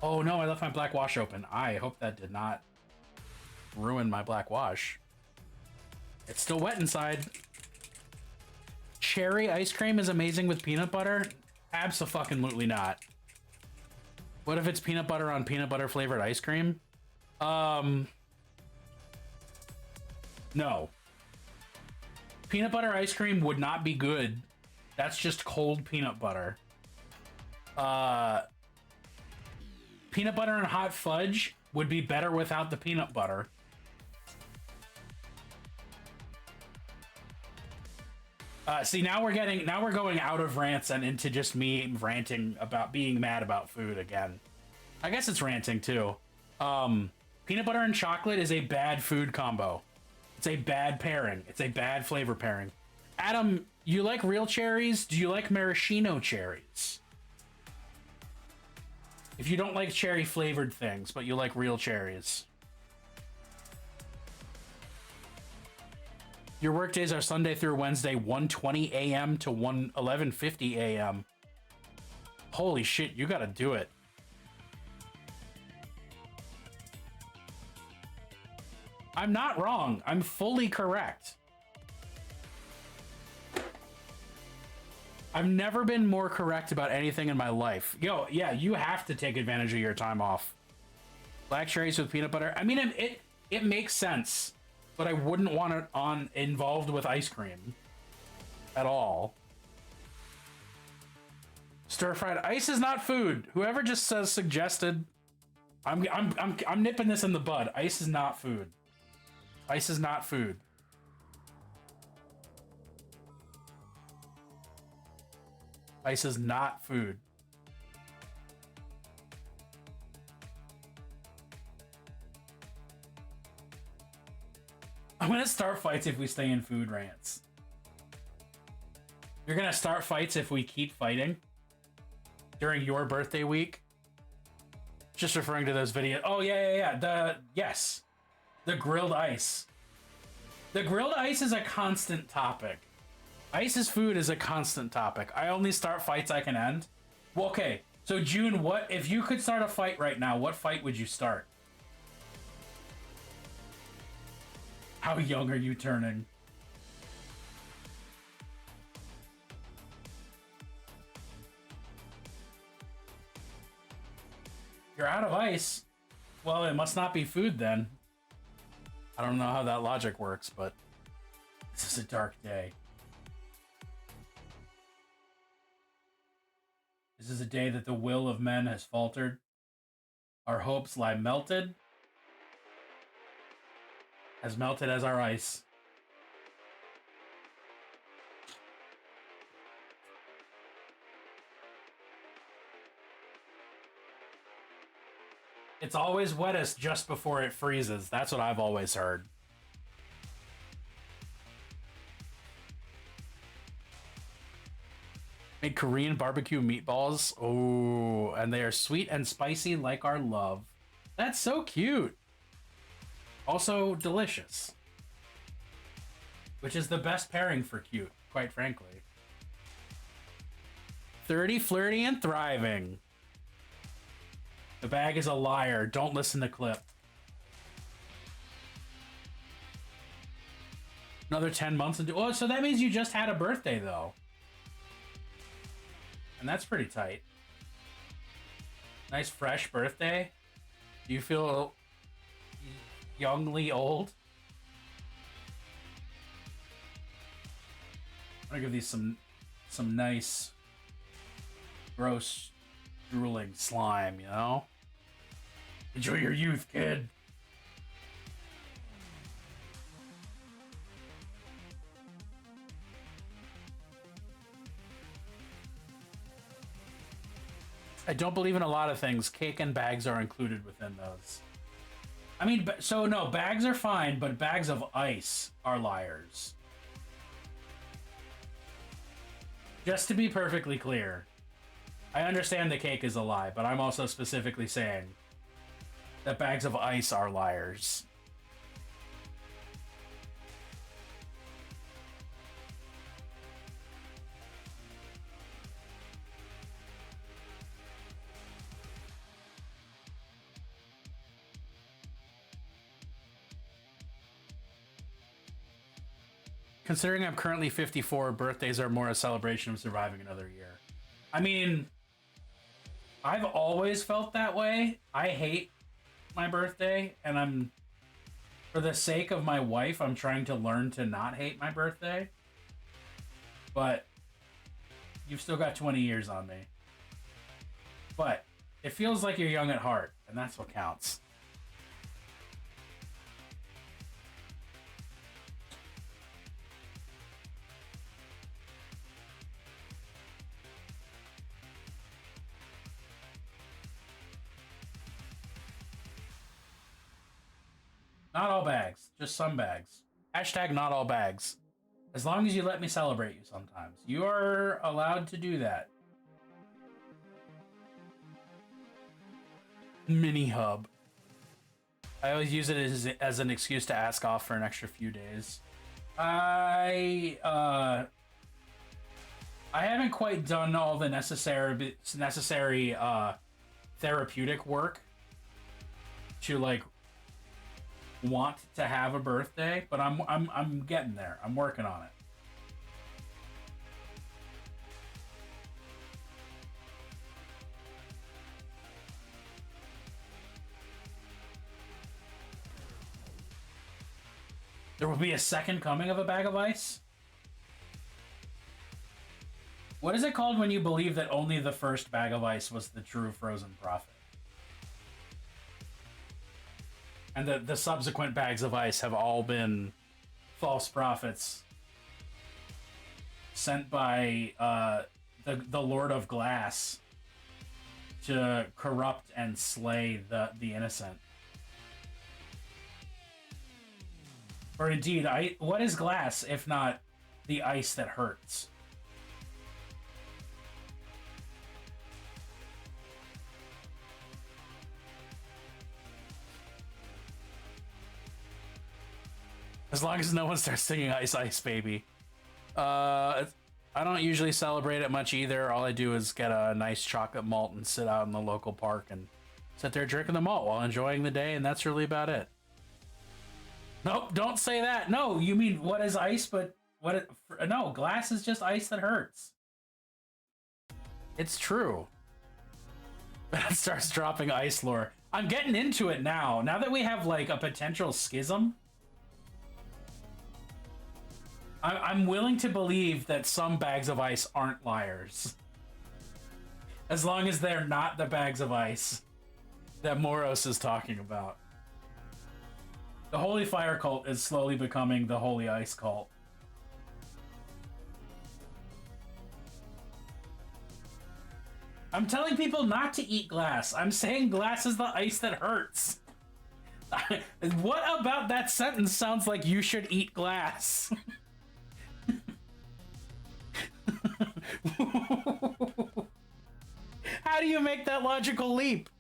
Oh no, I left my black wash open. I hope that did not ruin my black wash. It's still wet inside. Cherry ice cream is amazing with peanut butter? Abso-fucking-lutely not. What if it's peanut butter on peanut butter flavored ice cream? No. Peanut butter ice cream would not be good. That's just cold peanut butter. Peanut butter and hot fudge would be better without the peanut butter. See, now we're going out of rants and into just me ranting about being mad about food again. I guess it's ranting too. Peanut butter and chocolate is a bad food combo. It's a bad pairing. It's a bad flavor pairing. Adam, you like real cherries? Do you like maraschino cherries? If you don't like cherry flavored things, but you like real cherries. Your work days are Sunday through Wednesday, 1:20 a.m. to 11:50 a.m. Holy shit, you gotta do it. I'm not wrong. I'm fully correct. I've never been more correct about anything in my life. Yo, yeah, you have to take advantage of your time off. Black cherries with peanut butter. I mean, it makes sense. but I wouldn't want it on involved with ice cream at all. Stir-fried ice is not food. Whoever just says suggested, I'm nipping this in the bud. Ice is not food. Ice is not food. Ice is not food. I'm gonna start fights if we stay in food rants. You're gonna start fights if we keep fighting during your birthday week. Just referring to those videos. Oh yeah. Yes, the grilled ice. The grilled ice is a constant topic. Ice is food is a constant topic. I only start fights I can end. Well, okay. So June, what if you could start a fight right now? What fight would you start? How young are you turning? You're out of ice. Well, it must not be food then. I don't know how that logic works, but this is a dark day. This is a day that the will of men has faltered. Our hopes lie melted. As melted as our ice. It's always wettest just before it freezes. That's what I've always heard. Make Korean barbecue meatballs. Oh, and they are sweet and spicy like our love. That's so cute. Also delicious. Which is the best pairing for cute, quite frankly. 30, flirty, and thriving. The bag is a liar. Don't listen to Clip. Another 10 months into... Oh, so that means you just had a birthday, though. And that's pretty tight. Nice, fresh birthday. Do you feel youngly old? I'm gonna give these some nice, gross, drooling slime, you know? Enjoy your youth, kid. I don't believe in a lot of things. Cake and bags are included within those. I mean, so no, bags are fine, but bags of ice are liars. Just to be perfectly clear, I understand the cake is a lie, but I'm also specifically saying that bags of ice are liars. Considering I'm currently 54, birthdays are more a celebration of surviving another year. I mean, I've always felt that way. I hate my birthday, and for the sake of my wife, I'm trying to learn to not hate my birthday. But you've still got 20 years on me. But it feels like you're young at heart, and that's what counts. Not all bags, just some bags. Hashtag not all bags. As long as you let me celebrate you sometimes. You are allowed to do that. Mini hub. I always use it as an excuse to ask off for an extra few days. I haven't quite done all the necessary therapeutic work to like want to have a birthday, but I'm getting there. I'm working on it. There will be a second coming of a bag of ice? What is it called when you believe that only the first bag of ice was the true frozen prophet? And that the subsequent bags of ice have all been false prophets sent by the Lord of Glass to corrupt and slay the innocent. Or indeed, what is glass if not the ice that hurts? As long as no one starts singing Ice Ice Baby. I don't usually celebrate it much either. All I do is get a nice chocolate malt and sit out in the local park and sit there drinking the malt while enjoying the day, and that's really about it. Nope, don't say that. No, you mean what is ice, but no, glass is just ice that hurts. It's true. That starts dropping ice lore. I'm getting into it now. Now that we have like a potential schism, I'm willing to believe that some bags of ice aren't liars. As long as they're not the bags of ice that Moros is talking about. The Holy Fire Cult is slowly becoming the Holy Ice Cult. I'm telling people not to eat glass. I'm saying glass is the ice that hurts. What about that sentence sounds like you should eat glass? How do you make that logical leap?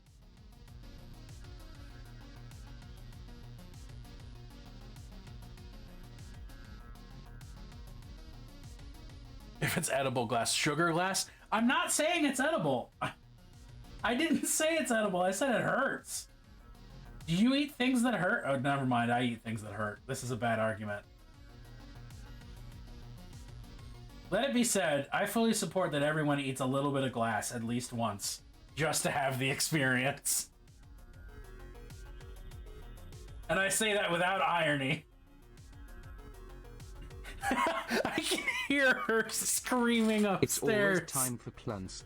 If it's edible glass, sugar glass? I'm not saying it's edible. I didn't say it's edible. I said it hurts. Do you eat things that hurt? Oh, never mind. I eat things that hurt. This is a bad argument. Let it be said, I fully support that everyone eats a little bit of glass at least once, just to have the experience. And I say that without irony. I can hear her screaming upstairs. It's always time for Plunst.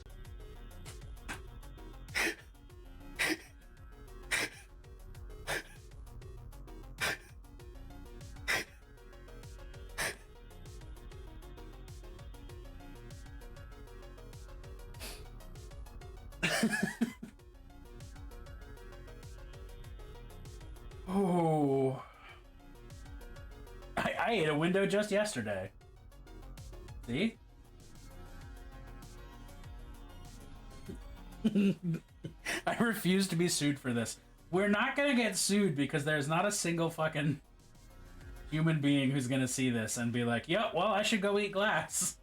Oh. I ate a window just yesterday. See? I refuse to be sued for this. We're not gonna get sued because there's not a single fucking human being who's gonna see this and be like, "Yep, well, I should go eat glass."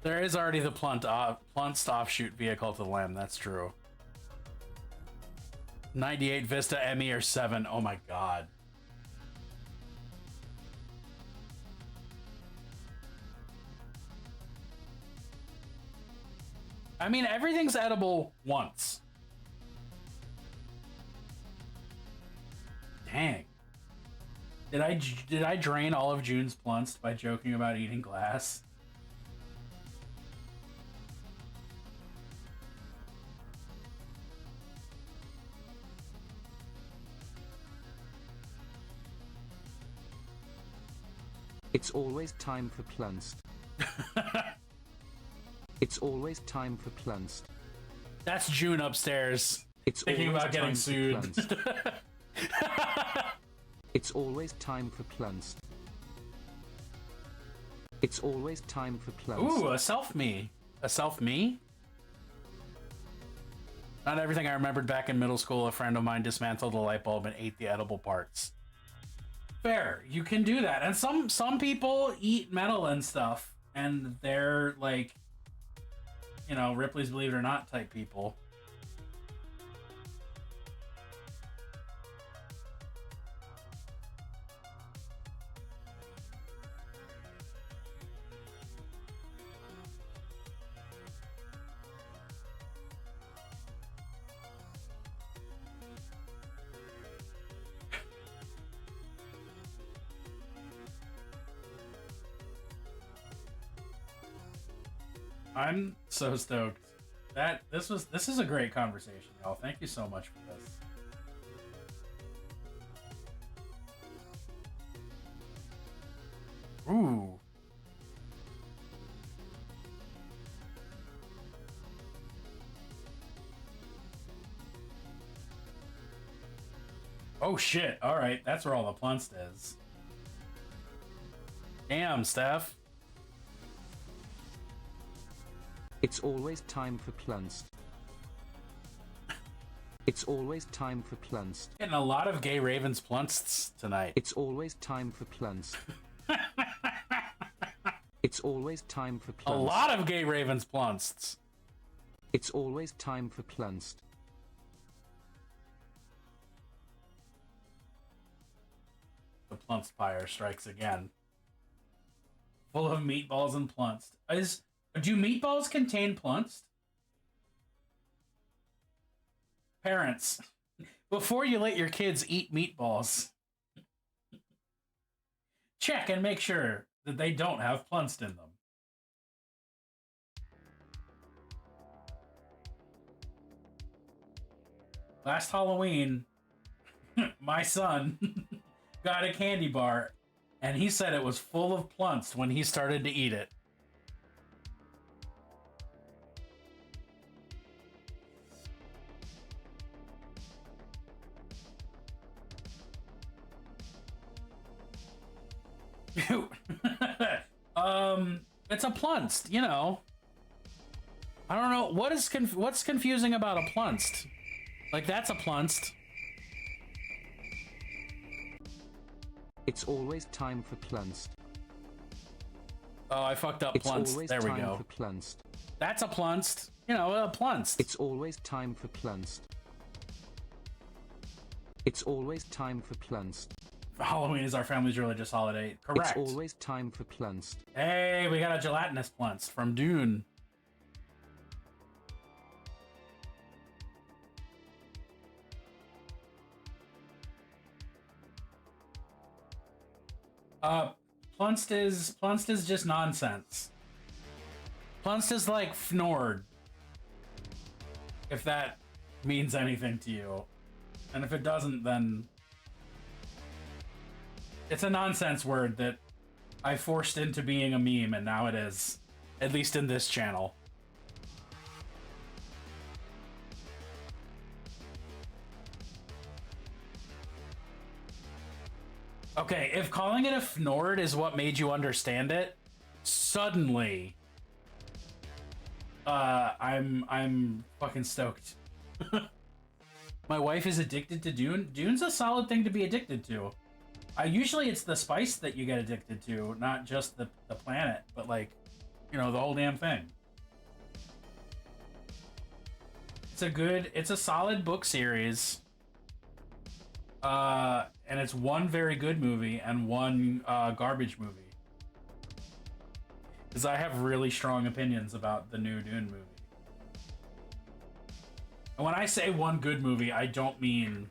There is already the Plunst offshoot vehicle to the Lamb, that's true. 98 Vista ME or 7, oh my god. I mean, everything's edible once. Dang. Did I drain all of June's Plunst by joking about eating glass? It's always time for Plunst. It's always time for Plunst. That's June upstairs. It's thinking about getting sued. It's always time for Plunst. It's always time for Plunst. Ooh, a self-me. A self-me? Not everything I remembered back in middle school. A friend of mine dismantled a light bulb and ate the edible parts. Fair, you can do that. And some people eat metal and stuff, and they're like, you know, Ripley's Believe It or Not type people. I'm so stoked. This is a great conversation, y'all. Thank you so much for this. Ooh. Oh shit. Alright, that's where all the plunst is. Damn, Steph. It's always time for plunst. It's always time for plunst. Getting a lot of gay ravens plunsts tonight. It's always time for plunst. It's always time for plunst. A lot of gay ravens plunsts. It's always time for plunst. The plunspire strikes again. Full of meatballs and plunst. Do meatballs contain plunst? Parents, before you let your kids eat meatballs, check and make sure that they don't have plunst in them. Last Halloween, my son got a candy bar, and he said it was full of plunst when he started to eat it. It's a plunst, you know. I don't know what's confusing about a plunst. Like, that's a plunst. It's always time for plunst. Oh, I fucked up. It's Plunst. always There we time go. for plunst. That's a plunst. You know, a plunst. It's always time for plunst. It's always time for plunst. Halloween is our family's religious holiday. Correct. It's always time for plunst. Hey, we got a gelatinous plunst from Dune. Plunst is just nonsense. Plunst is like Fnord. If that means anything to you. And if it doesn't, then it's a nonsense word that I forced into being a meme, and now it is. At least in this channel. Okay, if calling it a Fnord is what made you understand it, suddenly I'm fucking stoked. My wife is addicted to Dune. Dune's a solid thing to be addicted to. Usually it's the spice that you get addicted to, not just the planet, but like, you know, the whole damn thing. It's a solid book series. And it's one very good movie and one garbage movie. Because I have really strong opinions about the new Dune movie. And when I say one good movie, I don't mean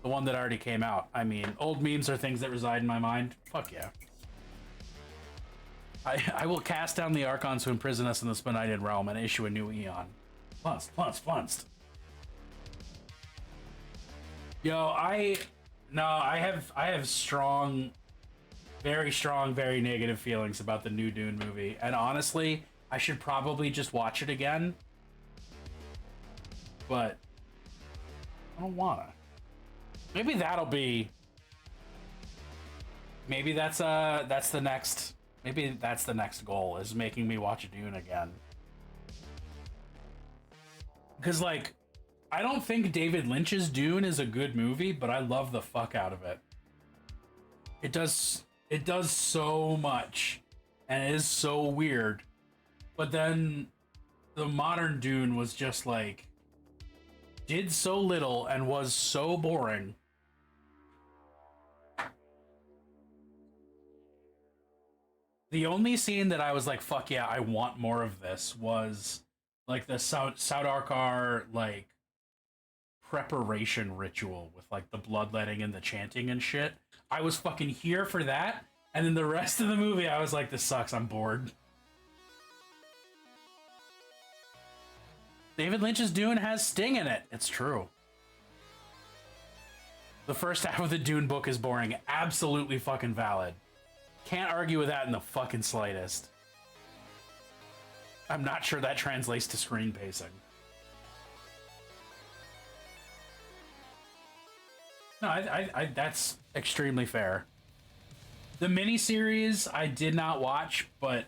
the one that already came out. I mean, old memes are things that reside in my mind. Fuck yeah. I will cast down the Archons who imprison us in the Spanited realm and issue a new Eon. Plunst. Yo, I have strong, very negative feelings about the new Dune movie. And honestly, I should probably just watch it again. But I don't wanna. Maybe that'll be. Maybe that's the next. Maybe that's the next goal, is making me watch Dune again. Because like, I don't think David Lynch's Dune is a good movie, but I love the fuck out of it. It does so much, and it is so weird. But then the modern Dune was just like, did so little and was so boring. The only scene that I was like, fuck yeah, I want more of this, was like the Sardaukar like preparation ritual with like the bloodletting and the chanting and shit. I was fucking here for that, and then the rest of the movie I was like, this sucks, I'm bored. David Lynch's Dune has Sting in it. It's true. The first half of the Dune book is boring. Absolutely fucking valid. Can't argue with that in the fucking slightest. I'm not sure that translates to screen pacing. No, I that's extremely fair. The miniseries I did not watch, but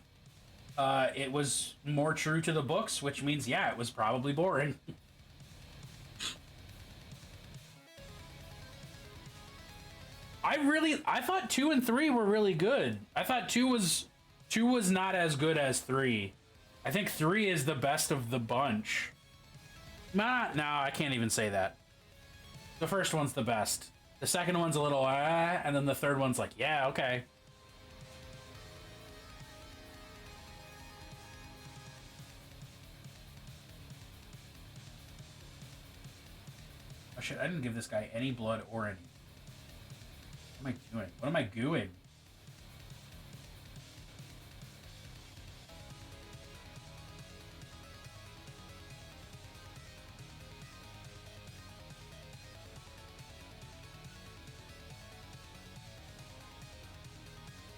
it was more true to the books, which means, yeah, it was probably boring. I thought 2 and 3 were really good. I thought 2 was not as good as 3. I think 3 is the best of the bunch. No, I can't even say that. The first one's the best. The second one's a little and then the third one's like, yeah, okay. Oh shit, I didn't give this guy any blood or any. What am I doing? What am I gooing?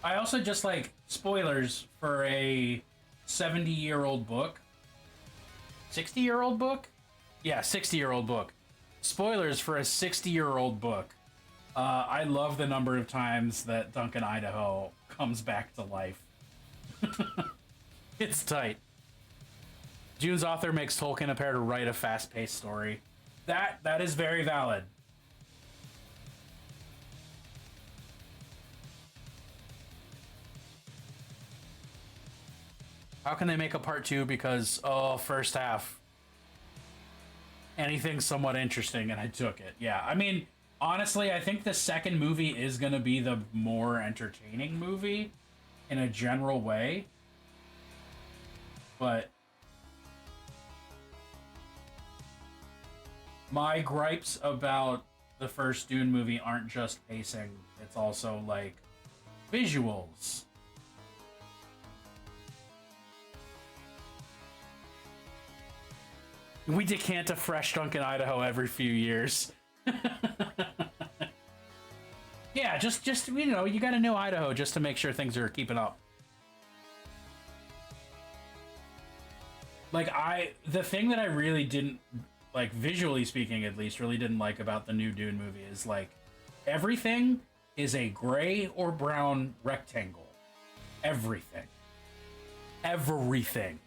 I also just like spoilers for a 70-year-old book. 60-year-old book? Yeah, 60-year-old book. Spoilers for a 60-year-old book. I love the number of times that Duncan Idaho comes back to life. It's tight. Dune's author makes Tolkien appear to write a fast-paced story. That is very valid. How can they make a part 2? Because, first half. Anything somewhat interesting, and I took it. Yeah, I mean, honestly, I think the second movie is going to be the more entertaining movie in a general way. But my gripes about the first Dune movie aren't just pacing. It's also, like, visuals. We decant a fresh Duncan Idaho every few years. Yeah, just you know, you gotta know Idaho just to make sure things are keeping up. Like, the thing that I really didn't, like, visually speaking at least, really didn't like about the new Dune movie is, like, everything is a gray or brown rectangle. Everything. Everything.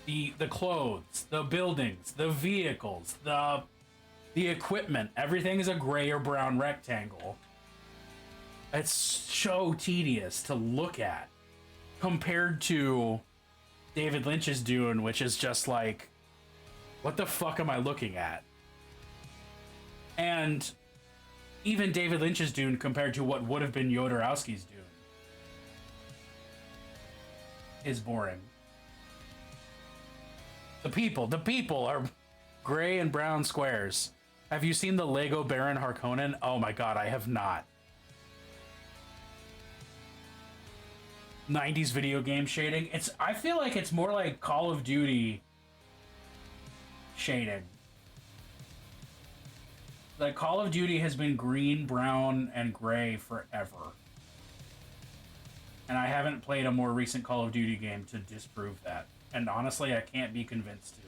The clothes, the buildings, the vehicles, the equipment, everything is a gray or brown rectangle. It's so tedious to look at compared to David Lynch's Dune, which is just like, what the fuck am I looking at? And even David Lynch's Dune compared to what would have been Jodorowsky's Dune is boring. The people are gray and brown squares. Have you seen the Lego Baron Harkonnen? Oh my god, I have not. 90s video game shading. I feel like it's more like Call of Duty shading. Like, Call of Duty has been green, brown, and gray forever. And I haven't played a more recent Call of Duty game to disprove that. And honestly, I can't be convinced to.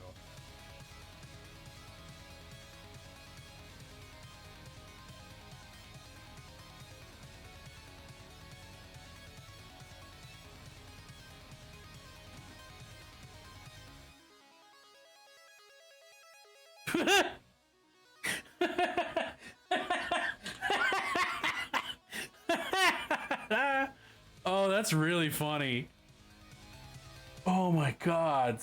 Oh, that's really funny. Oh my god.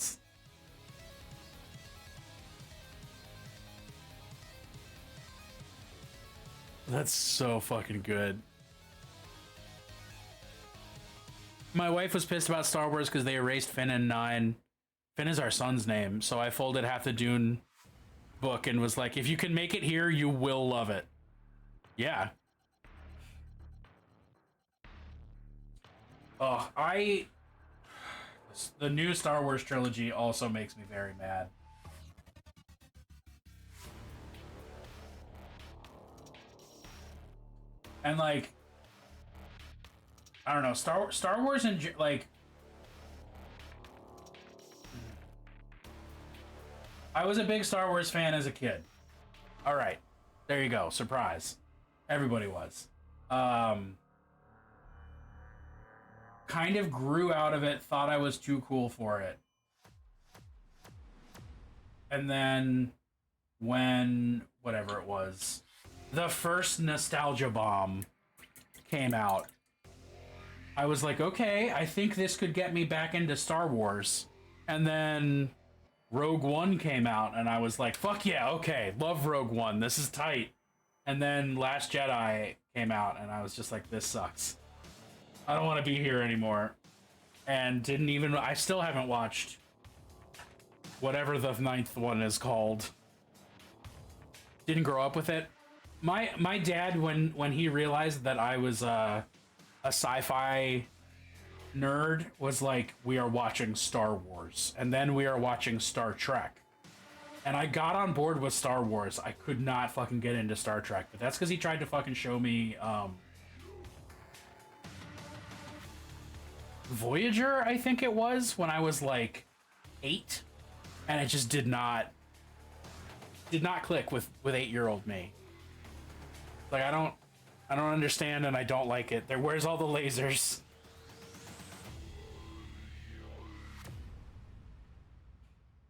That's so fucking good. My wife was pissed about Star Wars because they erased Finn in 9. Finn is our son's name, so I folded half the Dune book and was like, if you can make it here, you will love it. Yeah. Oh, the new Star Wars trilogy also makes me very mad. And like, I don't know, Star Wars and like, I was a big Star Wars fan as a kid. All right, there you go, surprise. Everybody was. Kind of grew out of it, thought I was too cool for it. And then when, whatever it was, the first nostalgia bomb came out, I was like, okay, I think this could get me back into Star Wars. And then Rogue One came out, and I was like, fuck yeah, okay, love Rogue One, this is tight. And then Last Jedi came out, and I was just like, this sucks. I don't want to be here anymore. And I still haven't watched whatever the 9th one is called. Didn't grow up with it. My dad, when he realized that I was a sci-fi nerd, was like, we are watching Star Wars, and then we are watching Star Trek. And I got on board with Star Wars. I could not fucking get into Star Trek, but that's because he tried to fucking show me Voyager, I think it was, when I was like 8, and it just did not click with 8-year-old me. Like, I don't understand, and I don't like it. Where's all the lasers?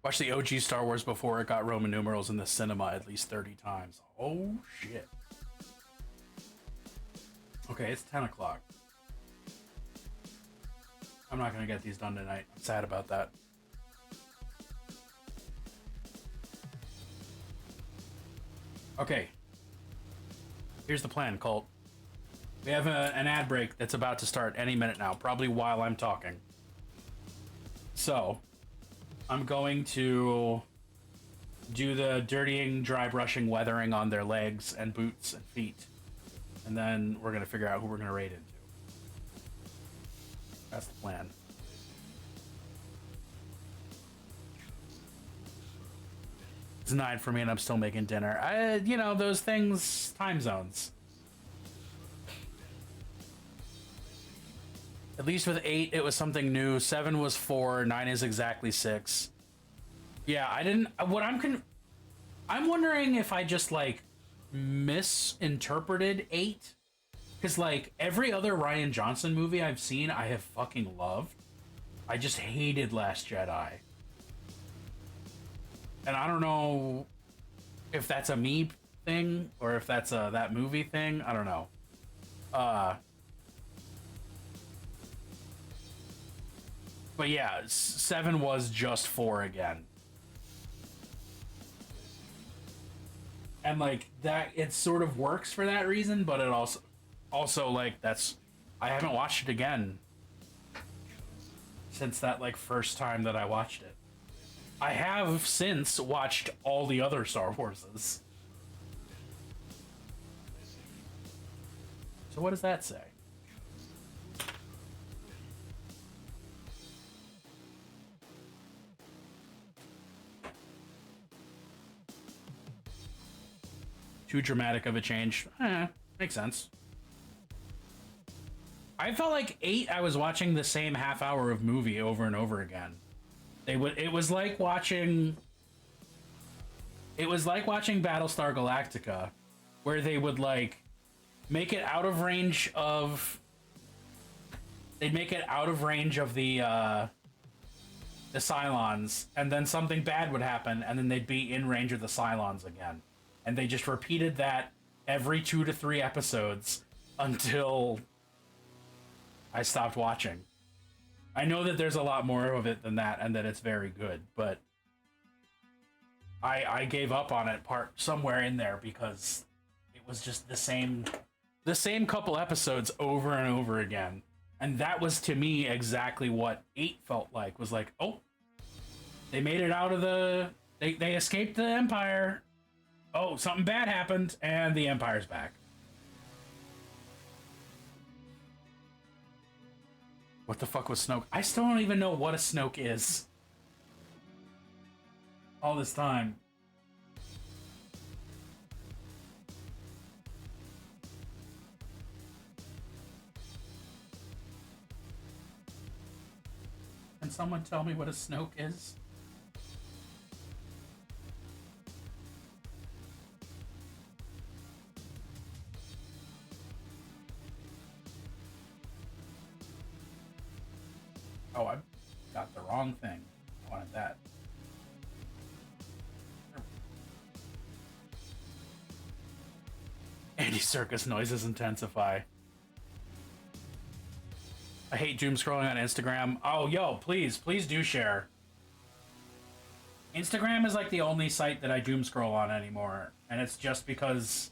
Watched the OG Star Wars before it got Roman numerals in the cinema at least 30 times. Oh shit. Okay, it's 10 o'clock. I'm not gonna get these done tonight. I'm sad about that. Okay. Here's the plan, Colt. We have an ad break that's about to start any minute now, probably while I'm talking. So, I'm going to do the dirtying, dry brushing, weathering on their legs and boots and feet. And then we're gonna figure out who we're gonna raid into. That's the plan. It's 9 for me and I'm still making dinner. You know, those things, time zones. At least with 8, it was something new. 7 was 4, 9 is exactly 6. Yeah, I didn't, I'm wondering if I just like misinterpreted 8. Because, like, every other Rian Johnson movie I've seen, I have fucking loved. I just hated Last Jedi. And I don't know if that's a me thing, or if that's a that movie thing. I don't know. But yeah, 7 was just 4 again. And, like, that, it sort of works for that reason, but it also, like, that's, I haven't watched it again since that, like, first time that I watched it. I have since watched all the other Star Warses. So what does that say? Too dramatic of a change. Makes sense. I felt like 8, I was watching the same half hour of movie over and over again. It was like watching Battlestar Galactica, where they would like make it out of range of the Cylons, and then something bad would happen, and then they'd be in range of the Cylons again. And they just repeated that every 2 to 3 episodes until I stopped watching. I know that there's a lot more of it than that, and that it's very good, but I gave up on it somewhere in there because it was just the same couple episodes over and over again. And that was, to me, exactly what 8 felt like. Was like, oh, they made it out of they escaped the Empire. Oh, something bad happened, and the Empire's back. What the fuck was Snoke? I still don't even know what a Snoke is. All this time. Can someone tell me what a Snoke is? Oh, I got the wrong thing. I wanted that. Andy Circus noises intensify. I hate doom scrolling on Instagram. Oh, yo, please do share. Instagram is like the only site that I doom scroll on anymore, and it's just because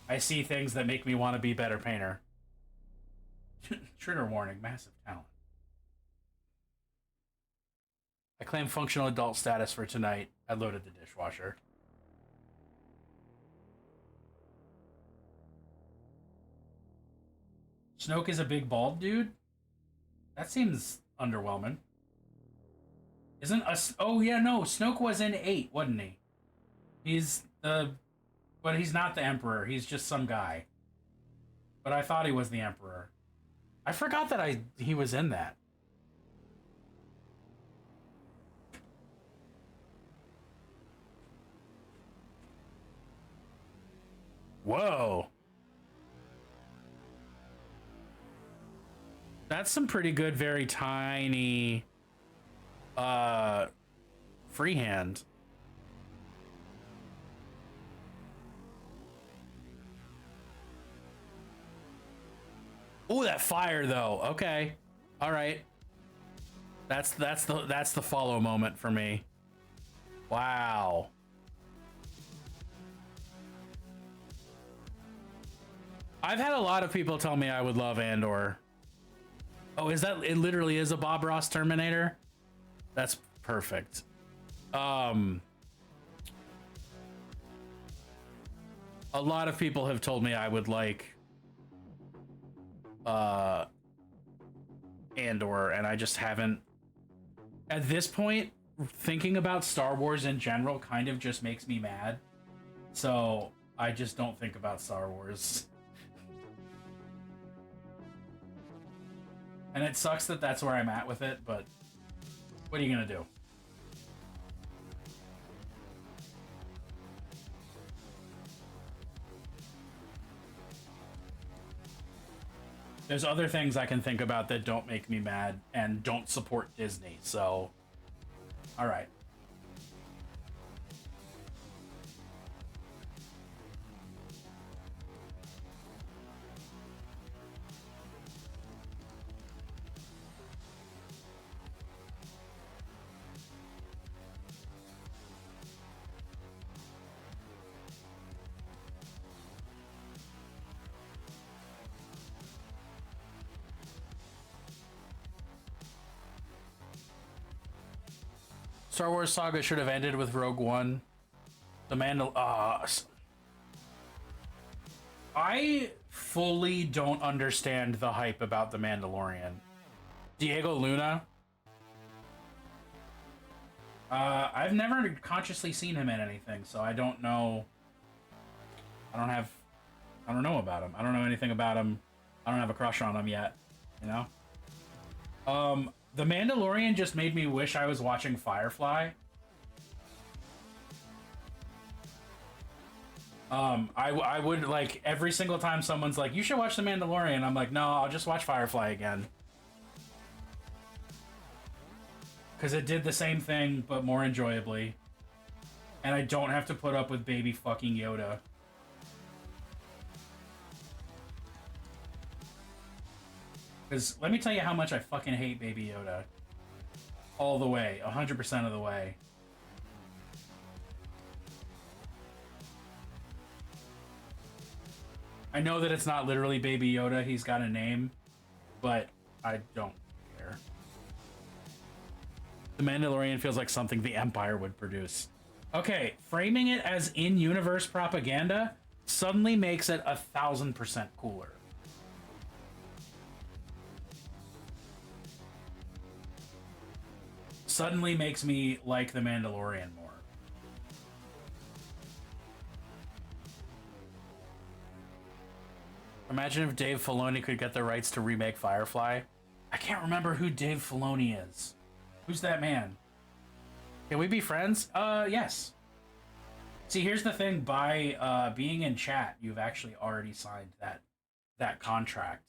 I see things that make me want to be better painter. Trigger warning, massive talent. I claim functional adult status for tonight. I loaded the dishwasher. Snoke is a big bald dude? That seems underwhelming. Isn't us? Oh yeah, no. Snoke was in 8, wasn't he? He's the, but he's not the Emperor. He's just some guy. But I thought he was the Emperor. I forgot that he was in that. Whoa. That's some pretty good, very tiny freehand. Oh, that fire though. Okay. All right. That's the follow moment for me. Wow. I've had a lot of people tell me I would love Andor. Oh, is that it? Literally is a Bob Ross Terminator. That's perfect. A lot of people have told me I would like Andor, and I just haven't. At this point, thinking about Star Wars in general kind of just makes me mad. So I just don't think about Star Wars. And it sucks that that's where I'm at with it, but what are you gonna do? There's other things I can think about that don't make me mad and don't support Disney, so... Alright. Star Wars saga should have ended with Rogue One. The I fully don't understand the hype about The Mandalorian. Diego Luna? I've never consciously seen him in anything, so I don't know. I don't know about him. I don't know anything about him. I don't have a crush on him yet, you know? The Mandalorian just made me wish I was watching Firefly. I would, like, every single time someone's like, you should watch The Mandalorian, I'm like, no, I'll just watch Firefly again. Because it did the same thing, but more enjoyably. And I don't have to put up with baby fucking Yoda. Because let me tell you how much I fucking hate Baby Yoda. All the way. 100% of the way. I know that it's not literally Baby Yoda. He's got a name. But I don't care. The Mandalorian feels like something the Empire would produce. Okay, framing it as in-universe propaganda suddenly makes it 1,000% cooler. Suddenly makes me like The Mandalorian more. Imagine if Dave Filoni could get the rights to remake Firefly. I can't remember who Dave Filoni is. Who's that man? Can we be friends? Yes. See, here's the thing. By being in chat, you've actually already signed that contract.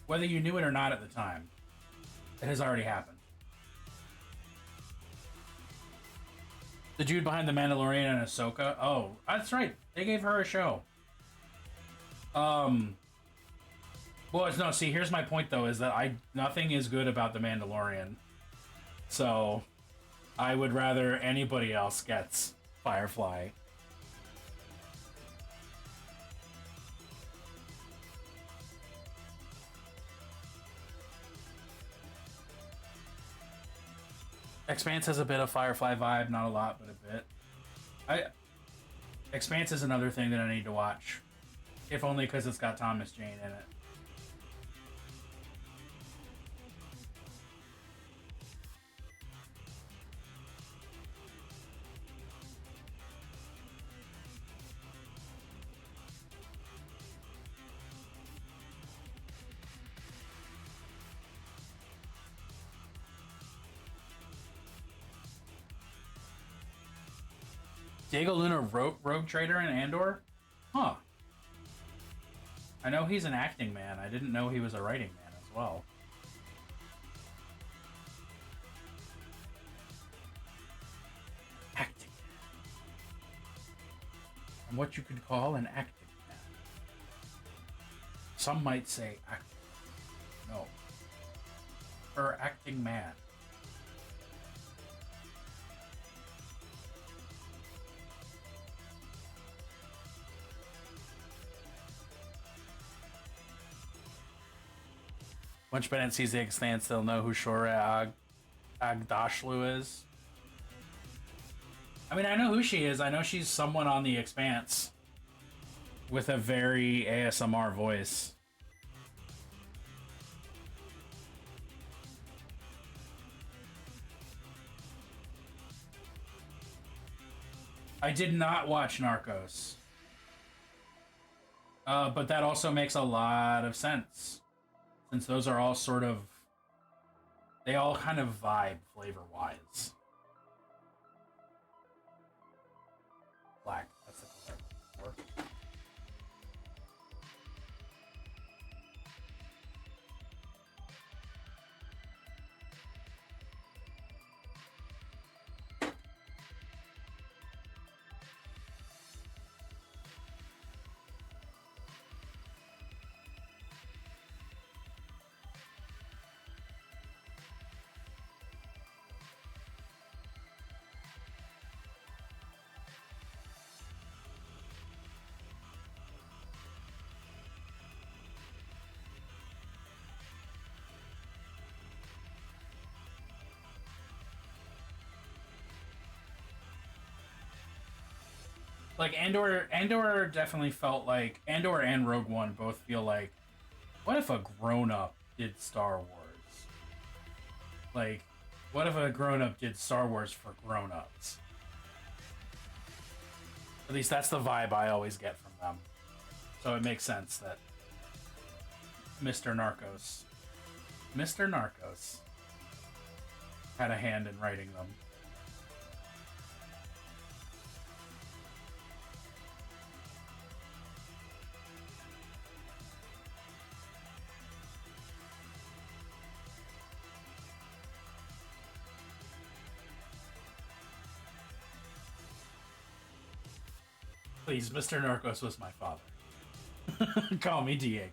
Whether you knew it or not at the time, it has already happened. The dude behind The Mandalorian and Ahsoka. Oh, that's right. They gave her a show. Well, no, see, here's my point, though, is that nothing is good about The Mandalorian. So, I would rather anybody else gets Firefly. Expanse has a bit of Firefly vibe, not a lot, but a bit. Expanse is another thing that I need to watch. If only because it's got Thomas Jane in it. Diego Luna wrote Rogue Trader in Andor? Huh. I know he's an acting man. I didn't know he was a writing man as well. Acting man. And what you could call an acting man. Some might say acting. No. Or acting man. Once Bennett sees the Expanse, they'll know who Shora Agdashlu is. I mean, I know who she is. I know she's someone on the Expanse with a very ASMR voice. I did not watch Narcos. But that also makes a lot of sense. Since those are all sort of... They all kind of vibe flavor-wise. Black. That's the color. Like Andor definitely felt like Andor and Rogue One both feel like, what if a grown-up did Star Wars? Like, what if a grown-up did Star Wars for grown-ups? At least that's the vibe I always get from them. So it makes sense that Mr. Narcos had a hand in writing them. Please, Mr. Narcos was my father. Call me Diego.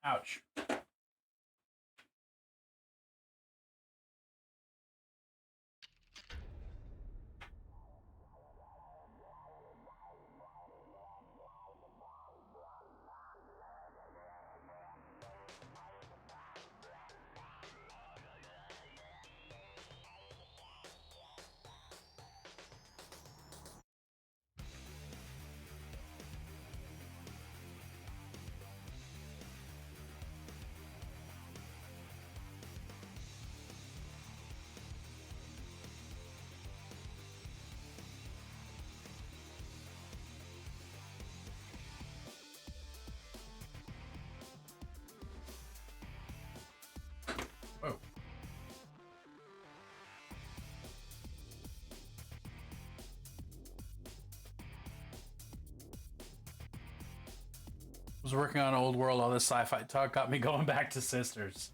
Ouch. Oh. Was working on Old World. All this sci-fi talk got me going back to Sisters.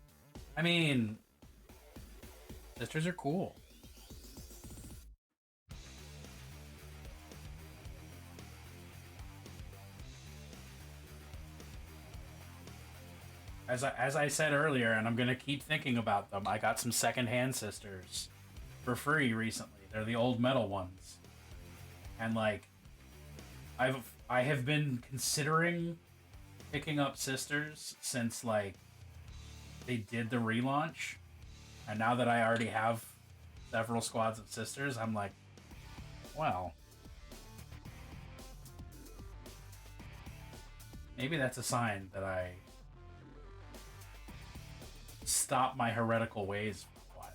I mean, Sisters are cool. As I said earlier, and I'm gonna keep thinking about them. I got some secondhand Sisters for free recently. They're the old metal ones, and like, I have been considering picking up Sisters since like they did the relaunch, and now that I already have several squads of Sisters, I'm like, well, maybe that's a sign that I stop my heretical ways for a while.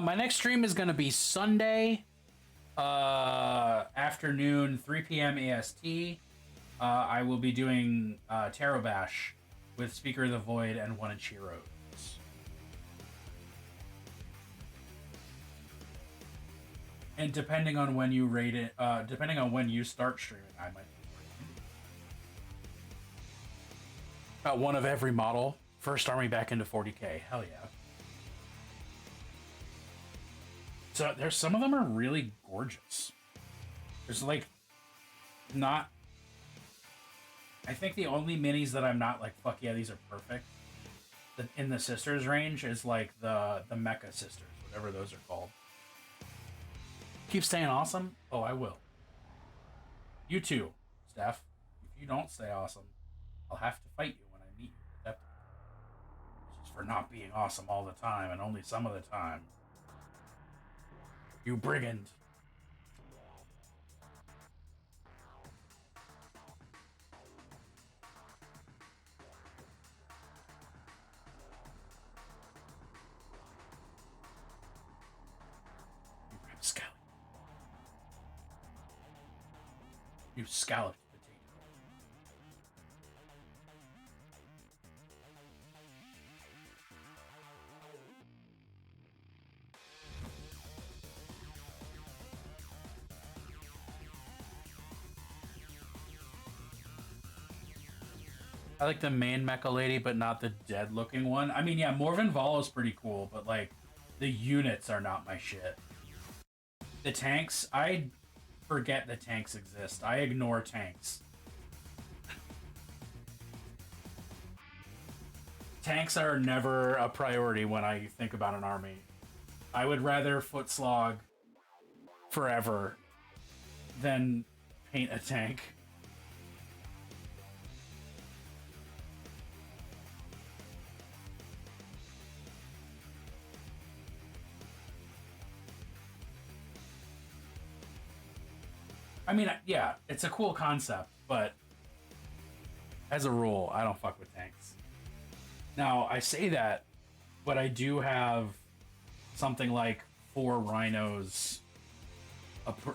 My next stream is going to be Sunday afternoon, 3 p.m. AST. I will be doing Tarot Bash with Speaker of the Void and One Inch Heroes. And depending on when you rate it, depending on when you start streaming, I might be one of every model. First army back into 40k. Hell yeah. So there's some of them are really gorgeous. There's like not. I think the only minis that I'm not like, fuck yeah, these are perfect, in the Sisters range is like the Mecha Sisters, whatever those are called. Keep staying awesome? Oh, I will. You too, Steph. If you don't stay awesome, I'll have to fight you when I meet you. Just for not being awesome all the time and only some of the time. You brigand. You scalloped potato. I like the main mecha lady, but not the dead looking one. I mean, yeah, Morven Valo's pretty cool, but like, the units are not my shit. The tanks, I forget that tanks exist. I ignore tanks. Tanks are never a priority when I think about an army. I would rather foot slog forever than paint a tank. I mean, yeah, it's a cool concept, but as a rule, I don't fuck with tanks. Now, I say that, but I do have something like 4 rhinos.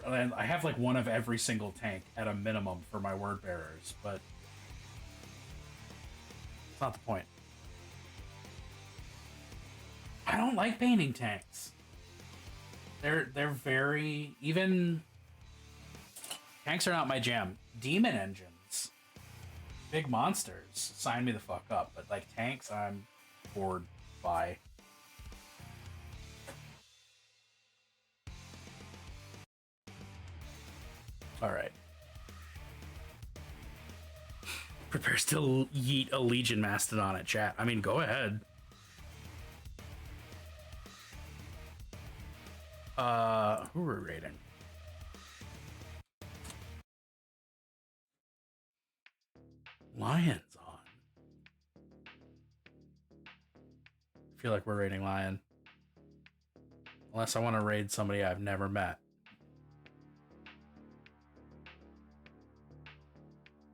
And I have like one of every single tank at a minimum for my word bearers, but it's not the point. I don't like painting tanks. They're very, even tanks are not my jam. Demon engines big monsters, sign me the fuck up. But like tanks, I'm bored by. All right. Prepares to yeet a Legion Mastodon at chat. I mean, go ahead. Who are we rating? Lion's on. I feel like we're rating Lion. Unless I want to raid somebody I've never met.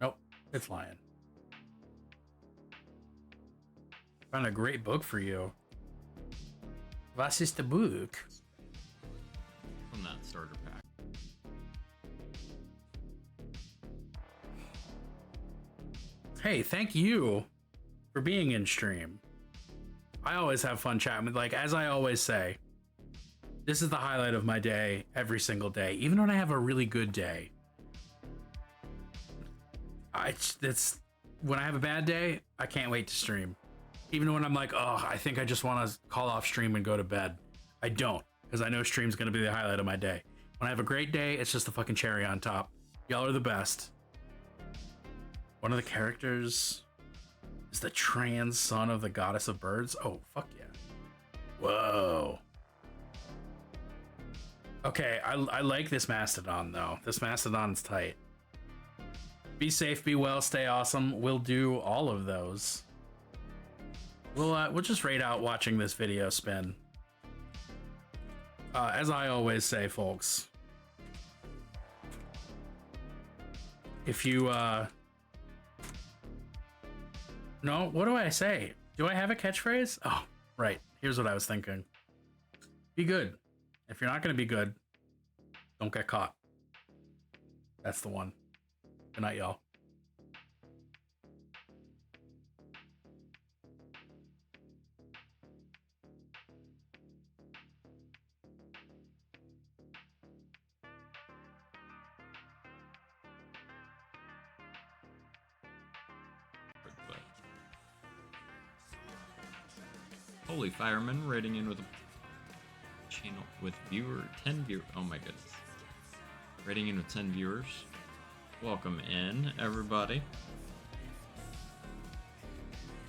Nope, it's Lion. Found a great book for you. Was ist the book? From that starter pack. Hey, thank you for being in stream. I always have fun chatting with, like, as I always say, this is the highlight of my day every single day, even when I have a really good day. It's when I have a bad day, I can't wait to stream. Even when I'm like, oh, I think I just want to call off stream and go to bed. I don't, because I know stream's going to be the highlight of my day. When I have a great day, it's just the fucking cherry on top. Y'all are the best. One of the characters is the trans son of the goddess of birds. Oh, fuck yeah. Whoa. Okay, I like this Mastodon, though. This Mastodon's tight. Be safe, be well, stay awesome. We'll do all of those. We'll just rate out watching this video spin. As I always say, folks, if you no, what do I say? Do I have a catchphrase? Oh, right. Here's what I was thinking. Be good. If you're not gonna be good, don't get caught. That's the one. Good night, y'all. Holy Fireman rating in with a channel with 10 viewers. Oh my goodness. Rating in with 10 viewers. Welcome in, everybody.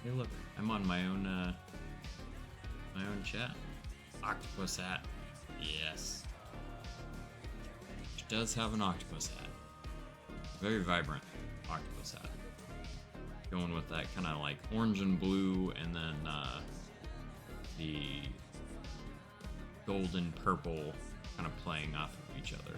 Hey, look, I'm on my own chat. Octopus hat. Yes. Which does have an octopus hat. Very vibrant octopus hat. Going with that kind of like orange and blue, and then the gold and purple kind of playing off of each other.